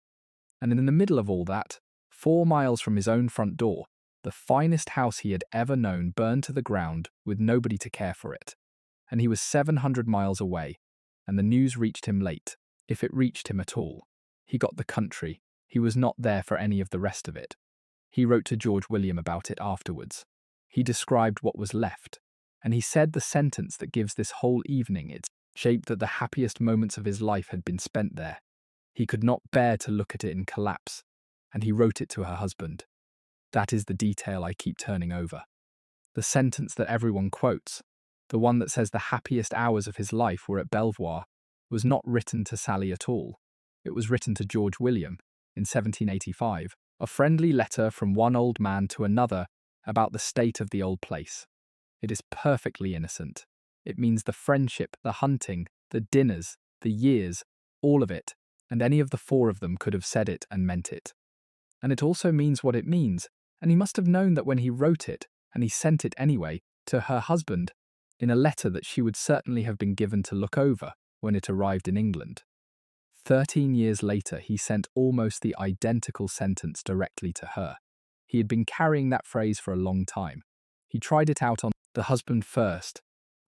And in the middle of all that, 4 miles from his own front door, the finest house he had ever known burned to the ground with nobody to care for it. And he was 700 miles away, and the news reached him late, if it reached him at all. He got the country. He was not there for any of the rest of it. He wrote to George William about it afterwards. He described what was left, and he said the sentence that gives this whole evening its shape, that the happiest moments of his life had been spent there. He could not bear to look at it in collapse, and he wrote it to her husband. That is the detail I keep turning over. The sentence that everyone quotes, the one that says the happiest hours of his life were at Belvoir, was not written to Sally at all. It was written to George William in 1785, a friendly letter from one old man to another about the state of the old place. It is perfectly innocent. It means the friendship, the hunting, the dinners, the years, all of it, and any of the 4 of them could have said it and meant it. And it also means what it means, and he must have known that when he wrote it, and he sent it anyway, to her husband, in a letter that she would certainly have been given to look over when it arrived in England. 13 years later, he sent almost the identical sentence directly to her. He had been carrying that phrase for a long time. He tried it out on the husband first.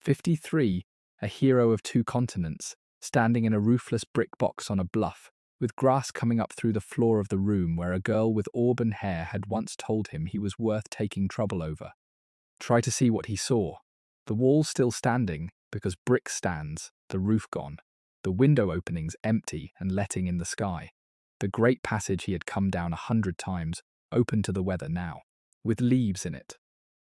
53, a hero of 2 continents, standing in a roofless brick box on a bluff, with grass coming up through the floor of the room where a girl with auburn hair had once told him he was worth taking trouble over. Try to see what he saw. The walls still standing, because brick stands, the roof gone. The window openings empty and letting in the sky. The great passage he had come down 100 times, open to the weather now, with leaves in it.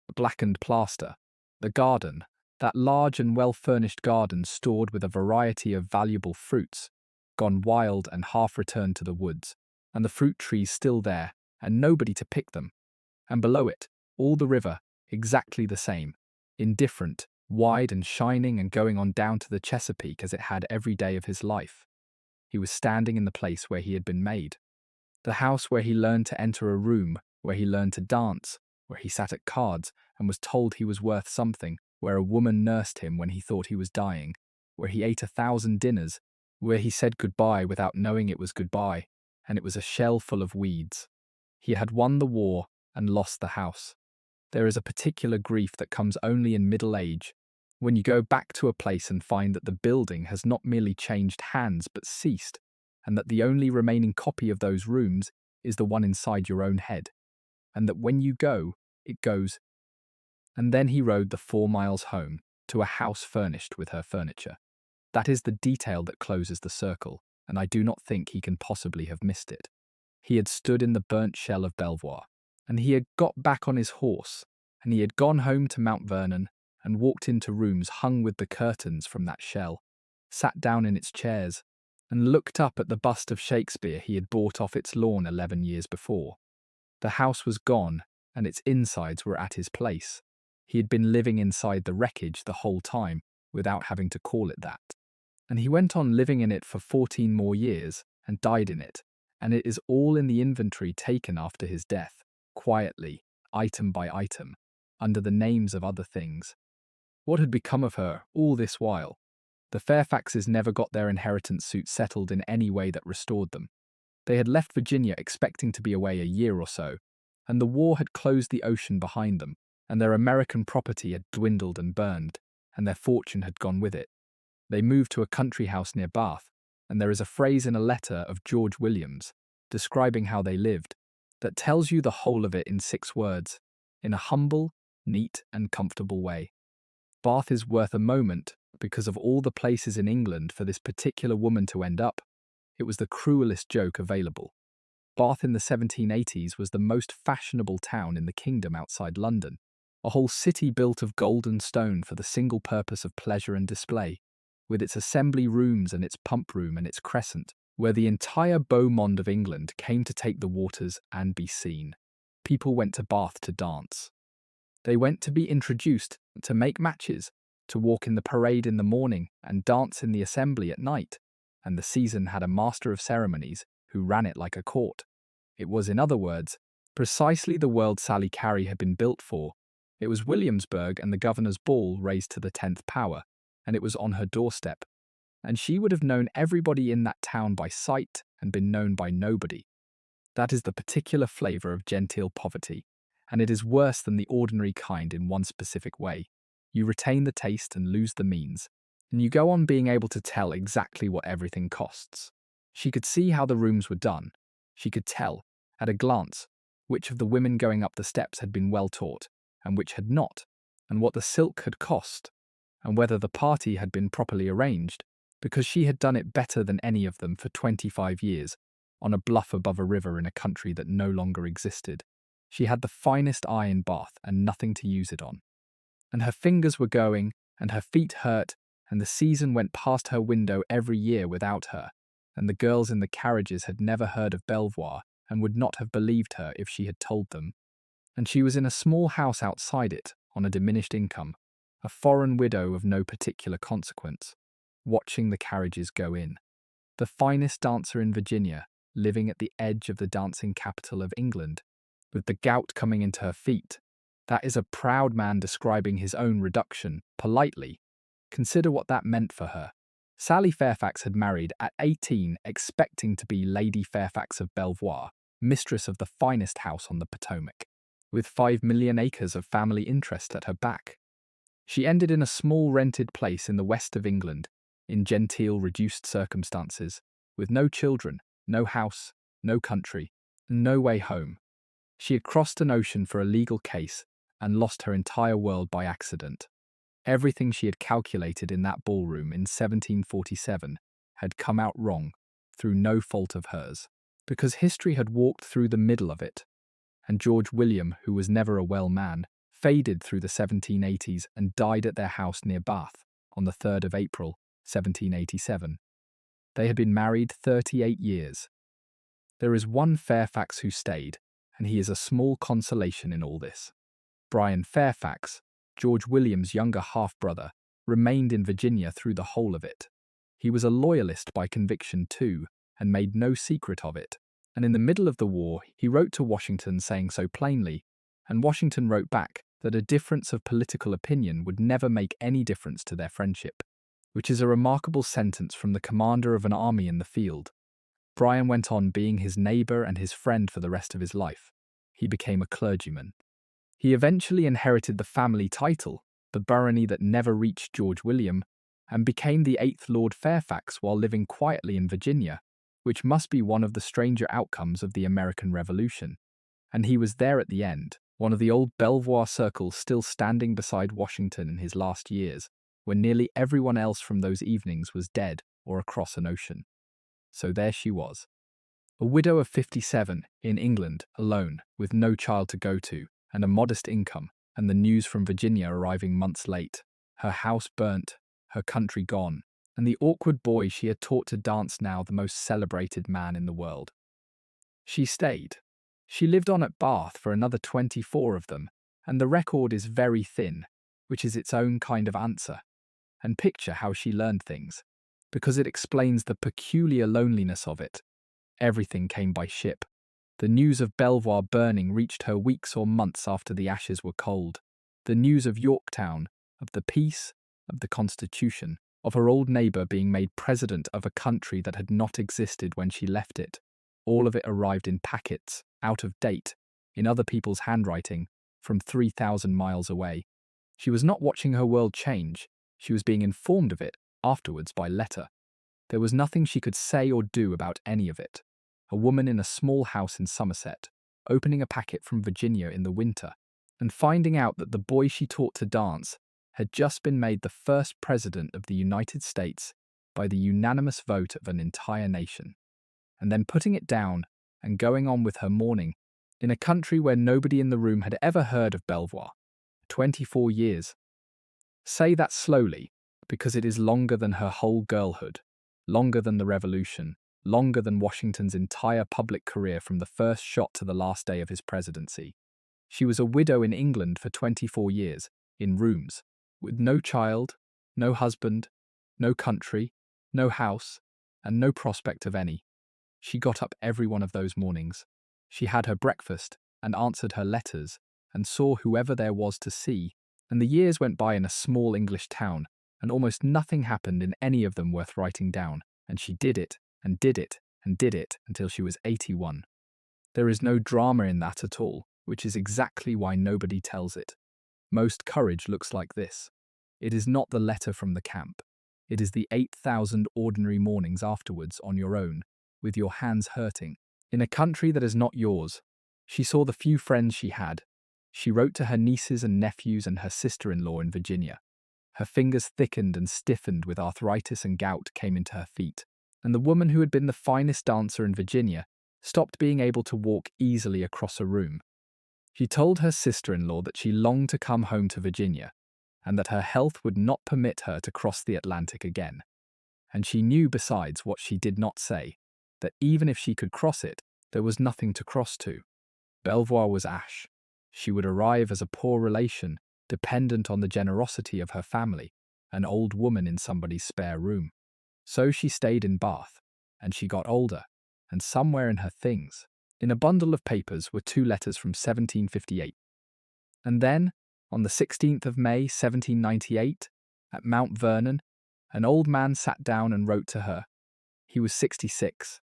The blackened plaster. The garden, that large and well-furnished garden stored with a variety of valuable fruits, gone wild and half returned to the woods, and the fruit trees still there, and nobody to pick them. And below it, all the river, exactly the same, indifferent, wide and shining and going on down to the Chesapeake as it had every day of his life. He was standing in the place where he had been made. The house where he learned to enter a room, where he learned to dance, where he sat at cards and was told he was worth something, where a woman nursed him when he thought he was dying, where he ate 1,000 dinners, where he said goodbye without knowing it was goodbye, and it was a shell full of weeds. He had won the war and lost the house. There is a particular grief that comes only in middle age, when you go back to a place and find that the building has not merely changed hands but ceased, and that the only remaining copy of those rooms is the one inside your own head, and that when you go, it goes. And then he rode the 4 miles home, to a house furnished with her furniture. That is the detail that closes the circle, and I do not think he can possibly have missed it. He had stood in the burnt shell of Belvoir, and he had got back on his horse, and he had gone home to Mount Vernon, and walked into rooms hung with the curtains from that shell, sat down in its chairs, and looked up at the bust of Shakespeare he had bought off its lawn 11 years before. The house was gone, and its insides were at his place. He had been living inside the wreckage the whole time, without having to call it that. And he went on living in it for 14 more years, and died in it, and it is all in the inventory taken after his death, quietly, item by item, under the names of other things. What had become of her all this while? The Fairfaxes never got their inheritance suit settled in any way that restored them. They had left Virginia expecting to be away a year or so, and the war had closed the ocean behind them, and their American property had dwindled and burned, and their fortune had gone with it. They moved to a country house near Bath, and there is a phrase in a letter of George William's, describing how they lived, that tells you the whole of it in 6 words. In a humble, neat and comfortable way. Bath is worth a moment because of all the places in England for this particular woman to end up. It was the cruelest joke available. Bath in the 1780s was the most fashionable town in the kingdom outside London, a whole city built of gold and stone for the single purpose of pleasure and display, with its assembly rooms and its pump room and its crescent, where the entire beau monde of England came to take the waters and be seen. People went to Bath to dance. They went to be introduced, to make matches, to walk in the parade in the morning and dance in the assembly at night, and the season had a master of ceremonies who ran it like a court. It was, in other words, precisely the world Sally Carey had been built for. It was Williamsburg and the governor's ball raised to the 10th power, and it was on her doorstep. And she would have known everybody in that town by sight and been known by nobody. That is the particular flavour of genteel poverty, and it is worse than the ordinary kind in one specific way. You retain the taste and lose the means, and you go on being able to tell exactly what everything costs. She could see how the rooms were done. She could tell, at a glance, which of the women going up the steps had been well taught, and which had not, and what the silk had cost, and whether the party had been properly arranged, because she had done it better than any of them for 25 years, on a bluff above a river in a country that no longer existed. She had the finest eye in Bath and nothing to use it on. And her fingers were going, and her feet hurt, and the season went past her window every year without her, and the girls in the carriages had never heard of Belvoir and would not have believed her if she had told them. And she was in a small house outside it, on a diminished income, a foreign widow of no particular consequence, watching the carriages go in. The finest dancer in Virginia, living at the edge of the dancing capital of England, with the gout coming into her feet. That is a proud man describing his own reduction, politely. Consider what that meant for her. Sally Fairfax had married at 18, expecting to be Lady Fairfax of Belvoir, mistress of the finest house on the Potomac, with 5 million acres of family interest at her back. She ended in a small rented place in the west of England, in genteel, reduced circumstances, with no children, no house, no country, no way home. She had crossed an ocean for a legal case and lost her entire world by accident. Everything she had calculated in that ballroom in 1747 had come out wrong through no fault of hers, because history had walked through the middle of it, and George William, who was never a well man, faded through the 1780s and died at their house near Bath on the 3rd of April, 1787. They had been married 38 years. There is one Fairfax who stayed, and he is a small consolation in all this. Brian Fairfax, George William's younger half-brother, remained in Virginia through the whole of it. He was a loyalist by conviction too, and made no secret of it. And in the middle of the war, he wrote to Washington saying so plainly, and Washington wrote back that a difference of political opinion would never make any difference to their friendship, which is a remarkable sentence from the commander of an army in the field. Brian went on being his neighbour and his friend for the rest of his life. He became a clergyman. He eventually inherited the family title, the barony that never reached George William, and became the 8th Lord Fairfax while living quietly in Virginia, which must be one of the stranger outcomes of the American Revolution. And he was there at the end, one of the old Belvoir circles still standing beside Washington in his last years, when nearly everyone else from those evenings was dead or across an ocean. So there she was, a widow of 57, in England, alone, with no child to go to, and a modest income, and the news from Virginia arriving months late, her house burnt, her country gone, and the awkward boy she had taught to dance now the most celebrated man in the world. She stayed. She lived on at Bath for another 24 of them, and the record is very thin, which is its own kind of answer. And picture how she learned things, because it explains the peculiar loneliness of it. Everything came by ship. The news of Belvoir burning reached her weeks or months after the ashes were cold. The news of Yorktown, of the peace, of the Constitution, of her old neighbour being made president of a country that had not existed when she left it. All of it arrived in packets, out of date, in other people's handwriting, from 3,000 miles away. She was not watching her world change. She was being informed of it, afterwards by letter. There was nothing she could say or do about any of it. A woman in a small house in Somerset, opening a packet from Virginia in the winter, and finding out that the boy she taught to dance had just been made the first president of the United States by the unanimous vote of an entire nation, and then putting it down and going on with her mourning in a country where nobody in the room had ever heard of Belvoir. 24 years. Say that slowly, because it is longer than her whole girlhood, longer than the Revolution, longer than Washington's entire public career from the first shot to the last day of his presidency. She was a widow in England for 24 years, in rooms, with no child, no husband, no country, no house, and no prospect of any. She got up every one of those mornings. She had her breakfast and answered her letters and saw whoever there was to see, and the years went by in a small English town, and almost nothing happened in any of them worth writing down, and she did it, and did it, and did it until she was 81. There is no drama in that at all, which is exactly why nobody tells it. Most courage looks like this. It is not the letter from the camp. It is the 8,000 ordinary mornings afterwards on your own, with your hands hurting, in a country that is not yours. She saw the few friends she had. She wrote to her nieces and nephews and her sister-in-law in Virginia. Her fingers thickened and stiffened with arthritis, and gout came into her feet. And the woman who had been the finest dancer in Virginia stopped being able to walk easily across a room. She told her sister-in-law that she longed to come home to Virginia, and that her health would not permit her to cross the Atlantic again. And she knew, besides what she did not say, that even if she could cross it, there was nothing to cross to. Belvoir was ash. She would arrive as a poor relation, dependent on the generosity of her family, an old woman in somebody's spare room. So she stayed in Bath, and she got older, and somewhere in her things, in a bundle of papers, were 2 letters from 1758. And then, on the 16th of May, 1798, at Mount Vernon, an old man sat down and wrote to her. He was 66.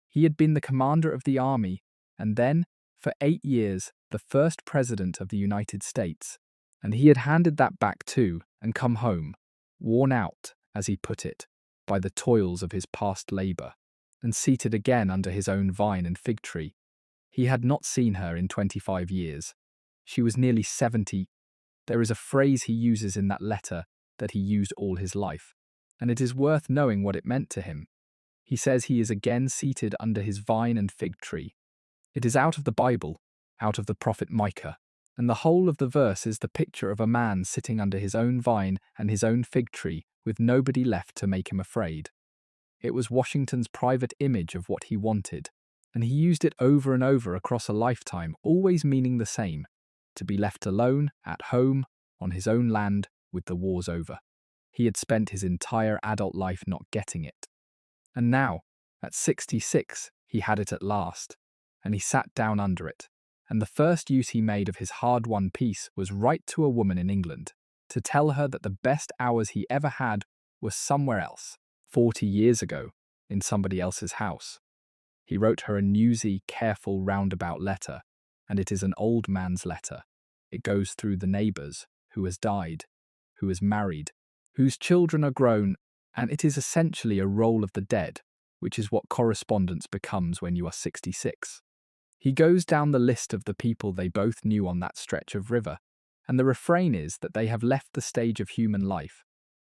He had been the commander of the army, and then, for 8 years, the first president of the United States, and he had handed that back too and come home, worn out, as he put it, by the toils of his past labour, and seated again under his own vine and fig tree. He had not seen her in 25 years. She was nearly 70. There is a phrase he uses in that letter that he used all his life, and it is worth knowing what it meant to him. He says he is again seated under his vine and fig tree. It is out of the Bible, out of the prophet Micah, and the whole of the verse is the picture of a man sitting under his own vine and his own fig tree, with nobody left to make him afraid. It was Washington's private image of what he wanted, and he used it over and over across a lifetime, always meaning the same: to be left alone, at home, on his own land, with the wars over. He had spent his entire adult life not getting it. And now, at 66, he had it at last, and he sat down under it. And the first use he made of his hard-won peace was write to a woman in England, to tell her that the best hours he ever had were somewhere else, 40 years ago, in somebody else's house. He wrote her a newsy, careful, roundabout letter, and it is an old man's letter. It goes through the neighbours, who has died, who is married, whose children are grown, and it is essentially a roll of the dead, which is what correspondence becomes when you are 66. He goes down the list of the people they both knew on that stretch of river, and the refrain is that they have left the stage of human life.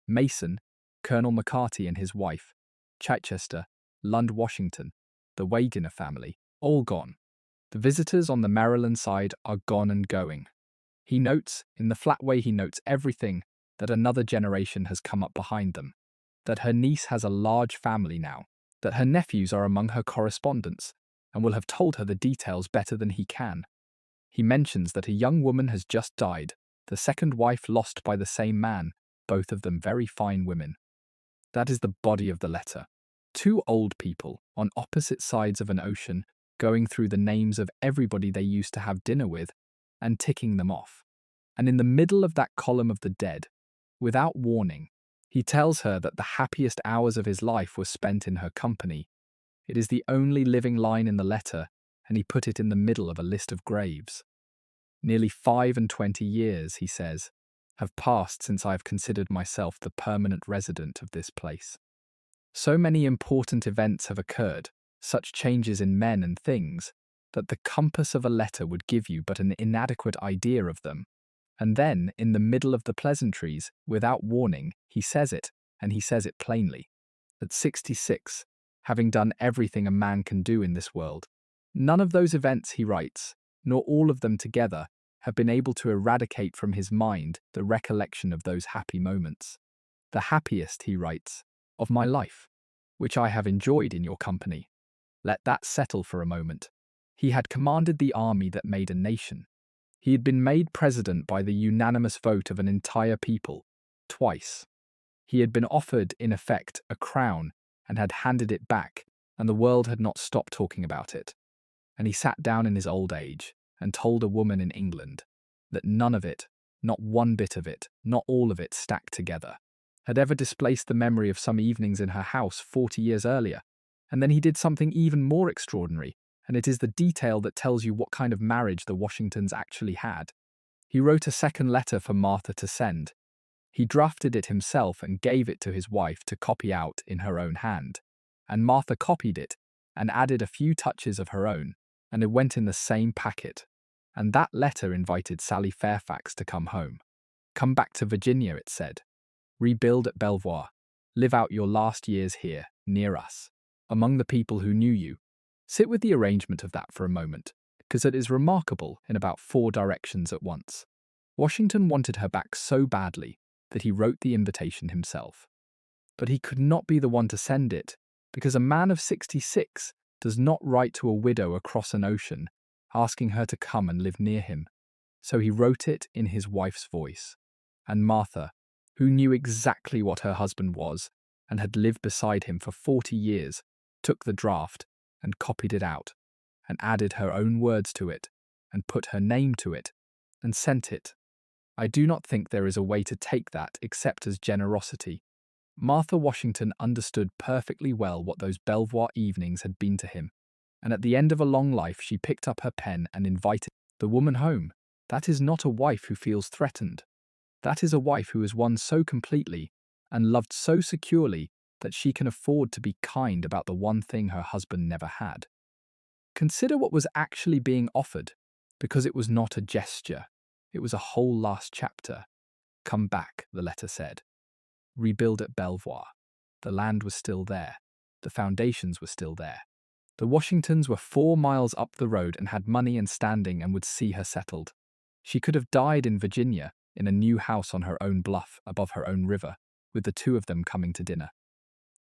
Mason, Colonel McCarty and his wife, Chichester, Lund Washington, the Wagoner family, all gone. The visitors on the Maryland side are gone and going. He notes, in the flat way he notes everything, that another generation has come up behind them, that her niece has a large family now, that her nephews are among her correspondents, and will have told her the details better than he can. He mentions that a young woman has just died, the second wife lost by the same man, both of them very fine women. That is the body of the letter. 2 old people, on opposite sides of an ocean, going through the names of everybody they used to have dinner with, and ticking them off. And in the middle of that column of the dead, without warning, he tells her that the happiest hours of his life were spent in her company. It is the only living line in the letter, and he put it in the middle of a list of graves. Nearly 25 years, he says, have passed since I have considered myself the permanent resident of this place. So many important events have occurred, such changes in men and things, that the compass of a letter would give you but an inadequate idea of them. And then, in the middle of the pleasantries, without warning, he says it, and he says it plainly. At 66, having done everything a man can do in this world, none of those events, he writes, nor all of them together, have been able to eradicate from his mind the recollection of those happy moments. The happiest, he writes, of my life, which I have enjoyed in your company. Let that settle for a moment. He had commanded the army that made a nation. He had been made president by the unanimous vote of an entire people, twice. He had been offered, in effect, a crown and had handed it back, and the world had not stopped talking about it. And he sat down in his old age and told a woman in England that none of it, not one bit of it, not all of it stacked together, had ever displaced the memory of some evenings in her house 40 years earlier. And then he did something even more extraordinary, and it is the detail that tells you what kind of marriage the Washingtons actually had. He wrote a second letter for Martha to send. He drafted it himself and gave it to his wife to copy out in her own hand. And Martha copied it and added a few touches of her own, and it went in the same packet. And that letter invited Sally Fairfax to come home. Come back to Virginia, it said. Rebuild at Belvoir. Live out your last years here, near us, among the people who knew you. Sit with the arrangement of that for a moment, because it is remarkable in about 4 directions at once. Washington wanted her back so badly that he wrote the invitation himself. But he could not be the one to send it, because a man of 66 does not write to a widow across an ocean, asking her to come and live near him. So he wrote it in his wife's voice. And Martha, who knew exactly what her husband was and had lived beside him for 40 years, took the draft and copied it out, and added her own words to it, and put her name to it, and sent it. I do not think there is a way to take that except as generosity. Martha Washington understood perfectly well what those Belvoir evenings had been to him, and at the end of a long life she picked up her pen and invited the woman home. That is not a wife who feels threatened. That is a wife who is won so completely and loved so securely that she can afford to be kind about the one thing her husband never had. Consider what was actually being offered, because it was not a gesture. It was a whole last chapter. Come back, the letter said. Rebuild at Belvoir. The land was still there. The foundations were still there. The Washingtons were 4 miles up the road and had money and standing and would see her settled. She could have died in Virginia, in a new house on her own bluff above her own river, with the 2 of them coming to dinner.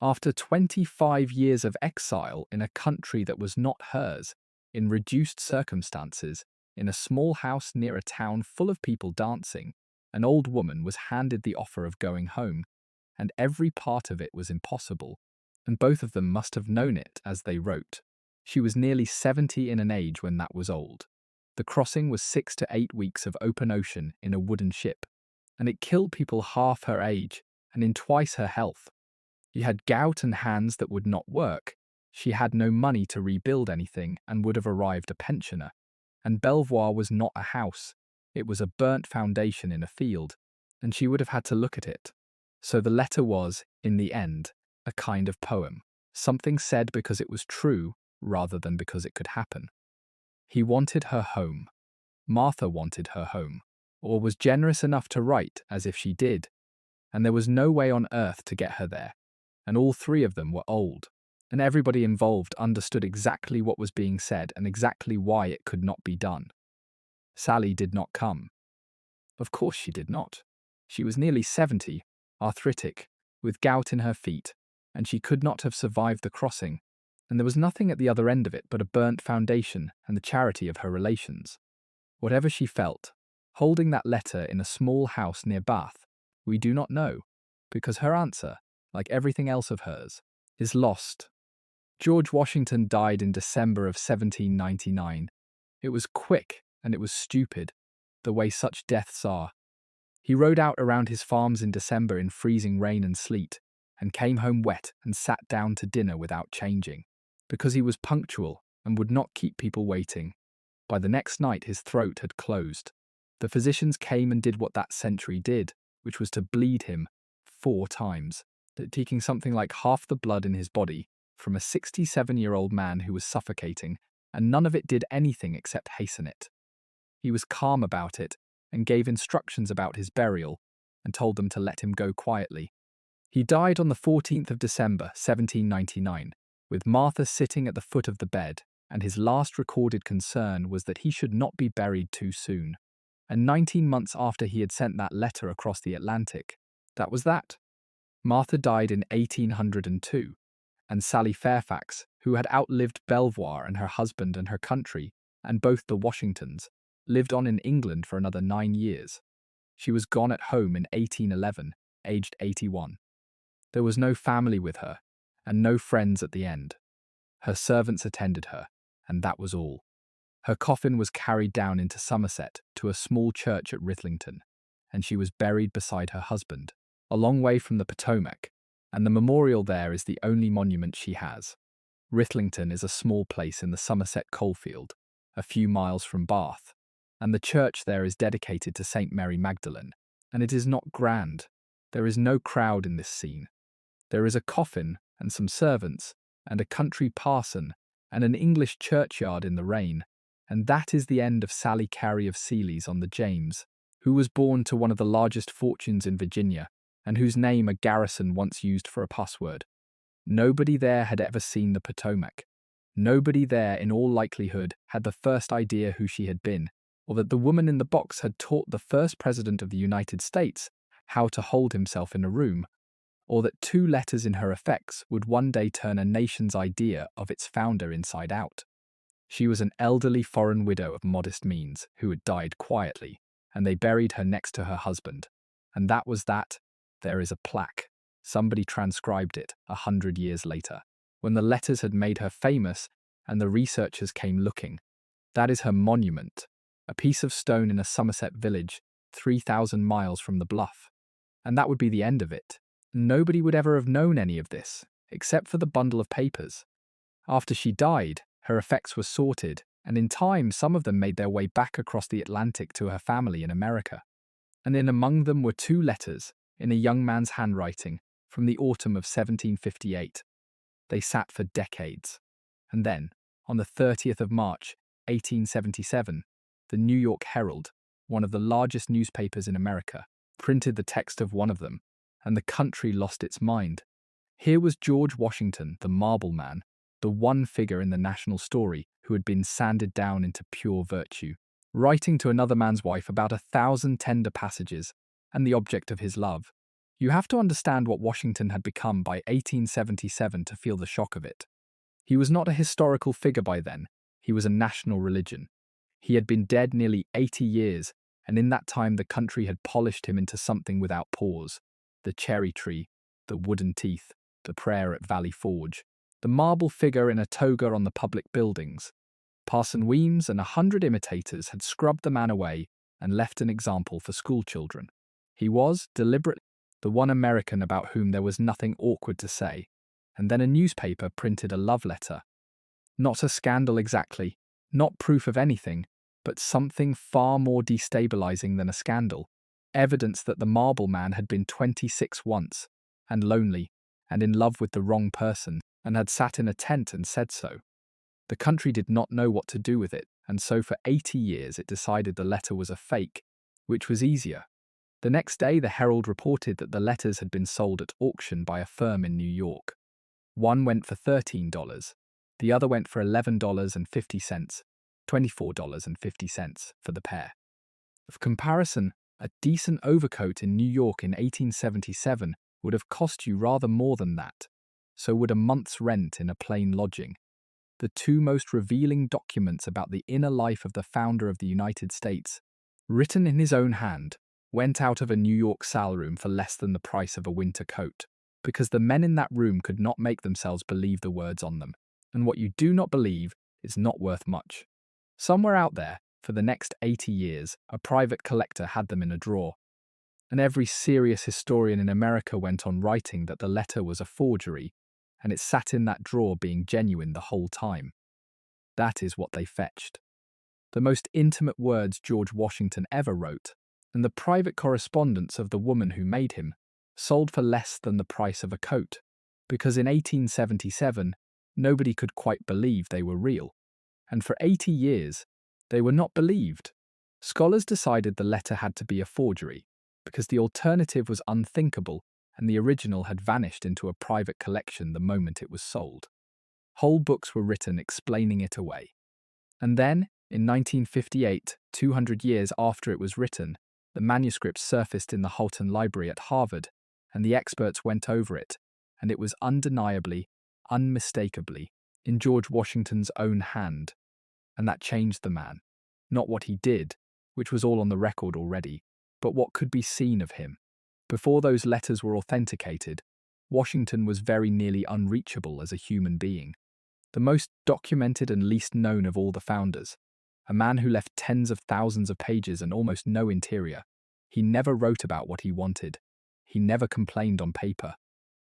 After 25 years of exile in a country that was not hers, in reduced circumstances, in a small house near a town full of people dancing, an old woman was handed the offer of going home, and every part of it was impossible, and both of them must have known it as they wrote. She was nearly 70 in an age when that was old. The crossing was 6 to 8 weeks of open ocean in a wooden ship, and it killed people half her age and in twice her health. She had gout and hands that would not work. She had no money to rebuild anything and would have arrived a pensioner. And Belvoir was not a house. It was a burnt foundation in a field, and she would have had to look at it. So the letter was, in the end, a kind of poem, something said because it was true rather than because it could happen. He wanted her home. Martha wanted her home, or was generous enough to write as if she did, and there was no way on earth to get her there. And all 3 of them were old, and everybody involved understood exactly what was being said and exactly why it could not be done. Sally did not come. Of course she did not. She was nearly 70, arthritic, with gout in her feet, and she could not have survived the crossing, and there was nothing at the other end of it but a burnt foundation and the charity of her relations. Whatever she felt, holding that letter in a small house near Bath, we do not know, because her answer, like everything else of hers, is lost. George Washington died in December of 1799. It was quick and it was stupid, the way such deaths are. He rode out around his farms in December in freezing rain and sleet, and came home wet and sat down to dinner without changing, because he was punctual and would not keep people waiting. By the next night his throat had closed. The physicians came and did what that century did, which was to bleed him 4 times, taking something like half the blood in his body from a 67-year-old man who was suffocating and none of it did anything except hasten it. He was calm about it and gave instructions about his burial and told them to let him go quietly. He died on the 14th of December, 1799, with Martha sitting at the foot of the bed, and his last recorded concern was that he should not be buried too soon. And 19 months after he had sent that letter across the Atlantic, that was that. Martha died in 1802, and Sally Fairfax, who had outlived Belvoir and her husband and her country, and both the Washingtons, lived on in England for another 9 years. She was gone at home in 1811, aged 81. There was no family with her, and no friends at the end. Her servants attended her, and that was all. Her coffin was carried down into Somerset to a small church at Ruthlington, and she was buried beside her husband, a long way from the Potomac, and the memorial there is the only monument she has. Ruthlington is a small place in the Somerset coalfield, a few miles from Bath, and the church there is dedicated to St. Mary Magdalene, and it is not grand. There is no crowd in this scene. There is a coffin and some servants, and a country parson, and an English churchyard in the rain, and that is the end of Sally Carey of Sealy's on the James, who was born to one of the largest fortunes in Virginia, and whose name a garrison once used for a password. Nobody there had ever seen the Potomac. Nobody there, in all likelihood, had the first idea who she had been, or that the woman in the box had taught the first president of the United States how to hold himself in a room, or that 2 letters in her effects would one day turn a nation's idea of its founder inside out. She was an elderly foreign widow of modest means who had died quietly, and they buried her next to her husband. And that was that. There is a plaque. Somebody transcribed it 100 years later, when the letters had made her famous and the researchers came looking. That is her monument, a piece of stone in a Somerset village, 3,000 miles from the bluff. And that would be the end of it. Nobody would ever have known any of this, except for the bundle of papers. After she died, her effects were sorted, and in time some of them made their way back across the Atlantic to her family in America. And in among them were 2 letters, in a young man's handwriting, from the autumn of 1758. They sat for decades. And then, on the 30th of March, 1877, the New York Herald, one of the largest newspapers in America, printed the text of one of them, and the country lost its mind. Here was George Washington, the marble man, the one figure in the national story who had been sanded down into pure virtue, writing to another man's wife about 1,000 tender passages and the object of his love. You have to understand what Washington had become by 1877 to feel the shock of it. He was not a historical figure by then, he was a national religion. He had been dead nearly 80 years, and in that time the country had polished him into something without pause. The cherry tree, the wooden teeth, the prayer at Valley Forge, the marble figure in a toga on the public buildings. Parson Weems and 100 imitators had scrubbed the man away and left an example for schoolchildren. He was, deliberately, the one American about whom there was nothing awkward to say, and then a newspaper printed a love letter. Not a scandal exactly, not proof of anything, but something far more destabilizing than a scandal. Evidence that the marble man had been 26 once, and lonely, and in love with the wrong person, and had sat in a tent and said so. The country did not know what to do with it, and so for 80 years it decided the letter was a fake, which was easier. The next day the Herald reported that the letters had been sold at auction by a firm in New York. One went for $13, the other went for $11.50, $24.50 for the pair. Of comparison, a decent overcoat in New York in 1877 would have cost you rather more than that, so would a month's rent in a plain lodging. The 2 most revealing documents about the inner life of the founder of the United States, written in his own hand, went out of a New York saloon for less than the price of a winter coat, because the men in that room could not make themselves believe the words on them, and what you do not believe is not worth much. Somewhere out there, for the next 80 years, a private collector had them in a drawer, and every serious historian in America went on writing that the letter was a forgery, and it sat in that drawer being genuine the whole time. That is what they fetched. The most intimate words George Washington ever wrote, and the private correspondence of the woman who made him, sold for less than the price of a coat, because in 1877 nobody could quite believe they were real. and for 80 years, they were not believed. Scholars decided the letter had to be a forgery, because the alternative was unthinkable and the original had vanished into a private collection the moment it was sold. Whole books were written explaining it away. And then, in 1958, 200 years after it was written, the manuscript surfaced in the Houghton Library at Harvard, and the experts went over it, and it was undeniably, unmistakably, in George Washington's own hand. And that changed the man. Not what he did, which was all on the record already, but what could be seen of him. Before those letters were authenticated, Washington was very nearly unreachable as a human being. The most documented and least known of all the founders, a man who left tens of thousands of pages and almost no interior. He never wrote about what he wanted. He never complained on paper.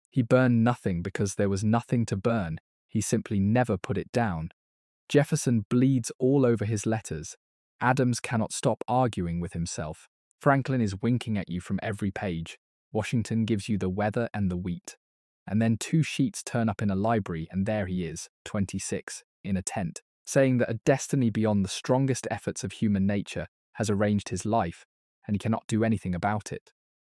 He burned nothing because there was nothing to burn. He simply never put it down. Jefferson bleeds all over his letters. Adams cannot stop arguing with himself. Franklin is winking at you from every page. Washington gives you the weather and the wheat. And then 2 sheets turn up in a library and there he is, 26, in a tent, saying that a destiny beyond the strongest efforts of human nature has arranged his life, and he cannot do anything about it.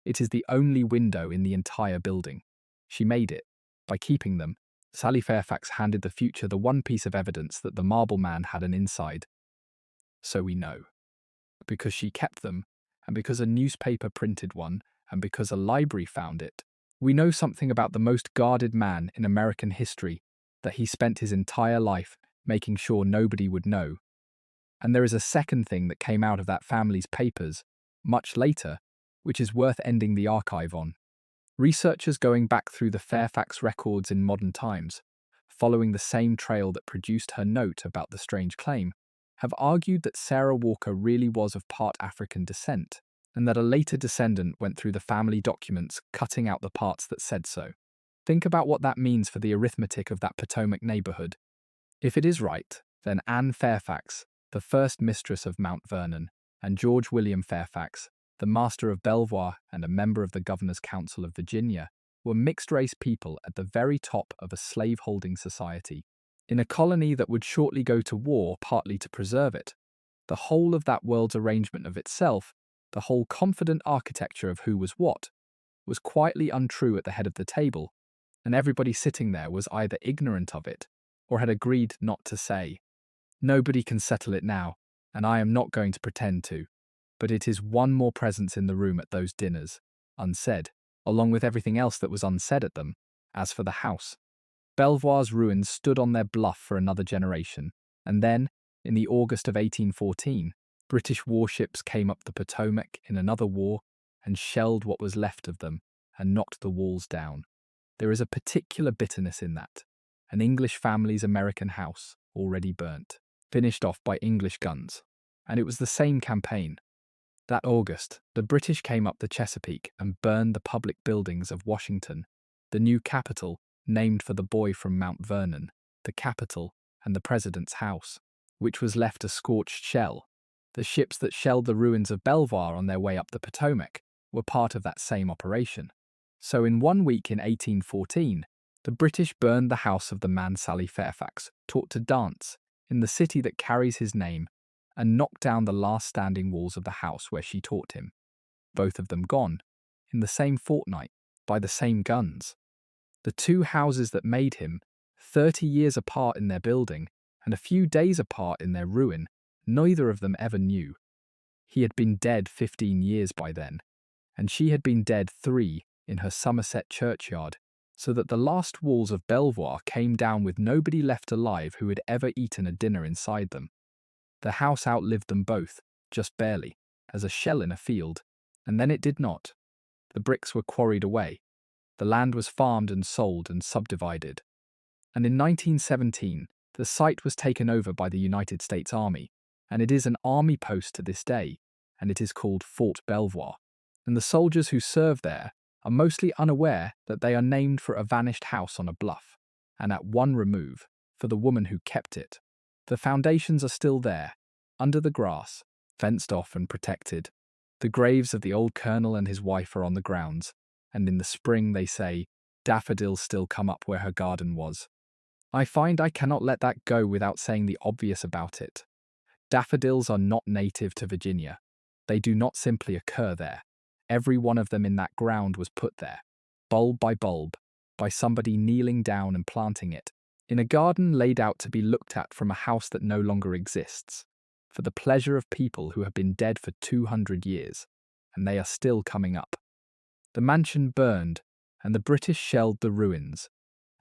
It is the only window in the entire building. She made it. By keeping them, Sally Fairfax handed the future the one piece of evidence that the marble man had an inside. So we know. Because she kept them, and because a newspaper printed one, and because a library found it, we know something about the most guarded man in American history, that he spent his entire life making sure nobody would know. And there is a second thing that came out of that family's papers, much later, which is worth ending the archive on. Researchers going back through the Fairfax records in modern times, following the same trail that produced her note about the strange claim, have argued that Sarah Walker really was of part African descent, and that a later descendant went through the family documents cutting out the parts that said so. Think about what that means for the arithmetic of that Potomac neighborhood. If it is right, then Anne Fairfax, the first mistress of Mount Vernon, and George William Fairfax, the master of Belvoir and a member of the Governor's Council of Virginia, were mixed-race people at the very top of a slave-holding society, in a colony that would shortly go to war partly to preserve it. The whole of that world's arrangement of itself, the whole confident architecture of who was what, was quietly untrue at the head of the table, and everybody sitting there was either ignorant of it or had agreed not to say. Nobody can settle it now, and I am not going to pretend to, but it is one more presence in the room at those dinners, unsaid, along with everything else that was unsaid at them. As for the house, Belvoir's ruins stood on their bluff for another generation, and then, in the August of 1814, British warships came up the Potomac in another war and shelled what was left of them and knocked the walls down. There is a particular bitterness in that. An English family's American house, already burnt, finished off by English guns. And it was the same campaign. That August, the British came up the Chesapeake and burned the public buildings of Washington, the new capital named for the boy from Mount Vernon, the Capitol, and the President's house, which was left a scorched shell. The ships that shelled the ruins of Belvoir on their way up the Potomac were part of that same operation. So in 1 week in 1814, the British burned the house of the man Sally Fairfax taught to dance in the city that carries his name, and knocked down the last standing walls of the house where she taught him, both of them gone, in the same fortnight, by the same guns. The 2 houses that made him, 30 years apart in their building, and a few days apart in their ruin, neither of them ever knew. He had been dead 15 years by then, and she had been dead 3 in her Somerset churchyard, so that the last walls of Belvoir came down with nobody left alive who had ever eaten a dinner inside them. The house outlived them both, just barely, as a shell in a field, and then it did not. The bricks were quarried away. The land was farmed and sold and subdivided. And in 1917, the site was taken over by the United States Army, and it is an army post to this day, and it is called Fort Belvoir. And the soldiers who serve there are mostly unaware that they are named for a vanished house on a bluff, and at one remove, for the woman who kept it. The foundations are still there, under the grass, fenced off and protected. The graves of the old colonel and his wife are on the grounds, and in the spring, they say, daffodils still come up where her garden was. I find I cannot let that go without saying the obvious about it. Daffodils are not native to Virginia. They do not simply occur there. Every one of them in that ground was put there, bulb, by somebody kneeling down and planting it, in a garden laid out to be looked at from a house that no longer exists, for the pleasure of people who have been dead for 200 years, and they are still coming up. The mansion burned, and the British shelled the ruins,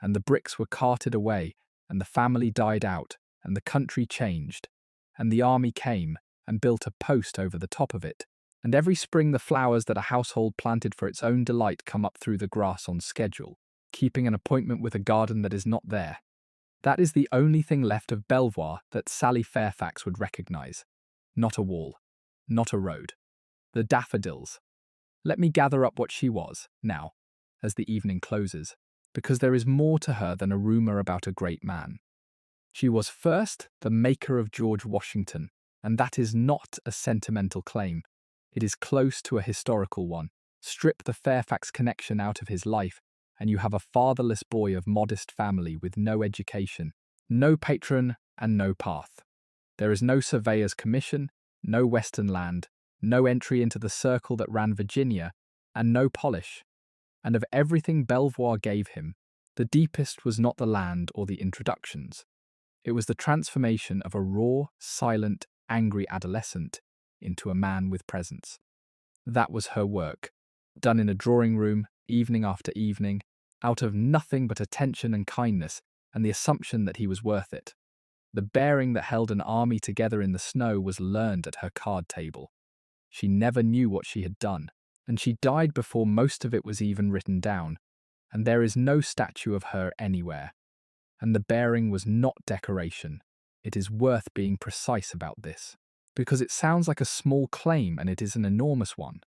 and the bricks were carted away, and the family died out, and the country changed, and the army came and built a post over the top of it, and every spring the flowers that a household planted for its own delight come up through the grass on schedule, keeping an appointment with a garden that is not there. That is the only thing left of Belvoir that Sally Fairfax would recognise. Not a wall, not a road. The daffodils. Let me gather up what she was, now, as the evening closes, because there is more to her than a rumour about a great man. She was first the maker of George Washington, and that is not a sentimental claim. It is close to a historical one. Strip the Fairfax connection out of his life, and you have a fatherless boy of modest family with no education, no patron, and no path. There is no surveyor's commission, no western land, no entry into the circle that ran Virginia, and no polish. And of everything Belvoir gave him, the deepest was not the land or the introductions. It was the transformation of a raw, silent, angry adolescent into a man with presence. That was her work, done in a drawing room, evening after evening, out of nothing but attention and kindness and the assumption that he was worth it. The bearing that held an army together in the snow was learned at her card table. She never knew what she had done, and she died before most of it was even written down, and there is no statue of her anywhere. And the bearing was not decoration. It is worth being precise about this, because it sounds like a small claim and it is an enormous one.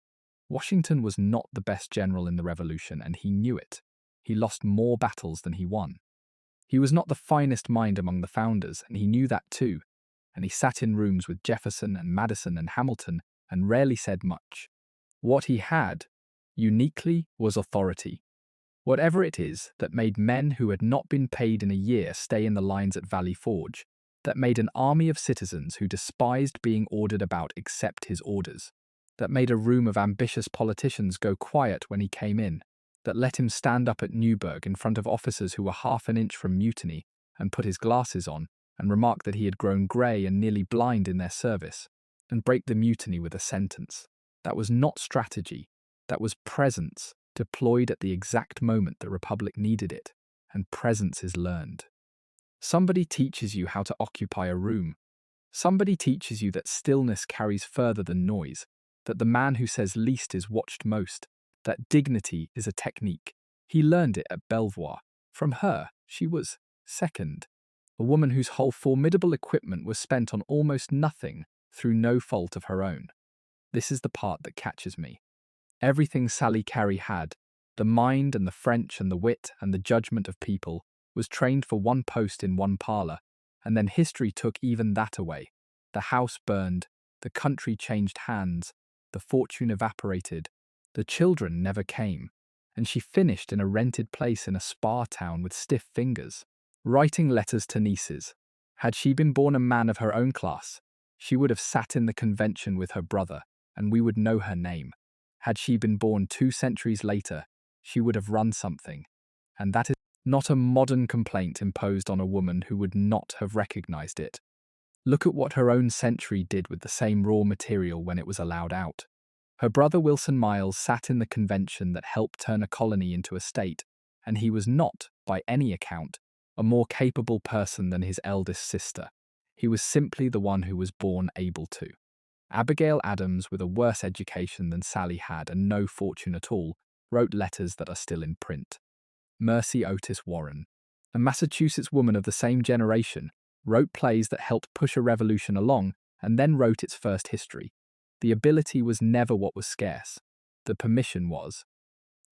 Washington was not the best general in the Revolution, and he knew it. He lost more battles than he won. He was not the finest mind among the founders, and he knew that too, and he sat in rooms with Jefferson and Madison and Hamilton and rarely said much. What he had, uniquely, was authority. Whatever it is that made men who had not been paid in a year stay in the lines at Valley Forge, that made an army of citizens who despised being ordered about accept his orders, that made a room of ambitious politicians go quiet when he came in, that let him stand up at Newburgh in front of officers who were half an inch from mutiny and put his glasses on and remark that he had grown grey and nearly blind in their service, and break the mutiny with a sentence. That was not strategy, that was presence, deployed at the exact moment the Republic needed it, and presence is learned. Somebody teaches you how to occupy a room. Somebody teaches you that stillness carries further than noise, that the man who says least is watched most, that dignity is a technique. He learned it at Belvoir. From her, she was second, a woman whose whole formidable equipment was spent on almost nothing through no fault of her own. This is the part that catches me. Everything Sally Carey had, the mind and the French and the wit and the judgment of people, was trained for one post in one parlour, and then history took even that away. The house burned, the country changed hands, the fortune evaporated, the children never came, and she finished in a rented place in a spa town with stiff fingers, writing letters to nieces. Had she been born a man of her own class, she would have sat in the convention with her brother, and we would know her name. Had she been born 2 centuries later, she would have run something, and that is not a modern complaint imposed on a woman who would not have recognized it. Look at what her own century did with the same raw material when it was allowed out. Her brother Wilson Miles sat in the convention that helped turn a colony into a state, and he was not, by any account, a more capable person than his eldest sister. He was simply the one who was born able to. Abigail Adams, with a worse education than Sally had and no fortune at all, wrote letters that are still in print. Mercy Otis Warren, a Massachusetts woman of the same generation, wrote plays that helped push a revolution along and then wrote its first history. The ability was never what was scarce. The permission was.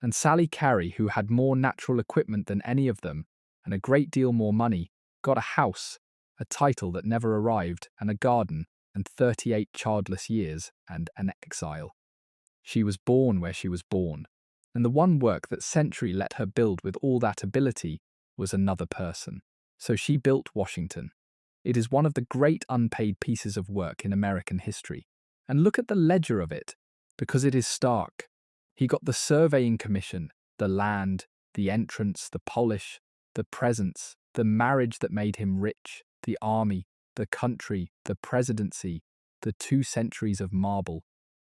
And Sally Carey, who had more natural equipment than any of them and a great deal more money, got a house, a title that never arrived, and a garden, and 38 childless years, and an exile. She was born where she was born, and the one work that century let her build with all that ability was another person. So she built Washington. It is one of the great unpaid pieces of work in American history. And look at the ledger of it, because it is stark. He got the surveying commission, the land, the entrance, the polish, the presents, the marriage that made him rich, the army, the country, the presidency, the 2 centuries of marble.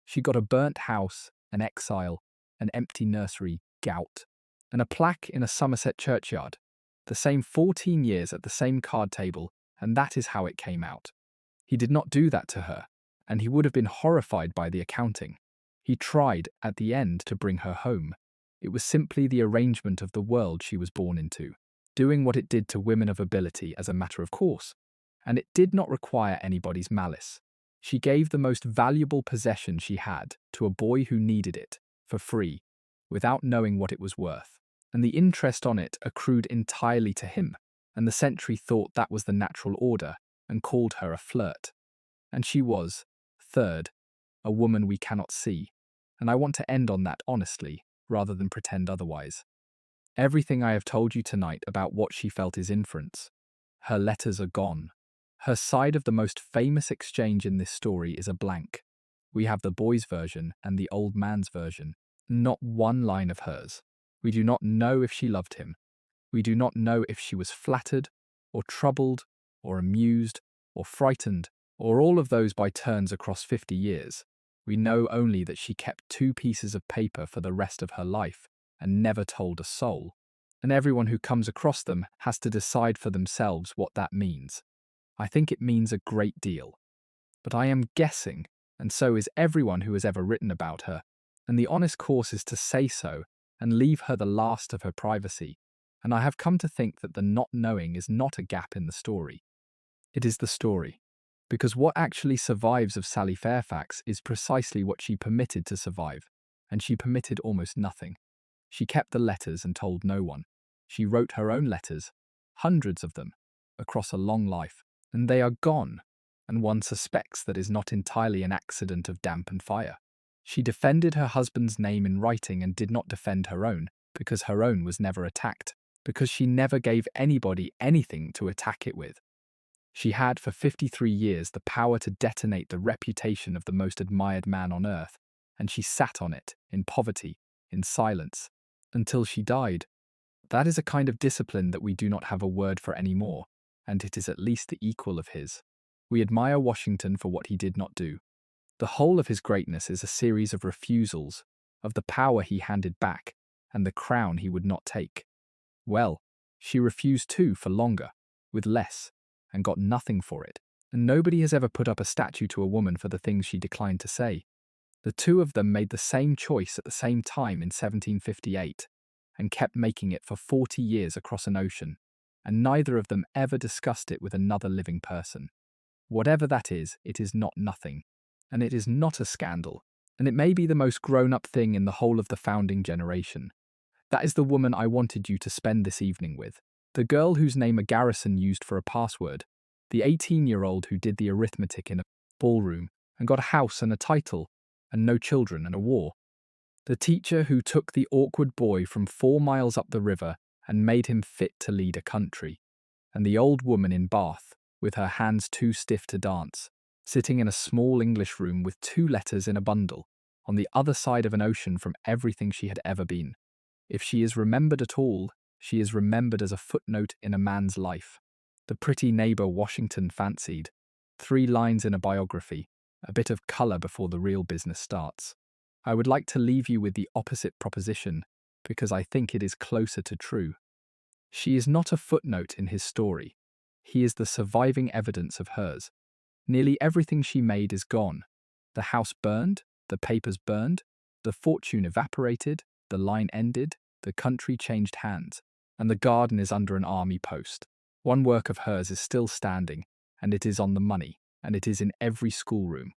She got a burnt house, an exile, an empty nursery, gout, and a plaque in a Somerset churchyard. The same 14 years at the same card table, and that is how it came out. He did not do that to her, and he would have been horrified by the accounting. He tried, at the end, to bring her home. It was simply the arrangement of the world she was born into, doing what it did to women of ability as a matter of course. And it did not require anybody's malice. She gave the most valuable possession she had to a boy who needed it, for free, without knowing what it was worth. And the interest on it accrued entirely to him, and the century thought that was the natural order, and called her a flirt. And she was, third, a woman we cannot see, and I want to end on that honestly, rather than pretend otherwise. Everything I have told you tonight about what she felt is inference. Her letters are gone. Her side of the most famous exchange in this story is a blank. We have the boy's version and the old man's version. Not one line of hers. We do not know if she loved him. We do not know if she was flattered, or troubled, or amused, or frightened, or all of those by turns across 50 years. We know only that she kept 2 pieces of paper for the rest of her life and never told a soul. And everyone who comes across them has to decide for themselves what that means. I think it means a great deal. But I am guessing, and so is everyone who has ever written about her, and the honest course is to say so and leave her the last of her privacy. And I have come to think that the not knowing is not a gap in the story. It is the story. Because what actually survives of Sally Fairfax is precisely what she permitted to survive, and she permitted almost nothing. She kept the letters and told no one. She wrote her own letters, hundreds of them, across a long life, and they are gone, and one suspects that is not entirely an accident of damp and fire. She defended her husband's name in writing and did not defend her own, because her own was never attacked, because she never gave anybody anything to attack it with. She had for 53 years the power to detonate the reputation of the most admired man on earth, and she sat on it, in poverty, in silence, until she died. That is a kind of discipline that we do not have a word for anymore, and it is at least the equal of his. We admire Washington for what he did not do. The whole of his greatness is a series of refusals, of the power he handed back, and the crown he would not take. Well, she refused too for longer, with less, and got nothing for it, and nobody has ever put up a statue to a woman for the things she declined to say. The 2 of them made the same choice at the same time in 1758, and kept making it for 40 years across an ocean, and neither of them ever discussed it with another living person. Whatever that is, it is not nothing, and it is not a scandal, and it may be the most grown-up thing in the whole of the founding generation. That is the woman I wanted you to spend this evening with. The girl whose name a garrison used for a password, the 18-year-old who did the arithmetic in a ballroom and got a house and a title and no children and a war. The teacher who took the awkward boy from 4 miles up the river and made him fit to lead a country. And the old woman in Bath, with her hands too stiff to dance, sitting in a small English room with 2 letters in a bundle, on the other side of an ocean from everything she had ever been. If she is remembered at all, she is remembered as a footnote in a man's life. The pretty neighbour Washington fancied. 3 lines in a biography, a bit of colour before the real business starts. I would like to leave you with the opposite proposition, because I think it is closer to true. She is not a footnote in his story. He is the surviving evidence of hers. Nearly everything she made is gone. The house burned, the papers burned, the fortune evaporated, the line ended, the country changed hands, and the garden is under an army post. One work of hers is still standing, and it is on the money, and it is in every schoolroom.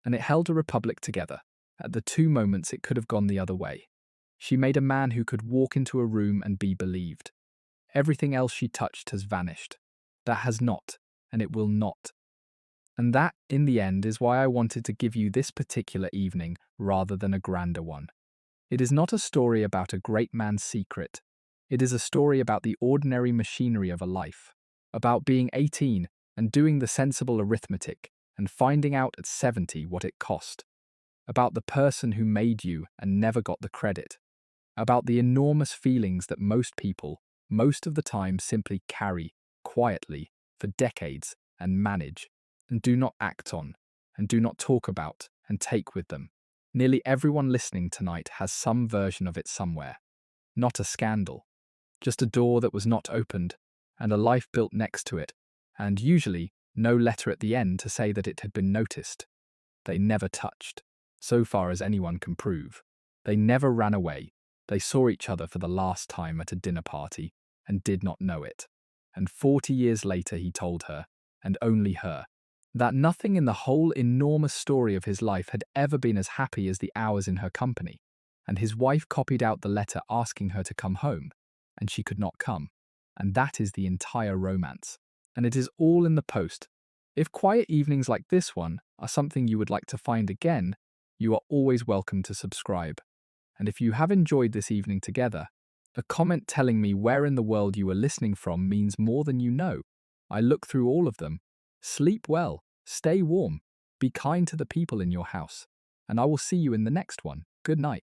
And it held a republic together. At the 2 moments it could have gone the other way. She made a man who could walk into a room and be believed. Everything else she touched has vanished. That has not, and it will not. And that, in the end, is why I wanted to give you this particular evening rather than a grander one. It is not a story about a great man's secret. It is a story about the ordinary machinery of a life, about being 18 and doing the sensible arithmetic and finding out at 70 what it cost, about the person who made you and never got the credit, about the enormous feelings that most people, most of the time, simply carry quietly for decades and manage, and do not act on, and do not talk about, and take with them. Nearly everyone listening tonight has some version of it somewhere. Not a scandal, just a door that was not opened, and a life built next to it, and usually no letter at the end to say that it had been noticed. They never touched, so far as anyone can prove. They never ran away. They saw each other for the last time at a dinner party and did not know it. And 40 years later he told her, and only her, that nothing in the whole enormous story of his life had ever been as happy as the hours in her company. And his wife copied out the letter asking her to come home, and she could not come. And that is the entire romance. And it is all in the post. If quiet evenings like this one are something you would like to find again, you are always welcome to subscribe. And if you have enjoyed this evening together, a comment telling me where in the world you are listening from means more than you know. I look through all of them. Sleep well, stay warm, be kind to the people in your house, and I will see you in the next one. Good night.